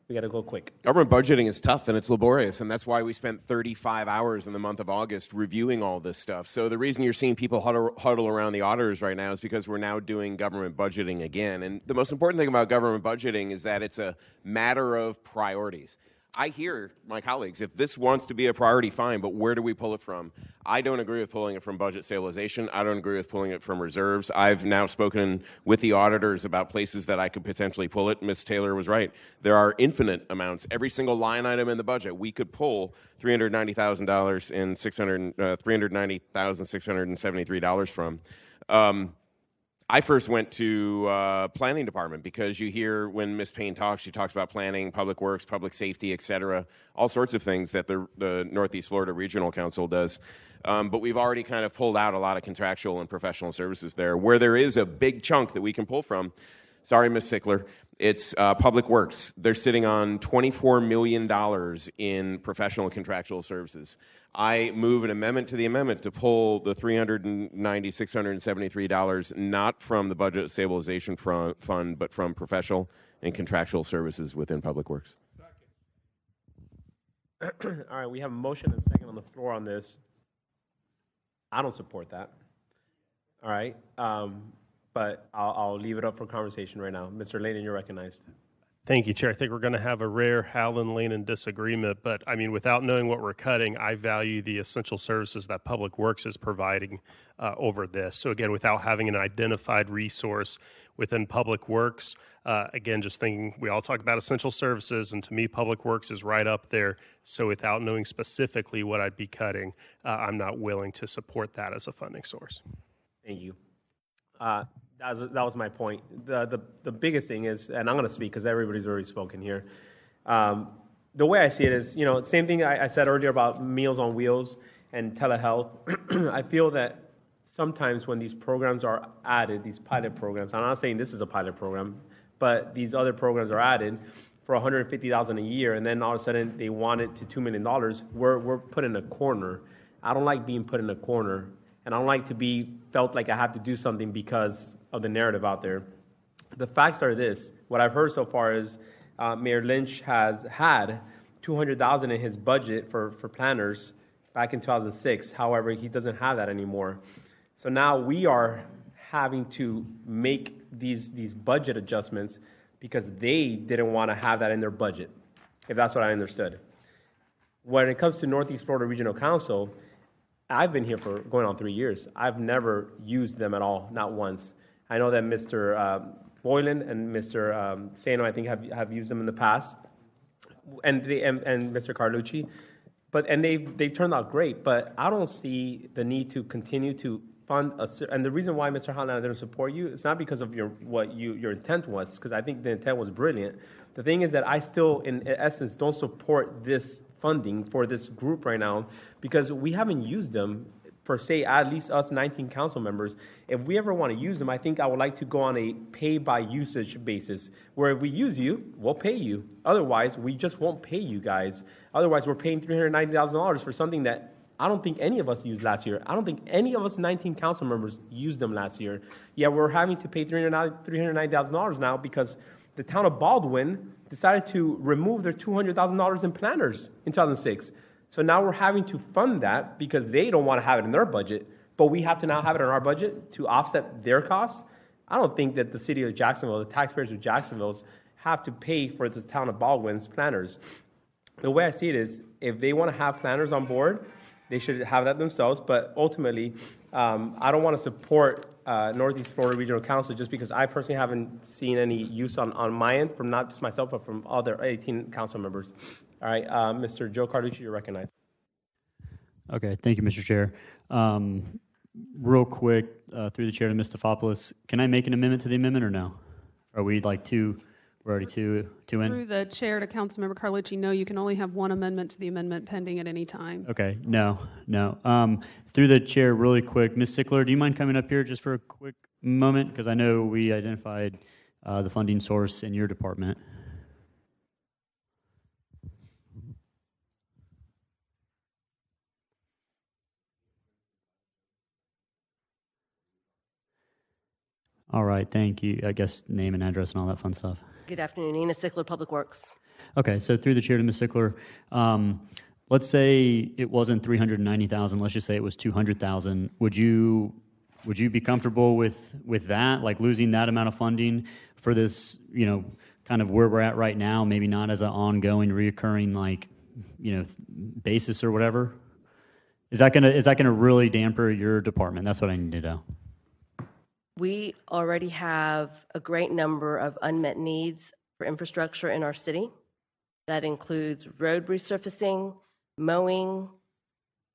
we got to go quick. Government budgeting is tough and it's laborious, and that's why we spent 35 hours in the month of August reviewing all this stuff. So the reason you're seeing people huddle around the auditors right now is because we're now doing government budgeting again. And the most important thing about government budgeting is that it's a matter of priorities. I hear my colleagues, if this wants to be a priority, fine, but where do we pull it from? I don't agree with pulling it from budget stabilization. I don't agree with pulling it from reserves. I've now spoken with the auditors about places that I could potentially pull it. Ms. Taylor was right. There are infinite amounts. Every single line item in the budget, we could pull $390,000 and $390,673 from. I first went to planning department because you hear when Ms. Payne talks, she talks about planning, public works, public safety, et cetera, all sorts of things that the Northeast Florida Regional Council does. But we've already kind of pulled out a lot of contractual and professional services there. Where there is a big chunk that we can pull from, sorry, Ms. Sickler, it's public works. They're sitting on $24 million in professional and contractual services. I move an amendment to the amendment to pull the $390,673 not from the budget stabilization fund, but from professional and contractual services within public works. All right, we have a motion and second on the floor on this. I don't support that. All right, but I'll leave it up for conversation right now. Mr. Lane, you're recognized. Thank you, Chair. I think we're going to have a rare Howland-Lane disagreement, but I mean, without knowing what we're cutting, I value the essential services that Public Works is providing over this. So again, without having an identified resource within Public Works, again, just thinking, we all talk about essential services, and to me, Public Works is right up there. So without knowing specifically what I'd be cutting, I'm not willing to support that as a funding source. Thank you. That was my point. The biggest thing is, and I'm going to speak because everybody's already spoken here. The way I see it is, same thing I said earlier about Meals on Wheels and telehealth. I feel that sometimes when these programs are added, these pilot programs, I'm not saying this is a pilot program, but these other programs are added for $150,000 a year, and then all of a sudden they want it to $2 million. We're put in a corner. I don't like being put in a corner, and I don't like to be felt like I have to do something because of the narrative out there. The facts are this. What I've heard so far is Mayor Lynch has had $200,000 in his budget for planners back in 2006. However, he doesn't have that anymore. So now we are having to make these budget adjustments because they didn't want to have that in their budget, if that's what I understood. When it comes to Northeast Florida Regional Council, I've been here for going on 3 years. I've never used them at all, not once. I know that Mr. Boylan and Mr. Sano, I think, have used them in the past, and Mr. Carlucci. and they've turned out great. But I don't see the need to continue to fund and the reason why, Mr. Holland, I didn't support you, it's not because of your intent was, because I think the intent was brilliant. The thing is that I still, in essence, don't support this funding for this group right now because we haven't used them per se, at least us 19 council members. If we ever want to use them, I think I would like to go on a pay-by-usage basis, where if we use you, we'll pay you. Otherwise, we just won't pay you guys. Otherwise, we're paying $390,000 for something that I don't think any of us used last year. I don't think any of us 19 council members used them last year. Yet we're having to pay $390,000 now because the town of Baldwin decided to remove their $200,000 in planners in 2006. So now we're having to fund that because they don't want to have it in their budget, but we have to now have it in our budget to offset their costs. I don't think that the city of Jacksonville, the taxpayers of Jacksonville, have to pay for the town of Baldwin's planners. The way I see it is, if they want to have planners on board, they should have that themselves. But ultimately, I don't want to support Northeast Florida Regional Council just because I personally haven't seen any use on my end from not just myself, but from other 18 council members. All right, Mr. Joe Carducci, you're recognized. Okay, thank you, Mr. Chair. Real quick, through the chair to Ms. Stefopoulos, can I make an amendment to the amendment or no? Are we like two? We're already two in? Through the chair to Councilmember Carlucci, no, you can only have one amendment to the amendment pending at any time. Okay, no. Through the chair, really quick, Ms. Sickler, do you mind coming up here just for a quick moment? Because I know we identified the funding source in your department. All right, thank you. I guess name and address and all that fun stuff. Good afternoon, Nina Sickler, Public Works. Okay, so through the chair to Ms. Sickler, let's say it wasn't $390,000. Let's just say it was $200,000. Would you be comfortable with that, like losing that amount of funding for this, kind of where we're at right now? Maybe not as an ongoing, reoccurring, basis or whatever. Is that gonna really damper your department? That's what I need to know. We already have a great number of unmet needs for infrastructure in our city. That includes road resurfacing, mowing,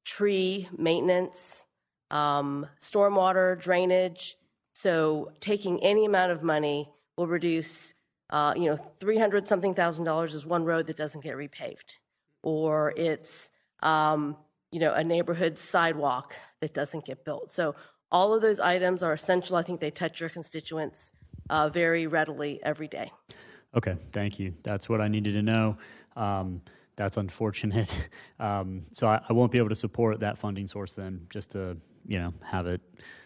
tree maintenance, stormwater drainage. So taking any amount of money will reduce, $300-something thousand is one road that doesn't get repaved, or it's, a neighborhood sidewalk that doesn't get built. So all of those items are essential. I think they touch your constituents very readily every day. Okay, thank you. That's what I needed to know. That's unfortunate. So I won't be able to support that funding source then, just to have it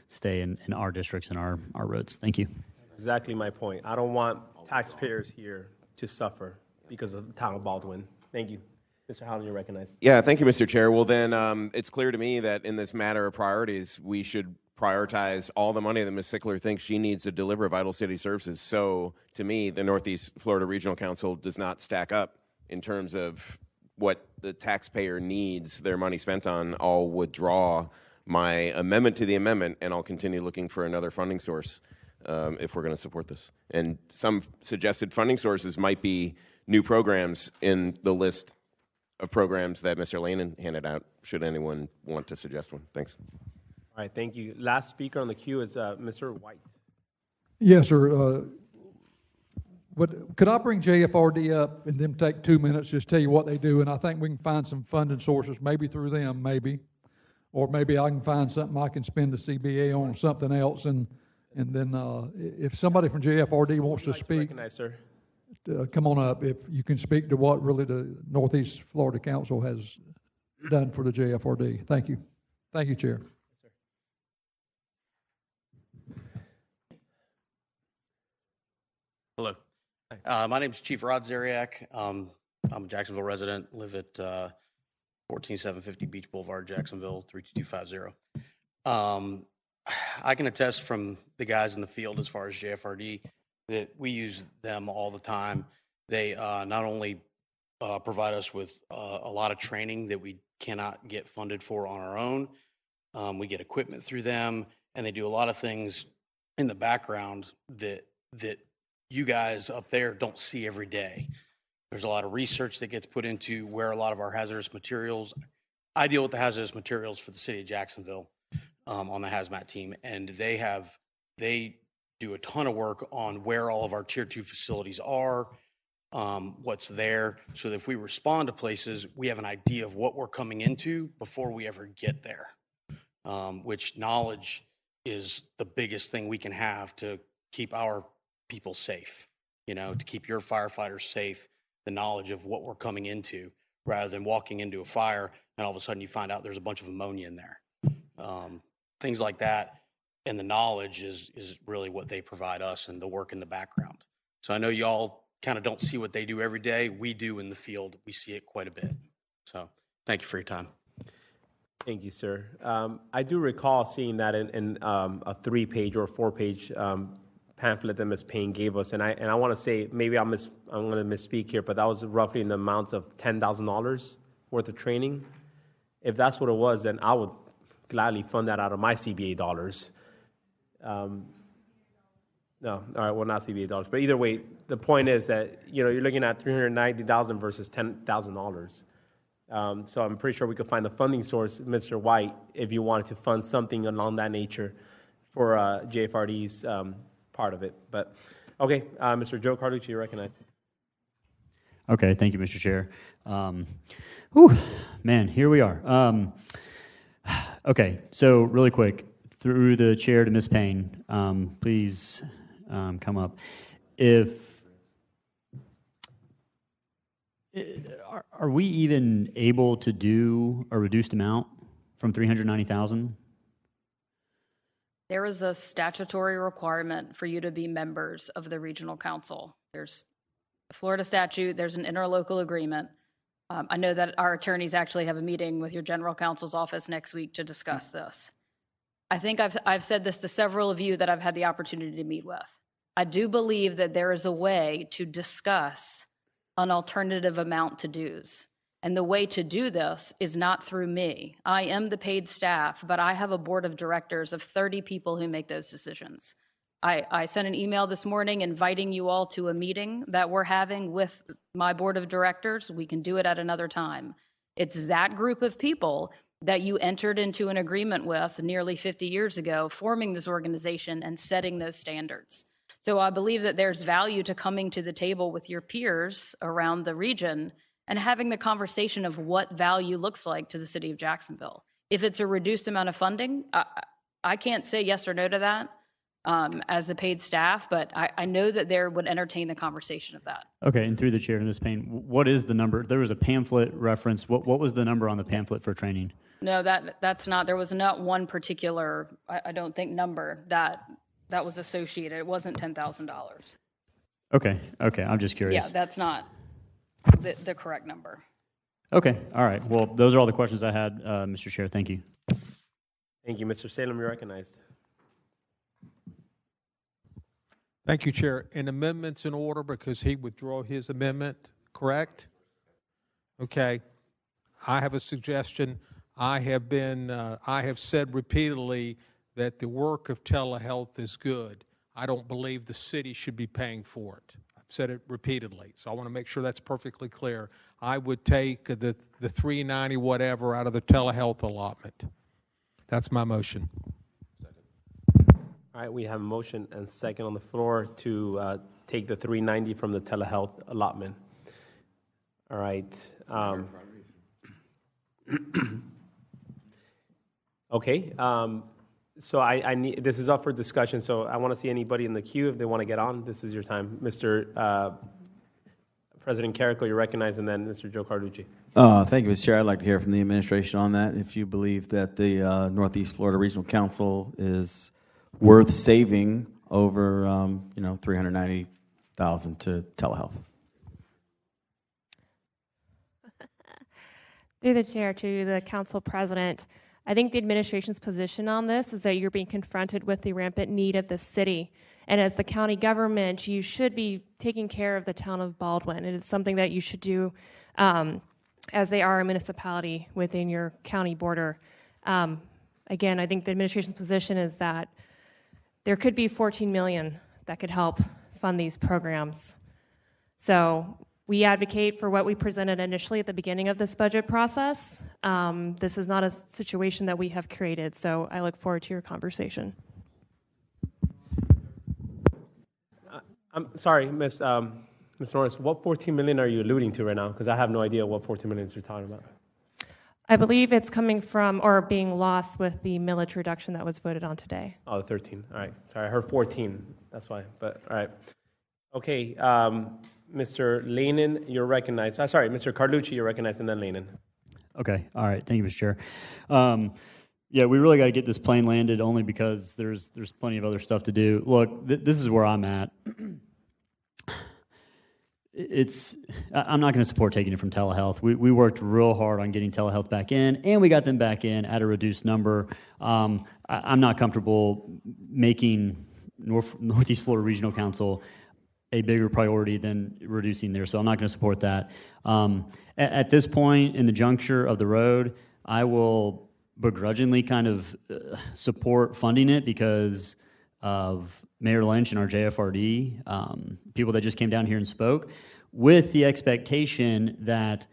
stay in our districts and our roads. Thank you. Exactly my point. I don't want taxpayers here to suffer because of the town of Baldwin. Thank you. Mr. Howland, you're recognized. Yeah, thank you, Mr. Chair. Well, then it's clear to me that in this matter of priorities, we should prioritize all the money that Ms. Sickler thinks she needs to deliver vital city services. So to me, the Northeast Florida Regional Council does not stack up in terms of what the taxpayer needs their money spent on. I'll withdraw my amendment to the amendment, and I'll continue looking for another funding source if we're going to support this. And some suggested funding sources might be new programs in the list of programs that Mr. Lehman handed out, should anyone want to suggest one. Thanks. All right, thank you. Last speaker on the queue is Mr. White. Yes, sir. Could I bring JFRD up and then take 2 minutes, just tell you what they do? And I think we can find some funding sources, maybe through them, or maybe I can find something I can spend the CBA on something else. And then if somebody from JFRD wants to speak, recognize, sir. Come on up. If you can speak to what really the Northeast Florida Council has done for the JFRD. Thank you. Thank you, Chair. Hello. My name is Chief Rod Zariak. I'm a Jacksonville resident, live at 14750 Beach Boulevard, Jacksonville, 32250. I can attest from the guys in the field as far as JFRD that we use them all the time. They not only provide us with a lot of training that we cannot get funded for on our own, we get equipment through them, and they do a lot of things in the background that you guys up there don't see every day. There's a lot of research that gets put into where a lot of our hazardous materials. I deal with the hazardous materials for the city of Jacksonville on the hazmat team, and they do a ton of work on where all of our tier 2 facilities are, what's there, so that if we respond to places, we have an idea of what we're coming into before we ever get there, which knowledge is the biggest thing we can have to keep our people safe, to keep your firefighters safe, the knowledge of what we're coming into, rather than walking into a fire and all of a sudden you find out there's a bunch of ammonia in there. Things like that, and the knowledge is really what they provide us and the work in the background. So I know y'all kind of don't see what they do every day. We do in the field. We see it quite a bit. So thank you for your time. Thank you, sir. I do recall seeing that in a 3-page or 4-page pamphlet that Ms. Payne gave us, and I want to say, maybe I'm going to misspeak here, but that was roughly in the amount of $10,000 worth of training. If that's what it was, then I would gladly fund that out of my CBA dollars. No, all right, well, not CBA dollars, but either way, the point is that you're looking at $390,000 versus $10,000. So I'm pretty sure we could find the funding source, Mr. White, if you wanted to fund something along that nature for JFRD's part of it. But okay, Mr. Joe Carlucci, you recognize. Okay, thank you, Mr. Chair. Man, here we are. Okay, so really quick, through the chair to Ms. Payne, please come up. Are we even able to do a reduced amount from $390,000? There is a statutory requirement for you to be members of the regional council. There's a Florida statute, there's an interlocal agreement. I know that our attorneys actually have a meeting with your general counsel's office next week to discuss this. I think I've said this to several of you that I've had the opportunity to meet with. I do believe that there is a way to discuss an alternative amount to dues. And the way to do this is not through me. I am the paid staff, but I have a board of directors of 30 people who make those decisions. I sent an email this morning inviting you all to a meeting that we're having with my board of directors. We can do it at another time. It's that group of people that you entered into an agreement with nearly 50 years ago, forming this organization and setting those standards. So I believe that there's value to coming to the table with your peers around the region and having the conversation of what value looks like to the city of Jacksonville. If it's a reduced amount of funding, I can't say yes or no to that as the paid staff, but I know that there would entertain the conversation of that. Okay, and through the chair to Ms. Payne, what is the number? There was a pamphlet reference. What was the number on the pamphlet for training? No, that's not. There was not one particular, I don't think, number that was associated. It wasn't $10,000. Okay, I'm just curious. Yeah, that's not the correct number. Okay, all right. Well, those are all the questions I had, Mr. Chair. Thank you. Thank you, Mr. Salem. You're recognized. Thank you, Chair. An amendment's in order because he withdrew his amendment, correct? Okay. I have a suggestion. I have said repeatedly that the work of telehealth is good. I don't believe the city should be paying for it. I've said it repeatedly, so I want to make sure that's perfectly clear. I would take the $390 whatever out of the telehealth allotment. That's my motion. All right, we have a motion and second on the floor to take the $390 from the telehealth allotment. All right. Okay. So I need, this is up for discussion, so I want to see anybody in the queue if they want to get on. This is your time. Mr. President Carrico, you're recognized, and then Mr. Joe Carlucci. Thank you, Mr. Chair. I'd like to hear from the administration on that. If you believe that the Northeast Florida Regional Council is worth saving over, $390,000 to telehealth. Through the chair to the council president, I think the administration's position on this is that you're being confronted with the rampant need of the city. And as the county government, you should be taking care of the town of Baldwin. It is something that you should do as they are a municipality within your county border. Again, I think the administration's position is that there could be $14 million that could help fund these programs. So We advocate for what we presented initially at the beginning of this budget process. This is not a situation that we have created, so I look forward to your conversation. I'm sorry, Ms. Norris, what 14 million are you alluding to right now? Because I have no idea what 14 million you're talking about. I believe it's coming from or being lost with the millage reduction that was voted on today. Oh, the 13. All right. Sorry, I heard 14. That's why. But all right. Okay. Mr. Lanin, you're recognized. Sorry, Mr. Carlucci, you're recognized, and then Lanin. Okay. All right. Thank you, Mr. Chair. Yeah, we really got to get this plane landed only because there's plenty of other stuff to do. Look, this is where I'm at. I'm not going to support taking it from telehealth. We worked real hard on getting telehealth back in, and we got them back in at a reduced number. I'm not comfortable making Northeast Florida Regional Council a bigger priority than reducing there, so I'm not going to support that. At this point in the juncture of the road, I will begrudgingly kind of support funding it because of Mayor Lynch and our JFRD, people that just came down here and spoke, with the expectation that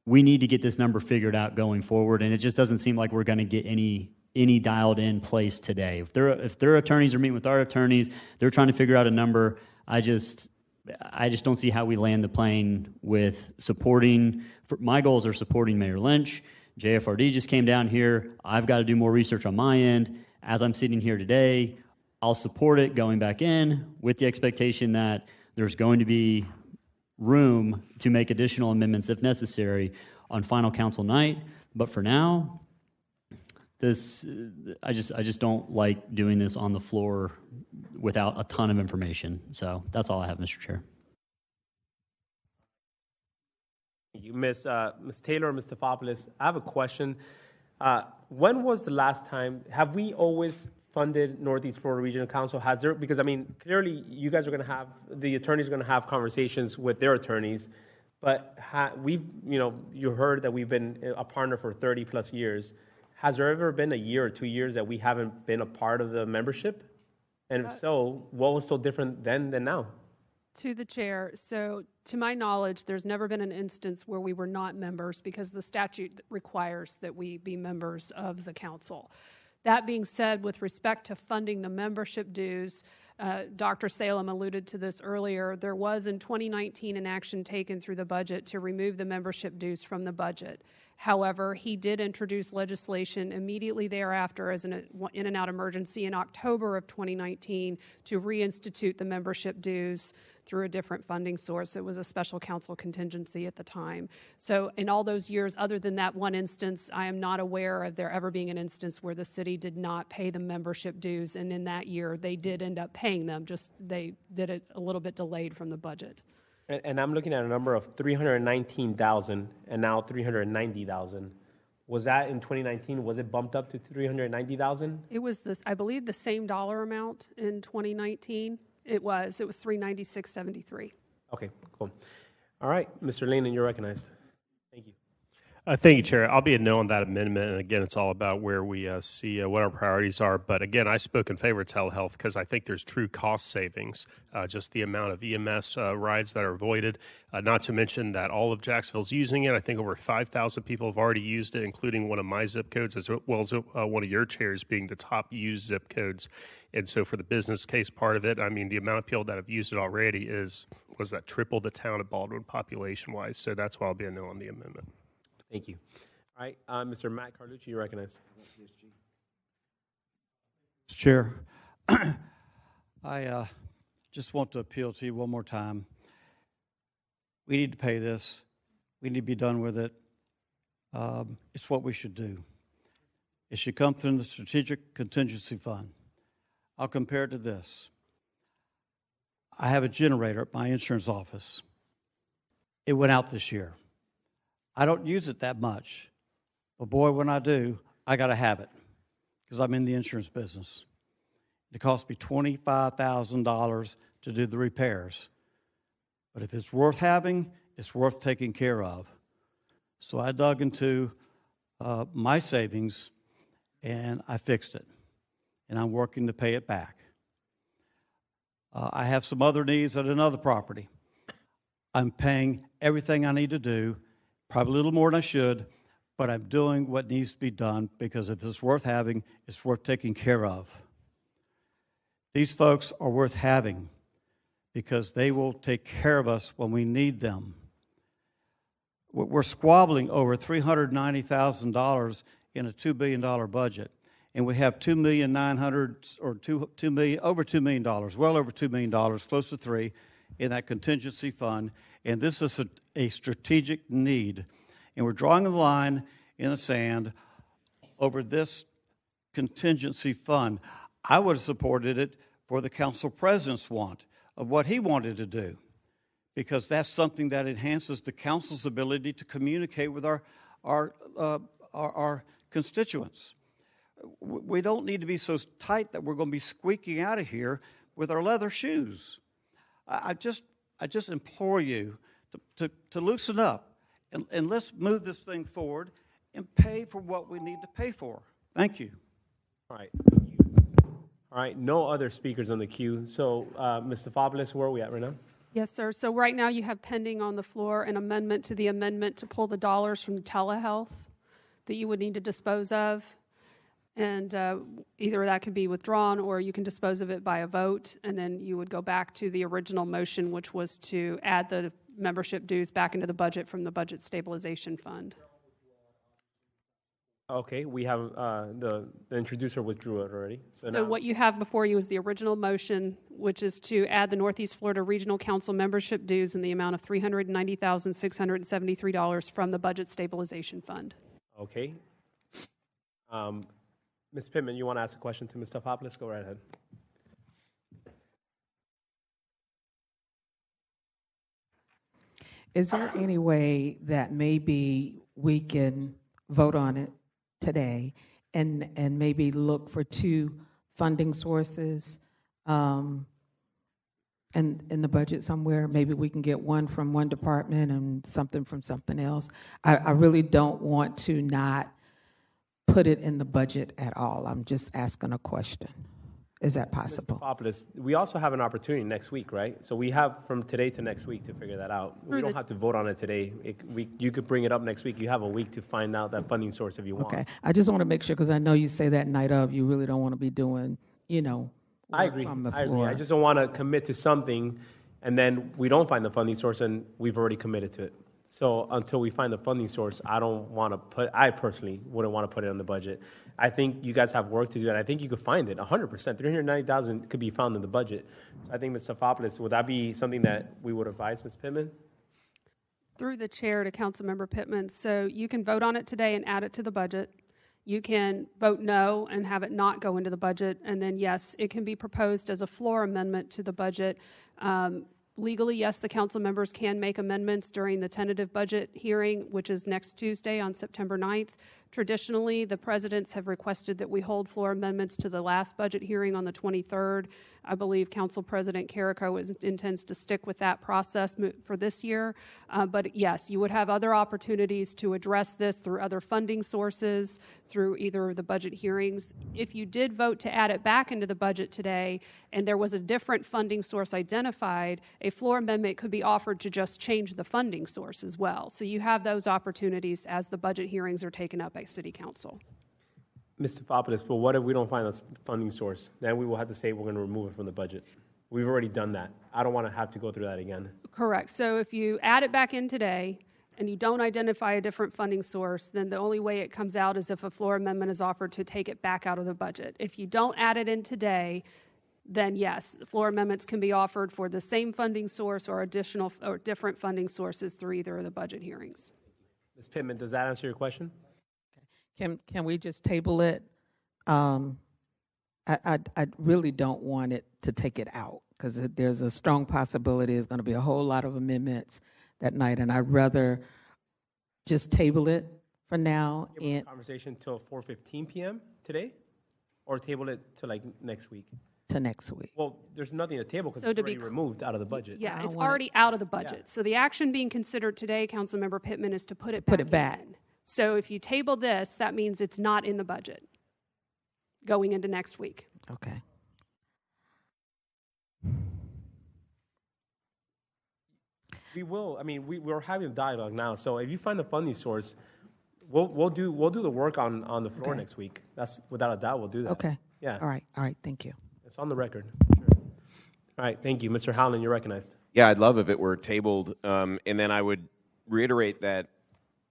we need to get this number figured out going forward, and it just doesn't seem like we're going to get any dialed in place today. If their attorneys are meeting with our attorneys, they're trying to figure out a number. I just don't see how we land the plane with supporting. My goals are supporting Mayor Lynch. JFRD just came down here. I've got to do more research on my end. As I'm sitting here today, I'll support it going back in with the expectation that there's going to be room to make additional amendments if necessary on final council night. But for now, I just don't like doing this on the floor without a ton of information. So that's all I have, Mr. Chair. Thank you, Ms. Taylor or Ms. Stefopoulos. I have a question. When was the last time? Have we always funded Northeast Florida Regional Council? Has there? Because I mean, clearly you guys are going to have, the attorneys are going to have conversations with their attorneys, but you heard that we've been a partner for 30 plus years. Has there ever been a year or 2 years that we haven't been a part of the membership? And if so, what was so different then than now? To the chair. So to my knowledge, there's never been an instance where we were not members because the statute requires that we be members of the council. That being said, with respect to funding the membership dues, Dr. Salem alluded to this earlier. There was in 2019 an action taken through the budget to remove the membership dues from the budget. However, he did introduce legislation immediately thereafter as an in and out emergency in October of 2019 to reinstitute the membership dues through a different funding source. It was a special council contingency at the time. So in all those years, other than that one instance, I am not aware of there ever being an instance where the city did not pay the membership dues, and in that year they did end up paying them, just they did it a little bit delayed from the budget. And I'm looking at a number of 319,000 and now 390,000. Was that in 2019? Was it bumped up to 390,000? It was this, I believe, the same dollar amount in 2019. It was 396.73. Okay, cool. All right, Mr. Lane, and you're recognized. Thank you. Thank you, Chair. I'll be a no on that amendment. And again, it's all about where we see what our priorities are. But again, I spoke in favor of telehealth because I think there's true cost savings, just the amount of EMS rides that are avoided, not to mention that all of Jacksonville's using it. I think over 5,000 people have already used it, including one of my zip codes, as well as one of your chairs being the top used zip codes. And so for the business case part of it, I mean, the amount of people that have used it already was that triple the town of Baldwin population-wise. So that's why I'll be a no on the amendment. Thank you. All right, Mr. Matt Carlucci, you recognize. Mr. Chair, I just want to appeal to you one more time. We need to pay this. We need to be done with it. It's what we should do. It should come through the Strategic Contingency Fund. I'll compare it to this. I have a generator at my insurance office. It went out this year. I don't use it that much, but boy, when I do, I got to have it because I'm in the insurance business. It cost me $25,000 to do the repairs, but if it's worth having, it's worth taking care of. So I dug into my savings and I fixed it, and I'm working to pay it back. I have some other needs at another property. I'm paying everything I need to do, probably a little more than I should, but I'm doing what needs to be done because if it's worth having, it's worth taking care of. These folks are worth having because they will take care of us when we need them. We're squabbling over $390,000 in a $2 billion budget, and we have $2,900,000 or over $2 million, well over $2 million, close to $3 million in that contingency fund, and this is a strategic need, and we're drawing a line in the sand over this contingency fund. I would have supported it for the council president's want of what he wanted to do, because that's something that enhances the council's ability to communicate with our constituents. We don't need to be so tight that we're going to be squeaking out of here with our leather shoes. I just implore you to loosen up and let's move this thing forward and pay for what we need to pay for. Thank you. All right. All right. No other speakers on the queue. So, Ms. Stefopoulos, where are we at right now? Yes, sir. So right now you have pending on the floor an amendment to the amendment to pull the dollars from telehealth that you would need to dispose of. And either that can be withdrawn or you can dispose of it by a vote. And then you would go back to the original motion, which was to add the membership dues back into the budget from the budget stabilization fund. Okay, we have the introducer withdrew it already. So now, what you have before you is the original motion, which is to add the Northeast Florida Regional Council membership dues in the amount of $390,673 from the budget stabilization fund. Okay. Ms. Pittman, you want to ask a question to Ms. Stefopoulos? Go right ahead. Is there any way that maybe we can vote on it today and maybe look for two funding sources in the budget somewhere? Maybe we can get one from one department and something from something else. I really don't want to not put it in the budget at all. I'm just asking a question. Is that possible? Ms. Stefopoulos, we also have an opportunity next week, right? So we have from today to next week to figure that out. We don't have to vote on it today. You could bring it up next week. You have a week to find out that funding source if you want. Okay. I just want to make sure, because I know you say that night of, you really don't want to be doing, I agree. I just don't want to commit to something and then we don't find the funding source and we've already committed to it. So until we find the funding source, I personally wouldn't want to put it on the budget. I think you guys have work to do, and I think you could find it 100%. $390,000 could be found in the budget. So I think, Ms. Stefopoulos, would that be something that we would advise, Ms. Pittman? Through the chair to Councilmember Pittman. So you can vote on it today and add it to the budget. You can vote no and have it not go into the budget. And then, yes, it can be proposed as a floor amendment to the budget. Legally, yes, the council members can make amendments during the tentative budget hearing, which is next Tuesday on September 9th. Traditionally, the presidents have requested that we hold floor amendments to the last budget hearing on the 23rd. I believe Council President Carrico intends to stick with that process for this year. But yes, you would have other opportunities to address this through other funding sources, through either the budget hearings. If you did vote to add it back into the budget today and there was a different funding source identified, a floor amendment could be offered to just change the funding source as well. So you have those opportunities as the budget hearings are taken up by City Council. Mr. Stefopoulos, but what if we don't find a funding source? Then we will have to say we're going to remove it from the budget. We've already done that. I don't want to have to go through that again. Correct. So if you add it back in today and you don't identify a different funding source, then the only way it comes out is if a floor amendment is offered to take it back out of the budget. If you don't add it in today, then yes, floor amendments can be offered for the same funding source or additional or different funding sources through either of the budget hearings. Ms. Pittman, does that answer your question? Can we just table it? I really don't want it to take it out because there's a strong possibility there's going to be a whole lot of amendments that night, and I'd rather just table it for now. And conversation till 4:15 p.m. today, or table it to like next week? To next week. Well, there's nothing to table because it's already removed out of the budget. Yeah, it's already out of the budget. Yeah. So the action being considered today, Councilmember Pittman, is to put it back. In. So if you table this, that means it's not in the budget going into next week. Okay. We will. I mean, we're having a dialogue now. So if you find the funding source, we'll do the work on the floor next week. That's without a doubt. We'll do that. Okay. Yeah. All right. Thank you. It's on the record. Sure. All right. Thank you, Mr. Howland. You're recognized. Yeah, I'd love if it were tabled. And then I would reiterate that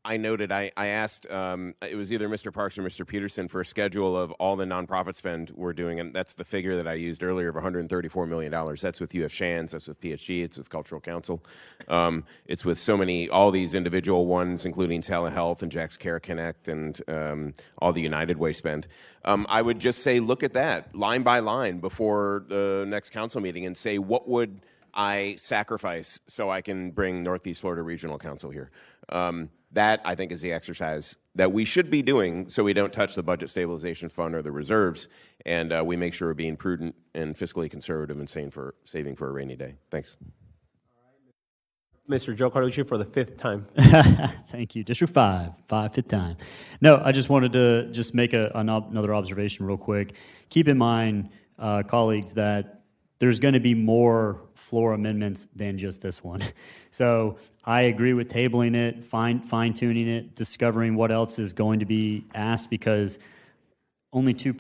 I noted I asked, it was either Mr. Parks or Mr. Peterson for a schedule of all the nonprofit spend we're doing. And that's the figure that I used earlier of $134 million. That's with UF Shands, that's with PSG, it's with Cultural Council. It's with so many, all these individual ones, including Telehealth and Jack's Care Connect and all the United Way spend. I would just say, look at that line by line before the next council meeting and say, what would I sacrifice so I can bring Northeast Florida Regional Council here? That, I think, is the exercise that we should be doing so we don't touch the Budget Stabilization Fund or the reserves, and we make sure we're being prudent and fiscally conservative and saving for a rainy day. Thanks. Mr. Joe Carlucci for the 5th time. Thank you. District 5th time. No, I just wanted to just make another observation real quick. Keep in mind, colleagues, that there's going to be more floor amendments than just this one. So I agree with tabling it, fine-tuning it, discovering what else is going to be asked, because only $2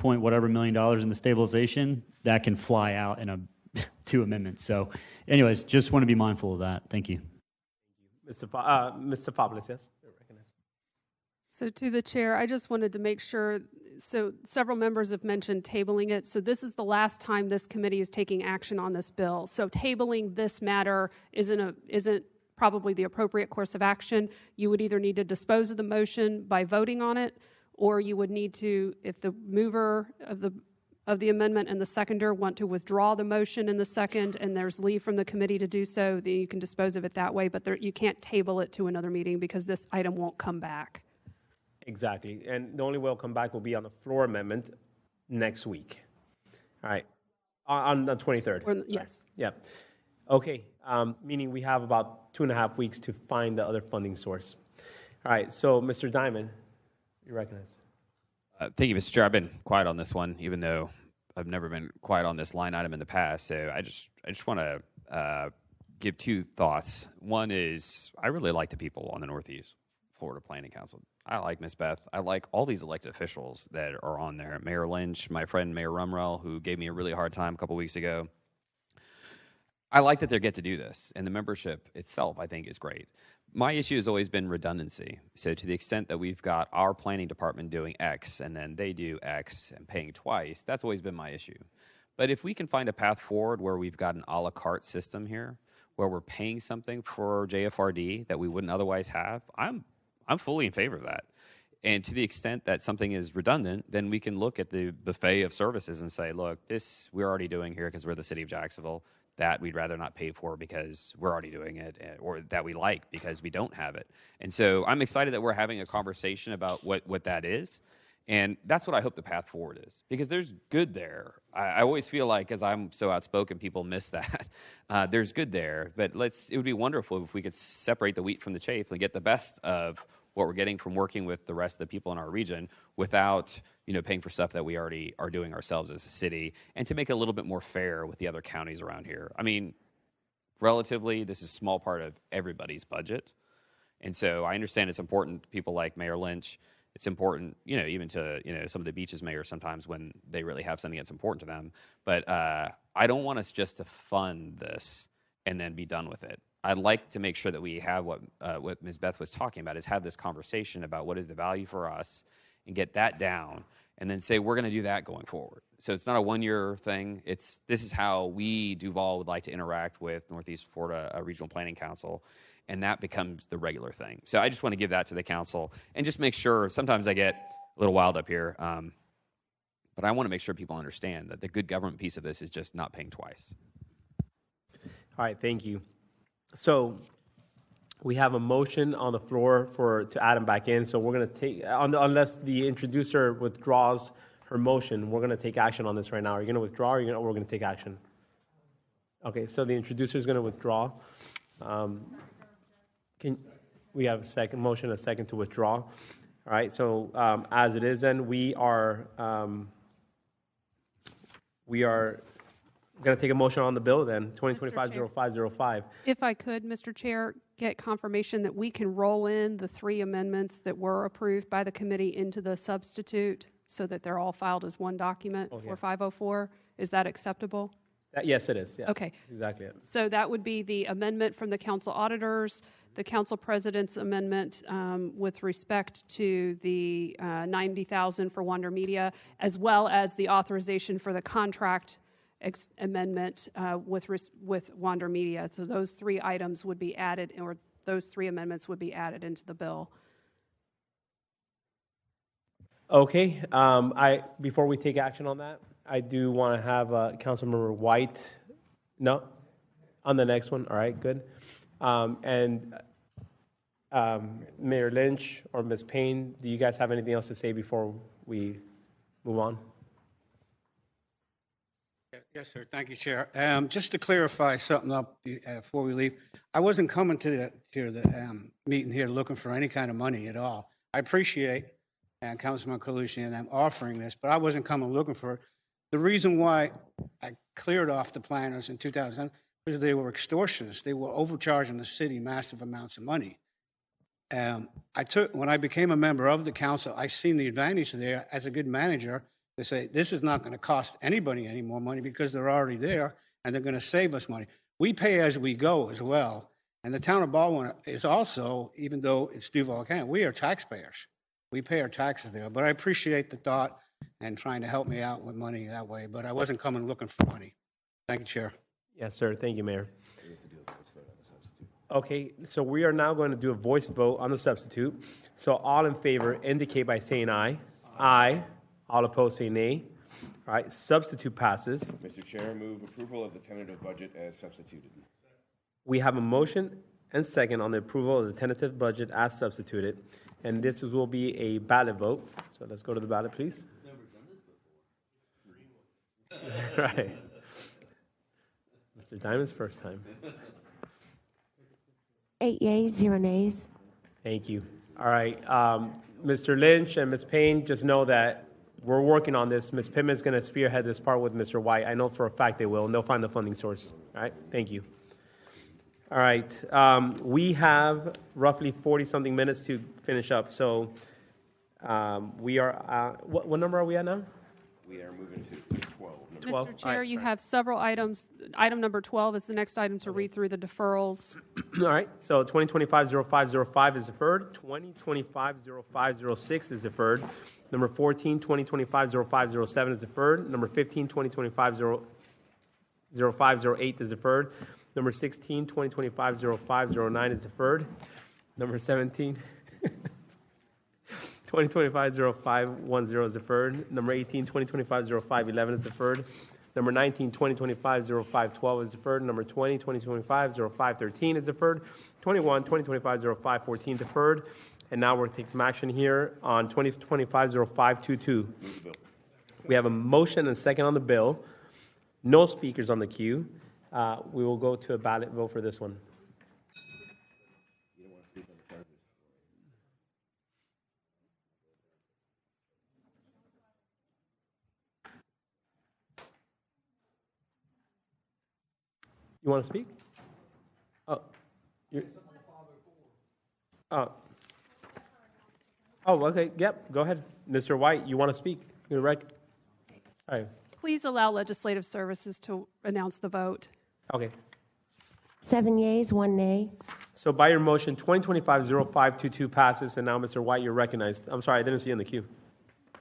million in the stabilization, that can fly out in 2 amendments. So anyways, just want to be mindful of that. Thank you. Mr. Fabulous, yes? So to the chair, I just wanted to make sure, so several members have mentioned tabling it. So this is the last time this committee is taking action on this bill. So tabling this matter isn't probably the appropriate course of action. You would either need to dispose of the motion by voting on it, or you would need to, if the mover of the amendment and the seconder want to withdraw the motion in the second and there's leave from the committee to do so, then you can dispose of it that way. But you can't table it to another meeting because this item won't come back. Exactly. And the only way it'll come back will be on the floor amendment next week. All right. On the 23rd. Yes. Yeah. Okay. Meaning we have about 2.5 weeks to find the other funding source. All right. So, Mr. Diamond, you're recognized. Thank you, Mr. Chair. I've been quiet on this one, even though I've never been quiet on this line item in the past. So I just want to give 2 thoughts. One is I really like the people on the Northeast Florida Planning Council. I like Ms. Beth. I like all these elected officials that are on there. Mayor Lynch, my friend Mayor Rumrell, who gave me a really hard time a couple weeks ago. I like that they get to do this, and the membership itself, I think, is great. My issue has always been redundancy. So to the extent that we've got our planning department doing X, and then they do X and paying twice, that's always been my issue. But if we can find a path forward where we've got an a la carte system here, where we're paying something for JFRD that we wouldn't otherwise have, I'm fully in favor of that. And to the extent that something is redundant, then we can look at the buffet of services and say, look, this we're already doing here because we're the city of Jacksonville. That we'd rather not pay for because we're already doing it, or that we like because we don't have it. And so I'm excited that we're having a conversation about what that is. And that's what I hope the path forward is, because there's good there. I always feel like, as I'm so outspoken, people miss that. There's good there, but it would be wonderful if we could separate the wheat from the chaff and get the best of what we're getting from working with the rest of the people in our region without, paying for stuff that we already are doing ourselves as a city, and to make it a little bit more fair with the other counties around here. I mean, relatively, this is a small part of everybody's budget. And so I understand it's important to people like Mayor Lynch. It's important, even to, some of the beaches mayors sometimes when they really have something that's important to them. But I don't want us just to fund this and then be done with it. I'd like to make sure that we have what Ms. Beth was talking about, is have this conversation about what is the value for us and get that down, and then say we're going to do that going forward. So it's not a one-year thing. This is how we, Duval, would like to interact with Northeast Florida Regional Planning Council, and that becomes the regular thing. So I just want to give that to the council and just make sure. Sometimes I get a little wild up here, but I want to make sure people understand that the good government piece of this is just not paying twice. All right, thank you. So we have a motion on the floor to add him back in. So we're going to take, unless the introducer withdraws her motion, we're going to take action on this right now. Are you going to withdraw, or we're going to take action? Okay, so the introducer is going to withdraw. We have a second motion, a second to withdraw. All right, so as it is, then we are I'm going to take a motion on the bill then, 2025-0505. If I could, Mr. Chair, get confirmation that we can roll in the 3 amendments that were approved by the committee into the substitute so that they're all filed as one document for 504. Is that acceptable? Yes, it is. Yeah. Okay. Exactly it. So that would be the amendment from the council auditors, the council president's amendment with respect to the $90,000 for Wander Media, as well as the authorization for the contract amendment with Wander Media. So those 3 items would be added, or those 3 amendments would be added into the bill. Okay. Before we take action on that, I do want to have Councilmember White. No, on the next one. All right, good. And Mayor Lynch or Ms. Payne, do you guys have anything else to say before we move on? Yes, sir. Thank you, Chair. Just to clarify something up before we leave, I wasn't coming to the meeting here looking for any kind of money at all. I appreciate Councilman Colucci and I'm offering this, but I wasn't coming looking for it. The reason why I cleared off the planners in 2000 was they were extortionists. They were overcharging the city massive amounts of money. When I became a member of the council, I seen the advantage there as a good manager to say, this is not going to cost anybody any more money because they're already there and they're going to save us money. We pay as we go as well. And the town of Baldwin is also, even though it's Duval County, we are taxpayers. We pay our taxes there. But I appreciate the thought and trying to help me out with money that way. But I wasn't coming looking for money. Thank you, Chair. Yes, sir. Thank you, Mayor. Okay, so we are now going to do a voice vote on the substitute. So all in favor indicate by saying aye. Aye. All opposed say nay. All right, substitute passes. Mr. Chair, move approval of the tentative budget as substituted. We have a motion and second on the approval of the tentative budget as substituted, and this will be a ballot vote. So let's go to the ballot, please. Right. Mr. Diamond's first time. 8 yeas, 0 nays. Thank you. All right, Mr. Lynch and Ms. Payne, just know that we're working on this. Ms. Pittman is going to spearhead this part with Mr. White. I know for a fact they will, and they'll find the funding source. All right, thank you. All right, we have roughly 40-something minutes to finish up. So we are, what number are we at now? We are moving to 12. Mr. Chair, you have several items. Item number 12 is the next item to read through the deferrals. All right, so 2025-0505 is deferred. 2025-0506 is deferred. Number 14, 2025-0507 is deferred. Number 15, 2025-0508 is deferred. Number 16, 2025-0509 is deferred. Number 17, 2025-0510 is deferred. Number 18, 2025-0511 is deferred. Number 19, 2025-0512 is deferred. Number 20, 2025-0513 is deferred. 21, 2025-0514 deferred. And now we're going to take some action here on 2025-0522. We have a motion and a second on the bill. No speakers on the queue. We will go to a ballot vote for this one. You want to speak? Oh, okay. Yep. Go ahead, Mr. White. You want to speak? You're right. All right. Please allow Legislative Services to announce the vote. Okay. 7 yeas, 1 nay. So by your motion, 2025-0522 passes, and now, Mr. White, you're recognized. I'm sorry, I didn't see you in the queue.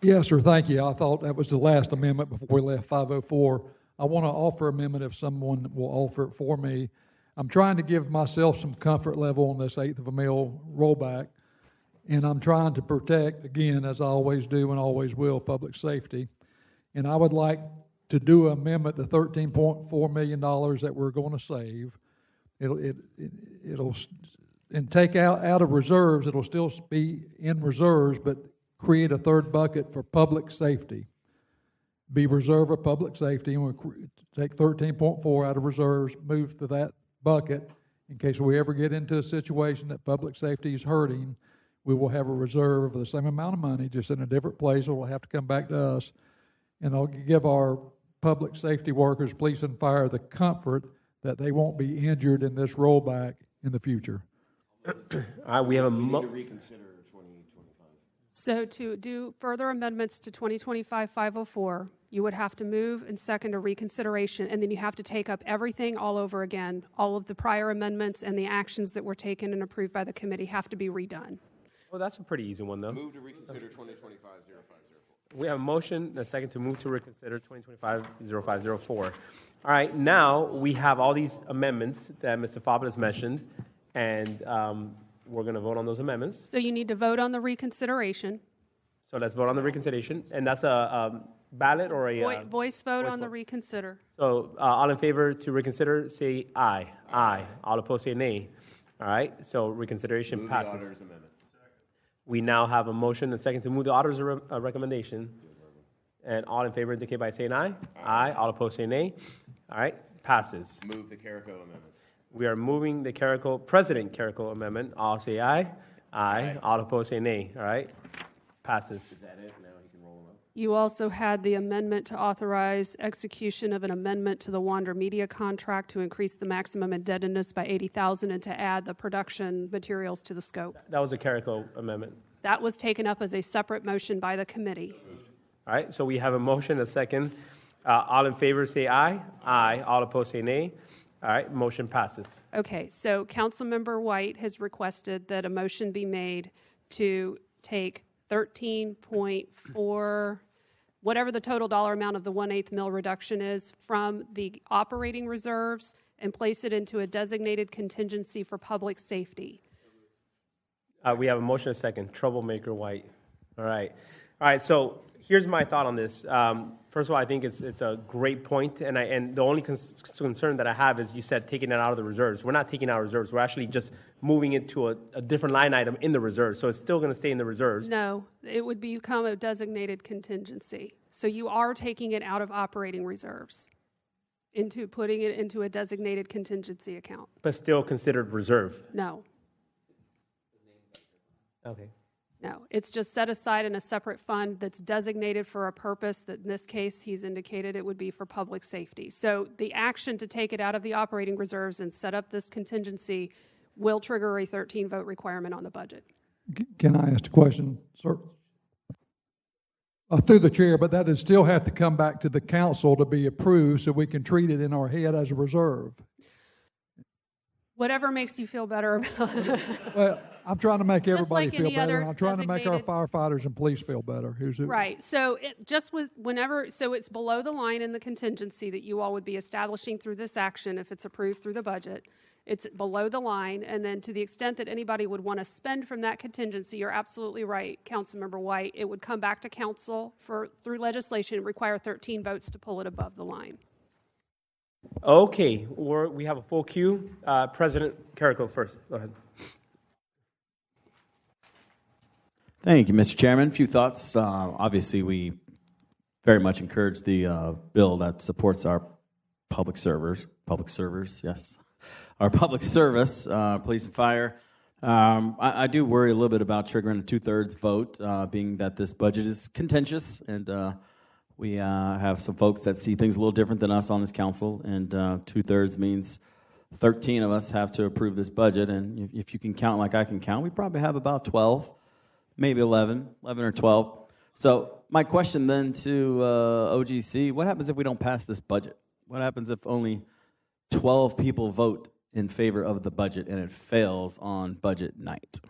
Yes, sir. Thank you. I thought that was the last amendment before we left 504. I want to offer amendment if someone will offer it for me. I'm trying to give myself some comfort level on this eighth of a mil rollback, and I'm trying to protect, again, as I always do and always will, public safety. And I would like to do an amendment to $13.4 million that we're going to save. It'll and take out of reserves. It'll still be in reserves, but create a third bucket for public safety. Be reserve of public safety, and we'll take 13.4 out of reserves, move to that bucket in case we ever get into a situation that public safety is hurting. We will have a reserve of the same amount of money, just in a different place. It will have to come back to us, and I'll give our public safety workers, police and fire, the comfort that they won't be injured in this rollback in the future. All right, we have a reconsider 2025. So to do further amendments to 2025-504, you would have to move and second a reconsideration, and then you have to take up everything all over again. All of the prior amendments and the actions that were taken and approved by the committee have to be redone. Well, that's a pretty easy one, though. Move to reconsider 2025-0504. We have a motion and a second to move to reconsider 2025-0504. All right, now we have all these amendments that Mr. Fabulous mentioned, and we're going to vote on those amendments. So you need to vote on the reconsideration. So let's vote on the reconsideration, and that's a ballot or a Voice vote voice on the vote. reconsider. So all in favor to reconsider, say aye. Aye. All opposed, say nay. All right, so reconsideration Move the passes. auditor's amendment. We now have a motion and a second to move the auditor's recommendation. And all in favor indicate by saying aye. Aye. All opposed, say nay. All right, passes. Move the Carrico amendment. We are moving the President Carrico amendment. All say aye. Aye. All opposed, say nay. All right, passes. Is that it? Now you can roll them up. You also had the amendment to authorize execution of an amendment to the Wander Media contract to increase the maximum indebtedness by $80,000 and to add the production materials to the scope. That was a Carrico amendment. That was taken up as a separate motion by the committee. All right, so we have a motion, a second. All in favor say aye. Aye. All opposed say nay. All right, motion passes. Okay, so Councilmember White has requested that a motion be made to take 13.4, whatever the total dollar amount of the 1/8 mil reduction is, from the operating reserves and place it into a designated contingency for public safety. We have a motion, a second. Troublemaker White. All right. All right, so here's my thought on this. First of all, I think it's a great point, and the only concern that I have is you said taking it out of the reserves. We're not taking out reserves. We're actually just moving it to a different line item in the reserves, so it's still going to stay in the reserves. No, it would become a designated contingency. So you are taking it out of operating reserves into putting it into a designated contingency account. But still considered reserve. No, Okay. no. It's just set aside in a separate fund that's designated for a purpose that in this case he's indicated it would be for public safety. So the action to take it out of the operating reserves and set up this contingency will trigger a 13-vote requirement on the budget. Can I ask a question, sir? Through the chair, but that would still have to come back to the council to be approved so we can treat it in our head as a reserve. Whatever makes you feel better about it. Well, I'm trying to make everybody like feel any better, other and I'm trying to make our designated- firefighters and police feel better. Right. So it just with whenever, so it's below the line in the contingency that you all would be establishing through this action if it's approved through the budget. It's below the line, and then to the extent that anybody would want to spend from that contingency, you're absolutely right, Councilmember White. It would come back to council through legislation and require 13 votes to pull it above the line. Okay, we have a full queue. President Carrico first. Go ahead. Thank you, Mr. Chairman. A few thoughts. Obviously, we very much encourage the bill that supports our public servers, yes, our public service, police and fire. I do worry a little bit about triggering a 2/3 vote, being that this budget is contentious, and we have some folks that see things a little different than us on this council, and 2/3 means 13 of us have to approve this budget, and if you can count like I can count, we probably have about 12, maybe 11 or 12. So my question then to OGC, what happens if we don't pass this budget? What happens if only 12 people vote in favor of the budget and it fails on budget night?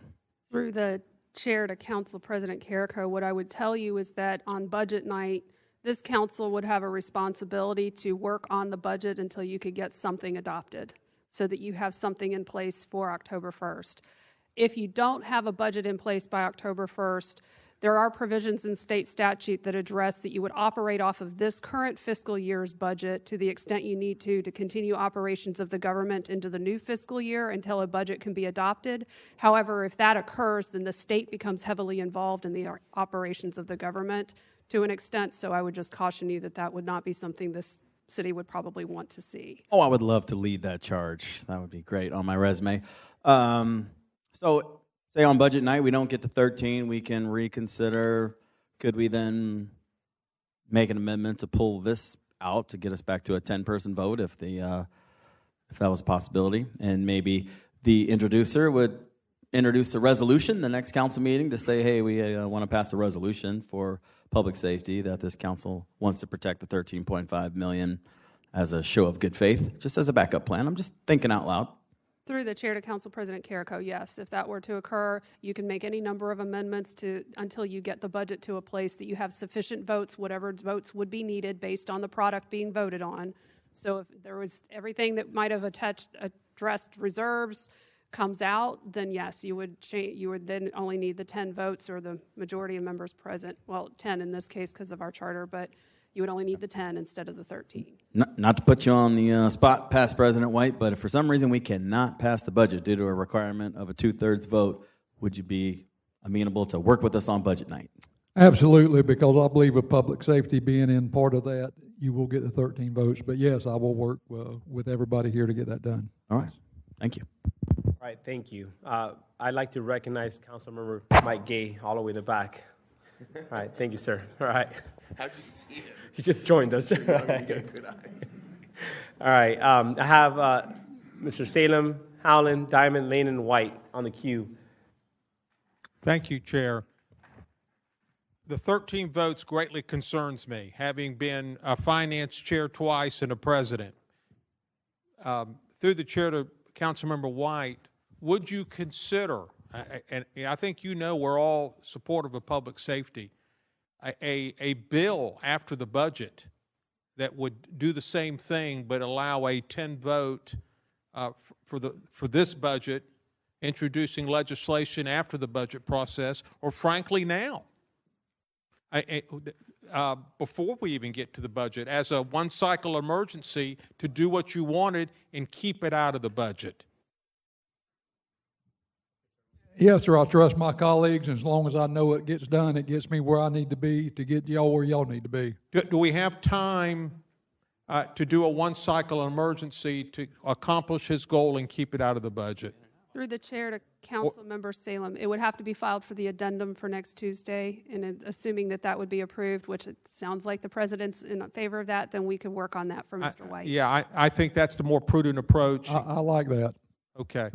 Through the chair to Council President Carrico, what I would tell you is that on budget night, this council would have a responsibility to work on the budget until you could get something adopted so that you have something in place for October 1st. If you don't have a budget in place by October 1st, there are provisions in state statute that address that you would operate off of this current fiscal year's budget to the extent you need to continue operations of the government into the new fiscal year until a budget can be adopted. However, if that occurs, then the state becomes heavily involved in the operations of the government to an extent, so I would just caution you that that would not be something this city would probably want to see. Oh, I would love to lead that charge. That would be great on my resume. So say on budget night we don't get to 13, we can reconsider. Could we then make an amendment to pull this out to get us back to a 10-person vote if that was a possibility. And maybe the introducer would introduce a resolution the next council meeting to say, hey, we want to pass a resolution for public safety that this council wants to protect the $13.5 million as a show of good faith, just as a backup plan. I'm just thinking out loud. Through the chair to Council President Carrico, yes, if that were to occur, you can make any number of amendments until you get the budget to a place that you have sufficient votes, whatever votes would be needed based on the product being voted on. So if there was everything that might have addressed reserves comes out, then yes, you would then only need the 10 votes or the majority of members present. Well, 10 in this case because of our charter, but you would only need the 10 instead of the 13. Not to put you on the spot, past President White, but if for some reason we cannot pass the budget due to a requirement of a 2/3 vote, would you be amenable to work with us on budget night? Absolutely, because I believe with public safety being in part of that, you will get the 13 votes. But yes, I will work with everybody here to get that done. All right. Thank you. All right, thank you. I'd like to recognize Councilmember Mike Gay all the way in the back. All right, thank you, sir. All right. How did you see him? He just joined us. You got good eyes. All right, I have Mr. Salem, Howland, Diamond, Lane, and White on the queue. Thank you, Chair. The 13 votes greatly concerns me, having been a finance chair twice and a president. Through the chair to Councilmember White, would you consider, and I think you know we're all supportive of public safety, a bill after the budget that would do the same thing but allow a 10 vote for this budget, introducing legislation after the budget process, or frankly now, before we even get to the budget, as a one-cycle emergency to do what you wanted and keep it out of the budget? Yes, sir, I trust my colleagues, and as long as I know it gets done, it gets me where I need to be to get y'all where y'all need to be. Do we have time to do a one-cycle emergency to accomplish his goal and keep it out of the budget? Through the chair to Council Member Salem, it would have to be filed for the addendum for next Tuesday, and assuming that would be approved, which it sounds like the president's in favor of that, then we could work on that for Mr. White. Yeah, I think that's the more prudent approach. I like that. Okay.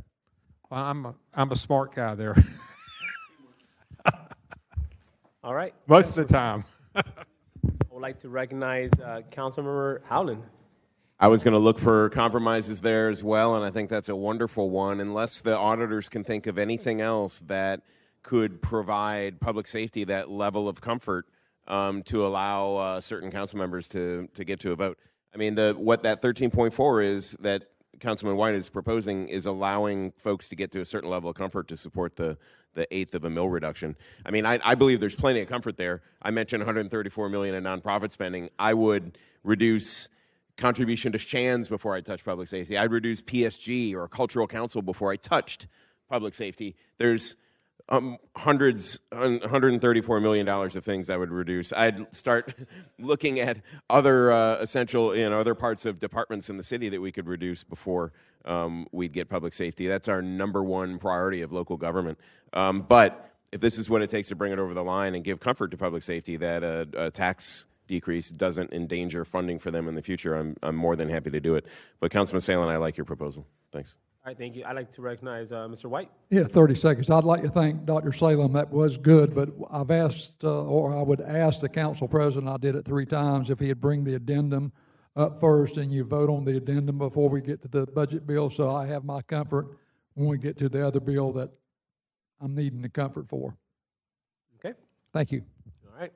Well, I'm a smart guy there. All right. Most of the time. I would like to recognize Councilmember Howland. I was going to look for compromises there as well, and I think that's a wonderful one, unless the auditors can think of anything else that could provide public safety that level of comfort to allow certain council members to get to a vote. I mean, what that 13.4 is that Councilman White is proposing is allowing folks to get to a certain level of comfort to support the eighth of a mill reduction. I mean, I believe there's plenty of comfort there. I mentioned $134 million in nonprofit spending. I would reduce contribution to Shands before I touch public safety. I'd reduce PSG or Cultural Council before I touched public safety. There's $134 million of things I would reduce. I'd start looking at other essential, other parts of departments in the city that we could reduce before we'd get public safety. That's our number one priority of local government. But if this is what it takes to bring it over the line and give comfort to public safety, that a tax decrease doesn't endanger funding for them in the future, I'm more than happy to do it. But Councilman Salen, I like your proposal. Thanks. All right, thank you. I'd like to recognize Mr. White. Yeah, 30 seconds. I'd like to thank Dr. Salem. That was good, but I've asked, or I would ask the council president, I did it 3 times, if he'd bring the addendum up first and you vote on the addendum before we get to the budget bill, so I have my comfort when we get to the other bill that I'm needing the comfort for. Okay. Thank you. All right.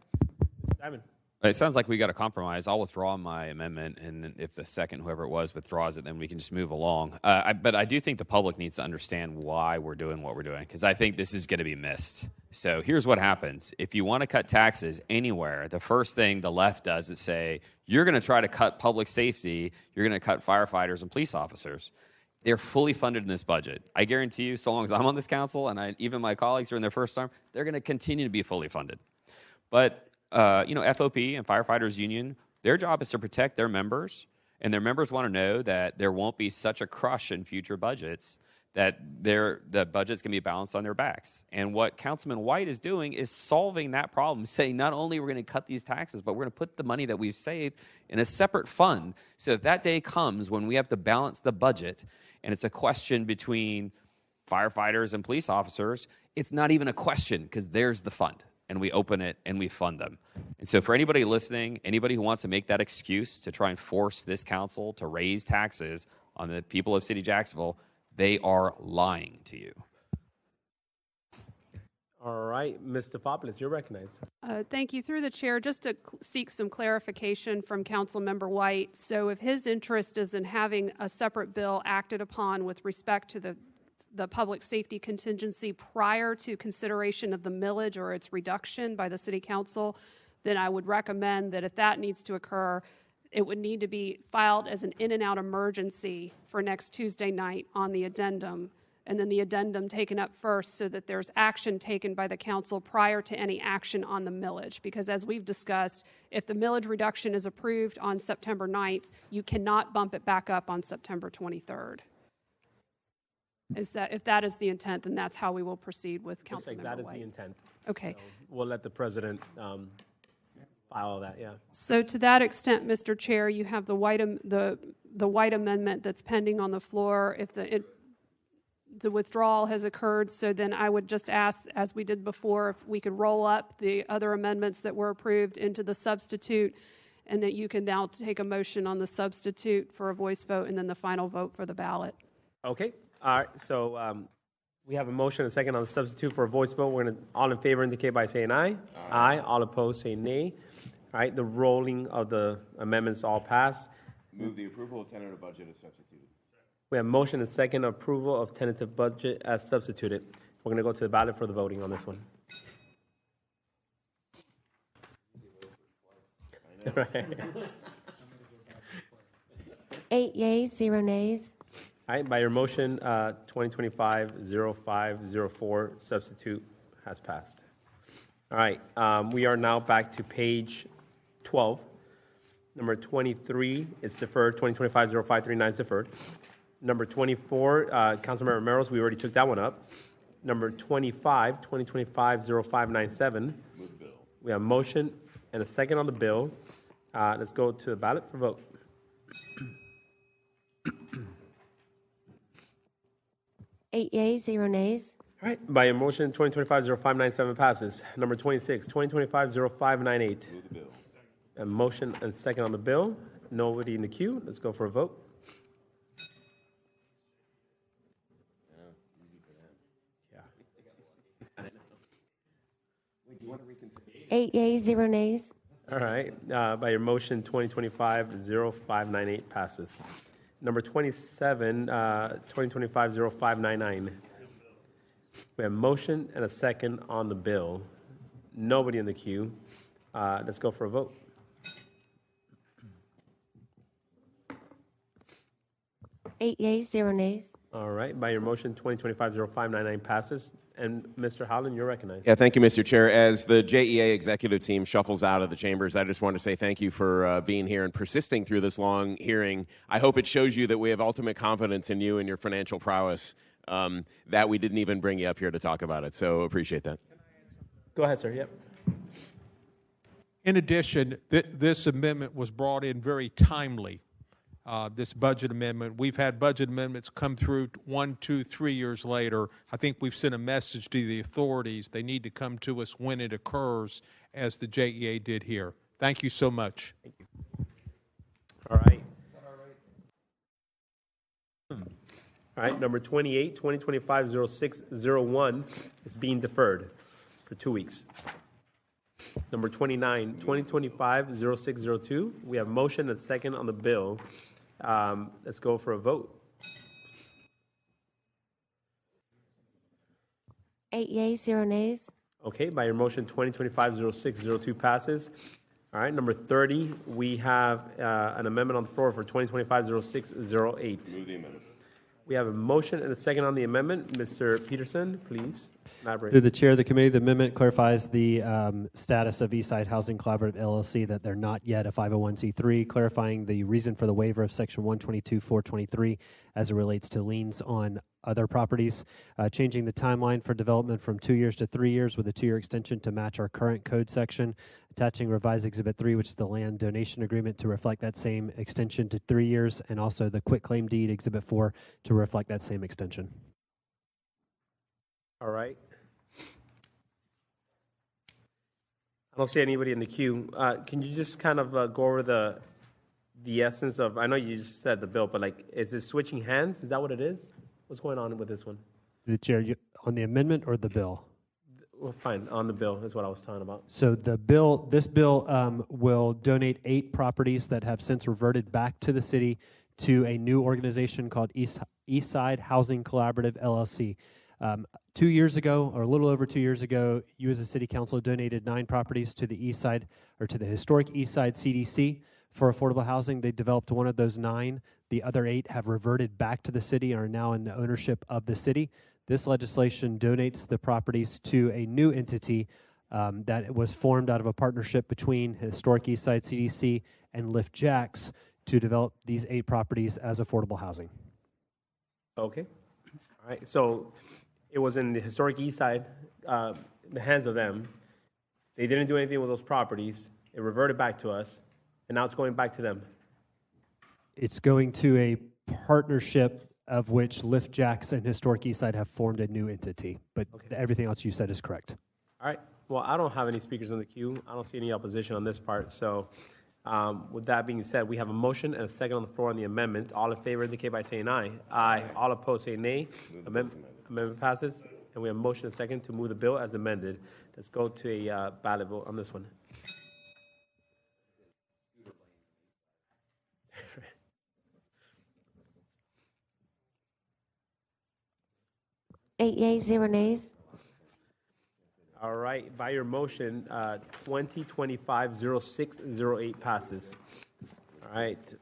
Diamond. It sounds like we got a compromise. I'll withdraw my amendment, and if the second, whoever it was, withdraws it, then we can just move along. But I do think the public needs to understand why we're doing what we're doing, because I think this is going to be missed. So here's what happens. If you want to cut taxes anywhere, the first thing the left does is say, you're going to try to cut public safety, you're going to cut firefighters and police officers. They're fully funded in this budget. I guarantee you, so long as I'm on this council, and even my colleagues are in their first term, they're going to continue to be fully funded. But FOP and Firefighters Union, their job is to protect their members, and their members want to know that there won't be such a crush in future budgets that the budget's going to be balanced on their backs. And what Councilman White is doing is solving that problem, saying not only we're going to cut these taxes, but we're going to put the money that we've saved in a separate fund so that day comes when we have to balance the budget and it's a question between firefighters and police officers, it's not even a question because there's the fund and we open it and we fund them. And so for anybody listening, anybody who wants to make that excuse to try and force this council to raise taxes on the people of City Jacksonville, they are lying to you. All right, Ms. Stefopoulos, you're recognized. Thank you. Through the chair, just to seek some clarification from Councilmember White. So if his interest is in having a separate bill acted upon with respect to the public safety contingency prior to consideration of the millage or its reduction by the City Council, then I would recommend that if that needs to occur, it would need to be filed as an in and out emergency for next Tuesday night on the addendum, and then the addendum taken up first so that there's action taken by the council prior to any action on the millage. Because as we've discussed, if the millage reduction is approved on September 9th, you cannot bump it back up on September 23rd. If that is the intent, then that's how we will proceed with Looks like Councilmember that is White. the intent. Okay. So we'll let the president file that, yeah. So to that extent, Mr. Chair, you have the White amendment that's pending on the floor. If the withdrawal has occurred, so then I would just ask, as we did before, if we could roll up the other amendments that were approved into the substitute, and that you can now take a motion on the substitute for a voice vote and then the final vote for the ballot. Okay, all right, so we have a motion and a second on the substitute for a voice vote. We're going to, all in favor indicate by saying aye. Aye. All opposed say nay. All right, the rolling of the amendments all pass. Move the approval of tentative budget as substituted. We have motion and second approval of tentative budget as substituted. We're going to go to the ballot for the voting on this one. Right. 8 yeas, 0 nays. All right, by your motion, 2025-0504 substitute has passed. All right, we are now back to page 12. Number 23, it's deferred. 2025-0539 is deferred. Number 24, Councilmember Romero's, we already took that one up. Number 25, 2025-0597. We have a motion and a second on the bill. Let's go to the ballot for vote. Eight yeas, 0 nays. All right, by your motion, 2025-0597 passes. Number 26, 2025-0598. A motion and second on the bill. Nobody in the queue. Let's go for a vote. Eight yeas, 0 nays. All right, by your motion, 2025-0598 passes. Number 27, 2025-0599. We have a motion and a second on the bill. Nobody in the queue. Let's go for a vote. Eight yeas, 0 nays. All right, by your motion, 2025-0599 passes. And Mr. Howland, you're recognized. Yeah, thank you, Mr. Chair. As the JEA executive team shuffles out of the chambers, I just want to say thank you for being here and persisting through this long hearing. I hope it shows you that we have ultimate confidence in you and your financial prowess, that we didn't even bring you up here to talk about it. So appreciate that. Go ahead, sir. Yep. In addition, this amendment was brought in very timely. This budget amendment. We've had budget amendments come through 1, 2, 3 years later. I think we've sent a message to the authorities. They need to come to us when it occurs, as the JEA did here. Thank you so much. Thank you. All right. All right, number 28, 2025-0601 is being deferred for 2 weeks. Number 29, 2025-0602. We have motion and second on the bill. Let's go for a vote. 8 yeas, 0 nays. Okay, by your motion, 2025-0602 passes. All right, number 30, we have an amendment on the floor for 2025-0608. Move the amendment. We have a motion and a second on the amendment. Mr. Peterson, please. Elaborate. Through the chair of the committee, the amendment clarifies the status of Eastside Housing Collaborative LLC, that they're not yet a 501c3, clarifying the reason for the waiver of section 122-423 as it relates to liens on other properties, changing the timeline for development from 2 years to 3 years with a 2-year extension to match our current code section, attaching revised Exhibit 3, which is the land donation agreement, to reflect that same extension to 3 years, and also the quitclaim deed, Exhibit 4, to reflect that same extension. All right. I don't see anybody in the queue. Can you just kind of go over the essence of, I know you just said the bill, but like, is it switching hands? Is that what it is? What's going on with this one? The chair, on the amendment or the bill? Well, fine, on the bill is what I was talking about. So this bill will donate 8 properties that have since reverted back to the city to a new organization called Eastside Housing Collaborative LLC. 2 years ago, or a little over 2 years ago, you as a city council donated 9 properties to the Eastside, or to the historic Eastside CDC for affordable housing. They developed one of those 9. The other 8 have reverted back to the city and are now in the ownership of the city. This legislation donates the properties to a new entity that was formed out of a partnership between Historic Eastside CDC and Lift Jacks to develop these 8 properties as affordable housing. Okay. All right. So it was in the historic East Side, the hands of them. They didn't do anything with those properties. It reverted back to us, and now it's going back to them. It's going to a partnership of which Lift Jacks and Historic Eastside have formed a new entity, but everything else you said is correct. All right. Well, I don't have any speakers in the queue. I don't see any opposition on this part. So with that being said, we have a motion and a second on the floor on the amendment. All in favor indicate by saying aye. Aye. All opposed say nay. Amendment passes. And we have a motion and a second to move the bill as amended. Let's go to a ballot vote on this one. Eight yeas, 0 nays. All right, by your motion, 2025-0608 passes. All right,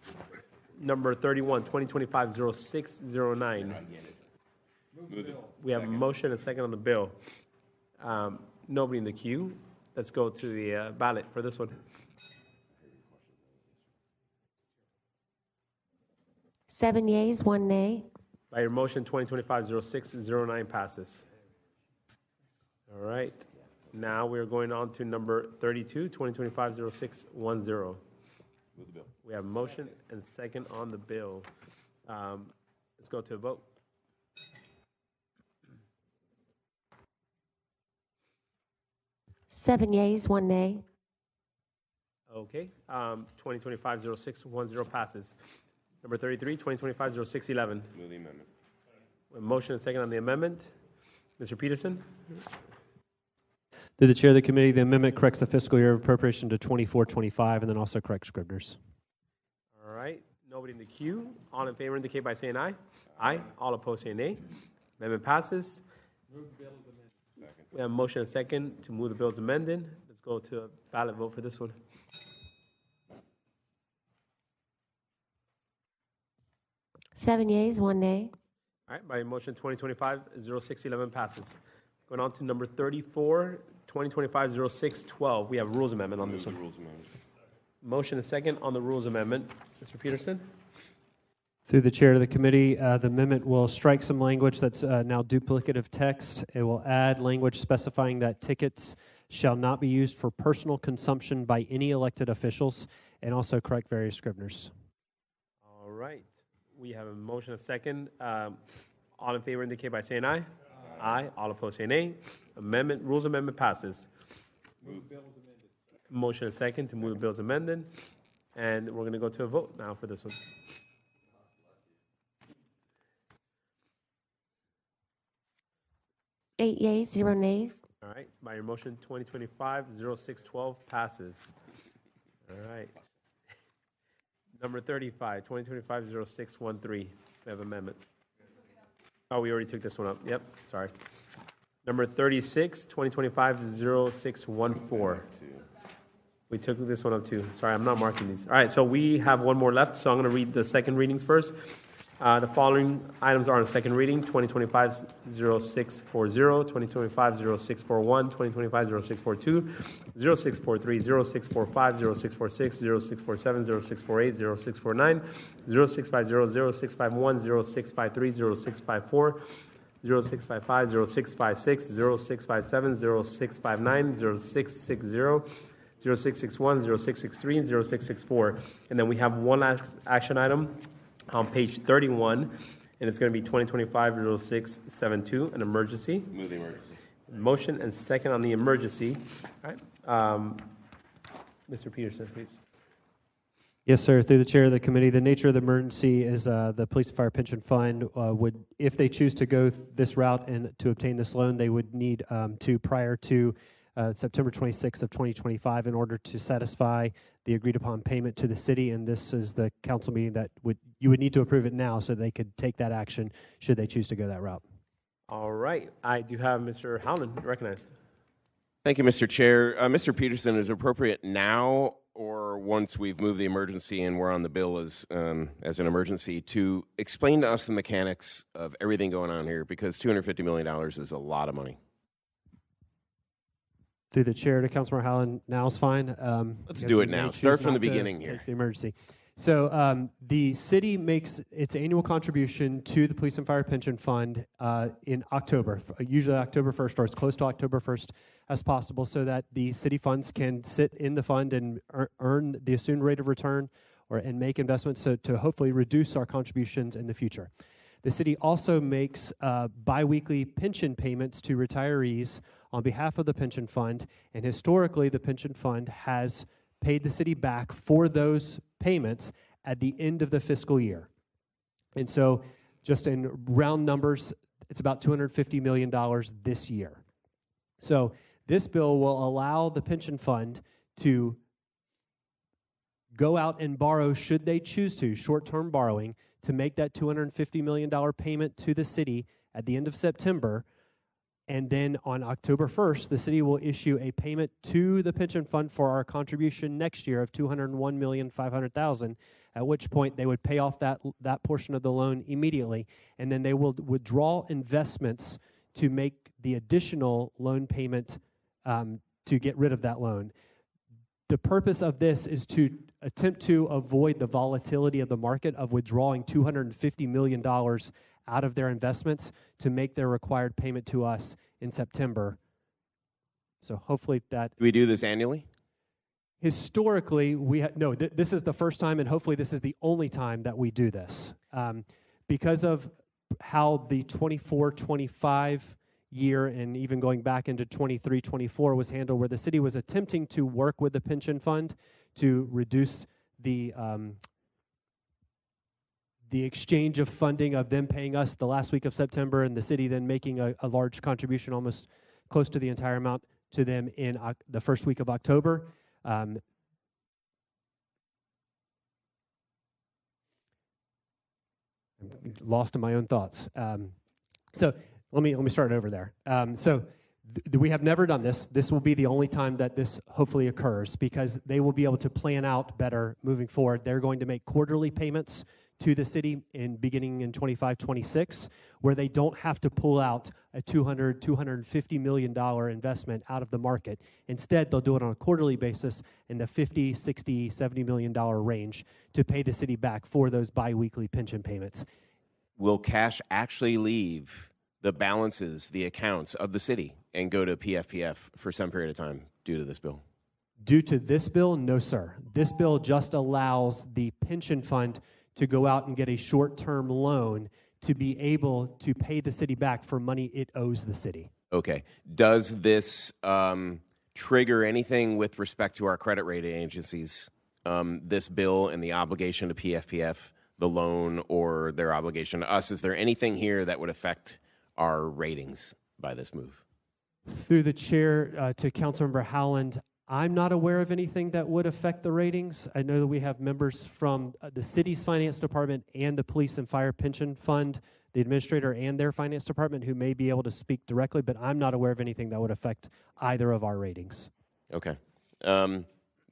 number 31, 2025-0609. We have a motion and a second on the bill. Nobody in the queue. Let's go to the ballot for this one. Seven yeas, 1 nay. By your motion, 2025-0609 passes. All right. Now we're going on to number 32, 2025-0610. Move the bill. We have a motion and second on the bill. Let's go to a vote. Seven yeas, 1 nay. Okay. 2025-0610 passes. Number 33, 2025-0611. Move the amendment. A motion and second on the amendment. Mr. Peterson? Through the chair of the committee, the amendment corrects the fiscal year of appropriation to 24-25 and then also corrects Scribner's. All right. Nobody in the queue. All in favor indicate by saying aye. Aye. All opposed say nay. Amendment passes. Move the bill as amended. Second. We have a motion and second to move the bill as amended. Let's go to a ballot vote for this one. Seven yeas, 1 nay. All right. By motion 2025-0611 passes. Going on to number 34, 2025-0612. We have a rules amendment on this one. Rules amendment. Motion and second on the rules amendment. Mr. Peterson? Through the chair of the committee, the amendment will strike some language that's now duplicative text. It will add language specifying that tickets shall not be used for personal consumption by any elected officials, and also correct various Scribners. All right. We have a motion and second. All in favor indicate by saying aye. Aye. All opposed say nay. Rules amendment passes. Move the bill as amended. Motion and second to move the bills amended. And we're going to go to a vote now for this one. Eight yeas, 0 nays. All right. By your motion, 2025-0612 passes. All right. Number 35, 2025-0613. We have amendment. Oh, we already took this one up. Yep. Sorry. Number 36, 2025-0614. We took this one up too. Sorry, I'm not marking these. All right, so we have one more left, so I'm going to read the second readings first. The following items are on second reading: 2025-0640, 2025-0641, 2025-0642, 0643, 0645, 0646, 0647, 0648, 0649, 0650, 0651, 0653, 0654, 0655, 0656, 0657, 0659, 0660, 0661, 0663, and 0664. And then we have one last action item on page 31, and it's going to be 2025-0672, an emergency. Move the emergency. Motion and second on the emergency. All right. Mr. Peterson, please. Yes, sir. Through the chair of the committee, the nature of the emergency is the Police and Fire Pension Fund would, if they choose to go this route and to obtain this loan, they would need to, prior to September 26th of 2025, in order to satisfy the agreed upon payment to the city. And this is the council meeting that you would need to approve it now so they could take that action should they choose to go that route. All right. I do have Mr. Howland recognized. Thank you, Mr. Chair. Mr. Peterson, is it appropriate now or once we've moved the emergency and we're on the bill as an emergency to explain to us the mechanics of everything going on here? Because $250 million is a lot of money. Through the chair to Councilmember Howland, now's fine. Let's do it now. Start from the beginning here. The emergency. So the city makes its annual contribution to the Police and Fire Pension Fund in October, usually October 1st or as close to October 1st as possible, so that the city funds can sit in the fund and earn the assumed rate of return and make investments to hopefully reduce our contributions in the future. The city also makes biweekly pension payments to retirees on behalf of the pension fund, and historically the pension fund has paid the city back for those payments at the end of the fiscal year. And so just in round numbers, it's about $250 million this year. So this bill will allow the pension fund to go out and borrow, should they choose to, short-term borrowing, to make that $250 million payment to the city at the end of September. And then on October 1st, the city will issue a payment to the pension fund for our contribution next year of $201,500,000, at which point they would pay off that portion of the loan immediately, and then they will withdraw investments to make the additional loan payment to get rid of that loan. The purpose of this is to attempt to avoid the volatility of the market of withdrawing $250 million out of their investments to make their required payment to us in September. So hopefully that... Do we do this annually? Historically, this is the first time, and hopefully this is the only time that we do this. Because of how the 24-25 year and even going back into 23-24 was handled, where the city was attempting to work with the pension fund to reduce the exchange of funding of them paying us the last week of September and the city then making a large contribution, almost close to the entire amount, to them in the first week of October. I'm lost in my own thoughts. So let me start over there. We have never done this. This will be the only time that this hopefully occurs, because they will be able to plan out better moving forward. They're going to make quarterly payments to the city beginning in 25-26, where they don't have to pull out a $250 million investment out of the market. Instead, they'll do it on a quarterly basis in the $50, $60, $70 million range to pay the city back for those biweekly pension payments. Will cash actually leave the balances, the accounts of the city, and go to PFPF for some period of time due to this bill? Due to this bill, no, sir. This bill just allows the pension fund to go out and get a short-term loan to be able to pay the city back for money it owes the city. Okay. Does this trigger anything with respect to our credit rating agencies, this bill and the obligation to PFPF, the loan, or their obligation to us? Is there anything here that would affect our ratings by this move? Through the chair to Councilmember Howland, I'm not aware of anything that would affect the ratings. I know that we have members from the city's finance department and the Police and Fire Pension Fund, the administrator and their finance department, who may be able to speak directly, but I'm not aware of anything that would affect either of our ratings. Okay. Mr.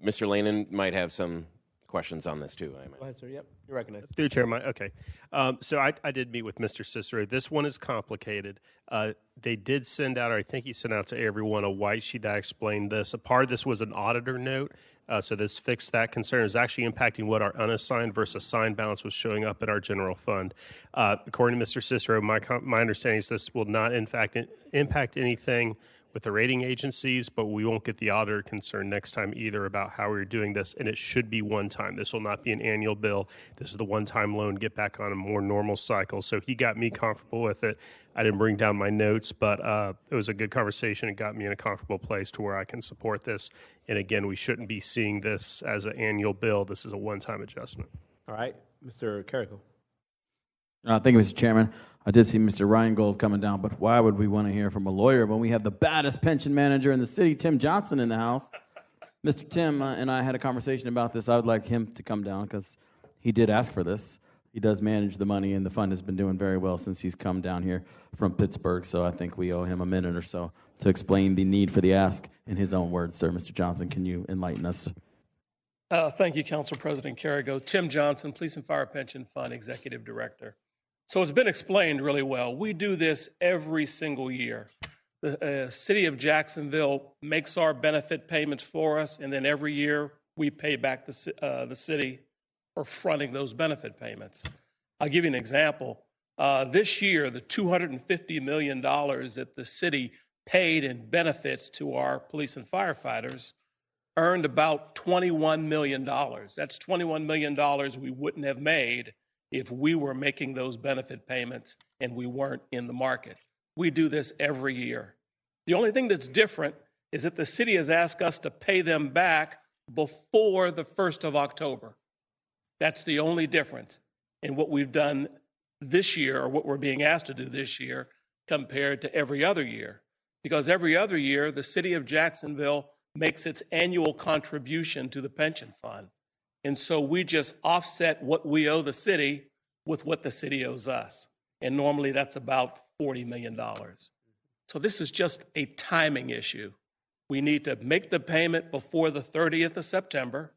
Lanin might have some questions on this too. Go ahead, sir. Yep, you're recognized. Through Chair, okay. So I did meet with Mr. Cicero. This one is complicated. They did send out, or I think he sent out to everyone, a white sheet that explained this. A part of this was an auditor note. So this fixed that concern. It was actually impacting what our unassigned versus assigned balance was showing up in our general fund. According to Mr. Cicero, my understanding is this will not, in fact, impact anything with the rating agencies, but we won't get the auditor concern next time either about how we're doing this, and it should be one time. This will not be an annual bill. This is the one-time loan, get back on a more normal cycle. So he got me comfortable with it. I didn't bring down my notes, but it was a good conversation. It got me in a comfortable place to where I can support this. And again, we shouldn't be seeing this as an annual bill. This is a one-time adjustment. All right, Mr. Carrico. Thank you, Mr. Chairman. I did see Mr. Reingold coming down, but why would we want to hear from a lawyer when we have the baddest pension manager in the city, Tim Johnson, in the house? Mr. Tim and I had a conversation about this. I would like him to come down because he did ask for this. He does manage the money, and the fund has been doing very well since he's come down here from Pittsburgh, so I think we owe him a minute or so to explain the need for the ask in his own words. Sir, Mr. Johnson, can you enlighten us? Thank you, Council President Carrigo. Tim Johnson, Police and Fire Pension Fund Executive Director. So it's been explained really well. We do this every single year. The city of Jacksonville makes our benefit payments for us, and then every year we pay back the city for fronting those benefit payments. I'll give you an example. This year, the $250 million that the city paid in benefits to our police and firefighters earned about $21 million. That's $21 million we wouldn't have made if we were making those benefit payments and we weren't in the market. We do this every year. The only thing that's different is that the city has asked us to pay them back before the 1st of October. That's the only difference in what we've done this year, or what we're being asked to do this year, compared to every other year. Because every other year, the city of Jacksonville makes its annual contribution to the pension fund. And so we just offset what we owe the city with what the city owes us. And normally that's about $40 million. So this is just a timing issue. We need to make the payment before the 30th of September.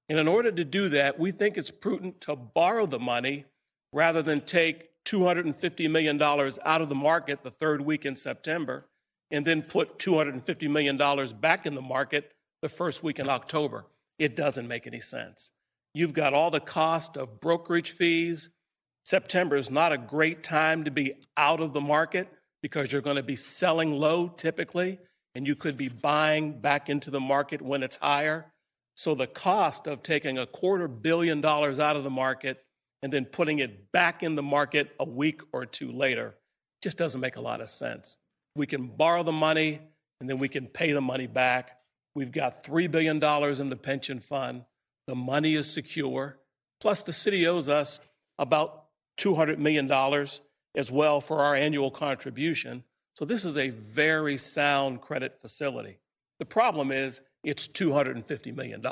And in order to do that, we think it's prudent to borrow the money rather than take $250 million out of the market the third week in September and then put $250 million back in the market the first week in October. It doesn't make any sense. You've got all the cost of brokerage fees. September is not a great time to be out of the market because you're going to be selling low typically, and you could be buying back into the market when it's higher. So the cost of taking $250 million out of the market and then putting it back in the market a week or two later just doesn't make a lot of sense. We can borrow the money and then we can pay the money back. We've got $3 billion in the pension fund. The money is secure. Plus the city owes us about $200 million as well for our annual contribution. So this is a very sound credit facility. The problem is it's $250 million.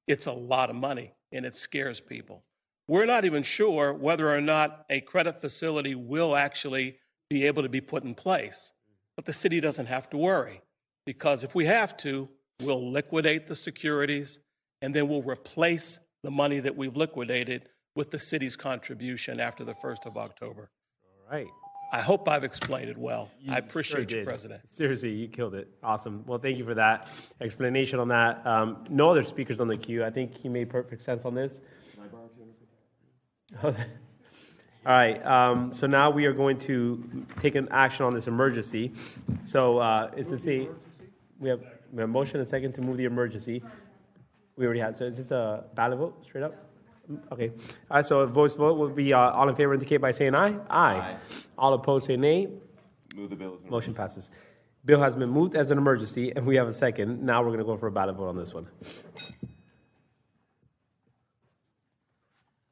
It's a lot of money, and it scares people. We're not even sure whether or not a credit facility will actually be able to be put in place. But the city doesn't have to worry, because if we have to, we'll liquidate the securities, and then we'll replace the money that we've liquidated with the city's contribution after the 1st of October. All right. I hope I've explained it well. I appreciate Sure you, did. President. Seriously, you killed it. Awesome. Well, thank you for that explanation on that. No other speakers on the queue. I think he made perfect sense on this. All right. So now we are going to take an action on this emergency. So it's to say we have a motion and a second to move the emergency. We already had. So is this a ballot vote straight up? Okay. All right, so a voice vote will be all in favor indicate by saying aye. Aye. All opposed say nay. Move the bill as an Motion passes. Bill has been moved as an emergency, and we have a second. Now we're going to go for a ballot vote on this one.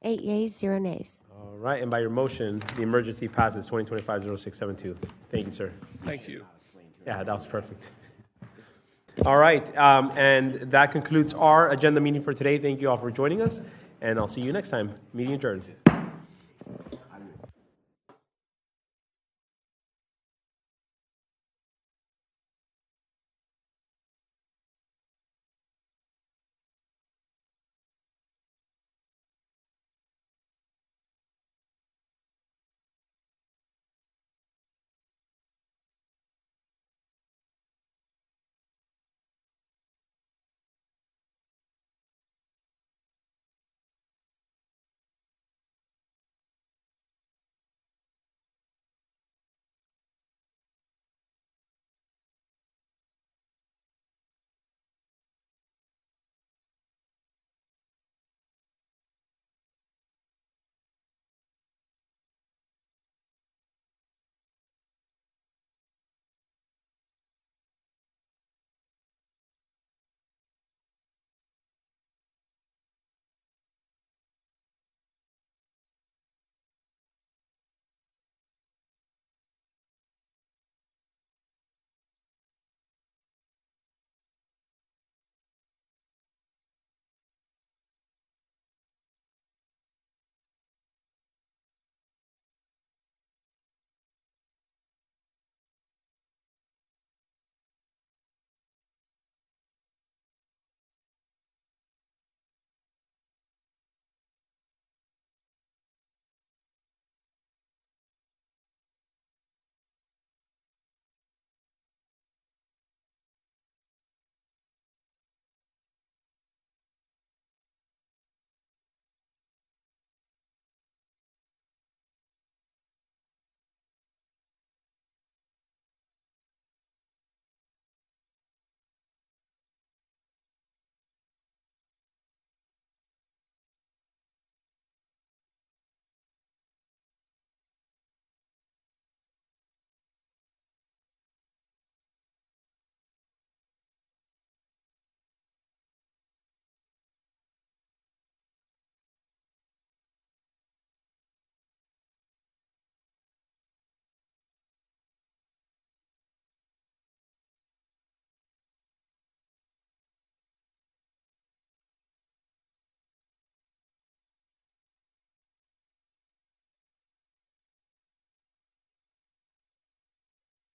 8 yeas, 0 nays. All right, and by your motion, the emergency passes 2025-0672. Thank you, sir. Thank you. Yeah, that was perfect. All right, and that concludes our agenda meeting for today. Thank you all for joining us, and I'll see you next time. Meeting adjourned.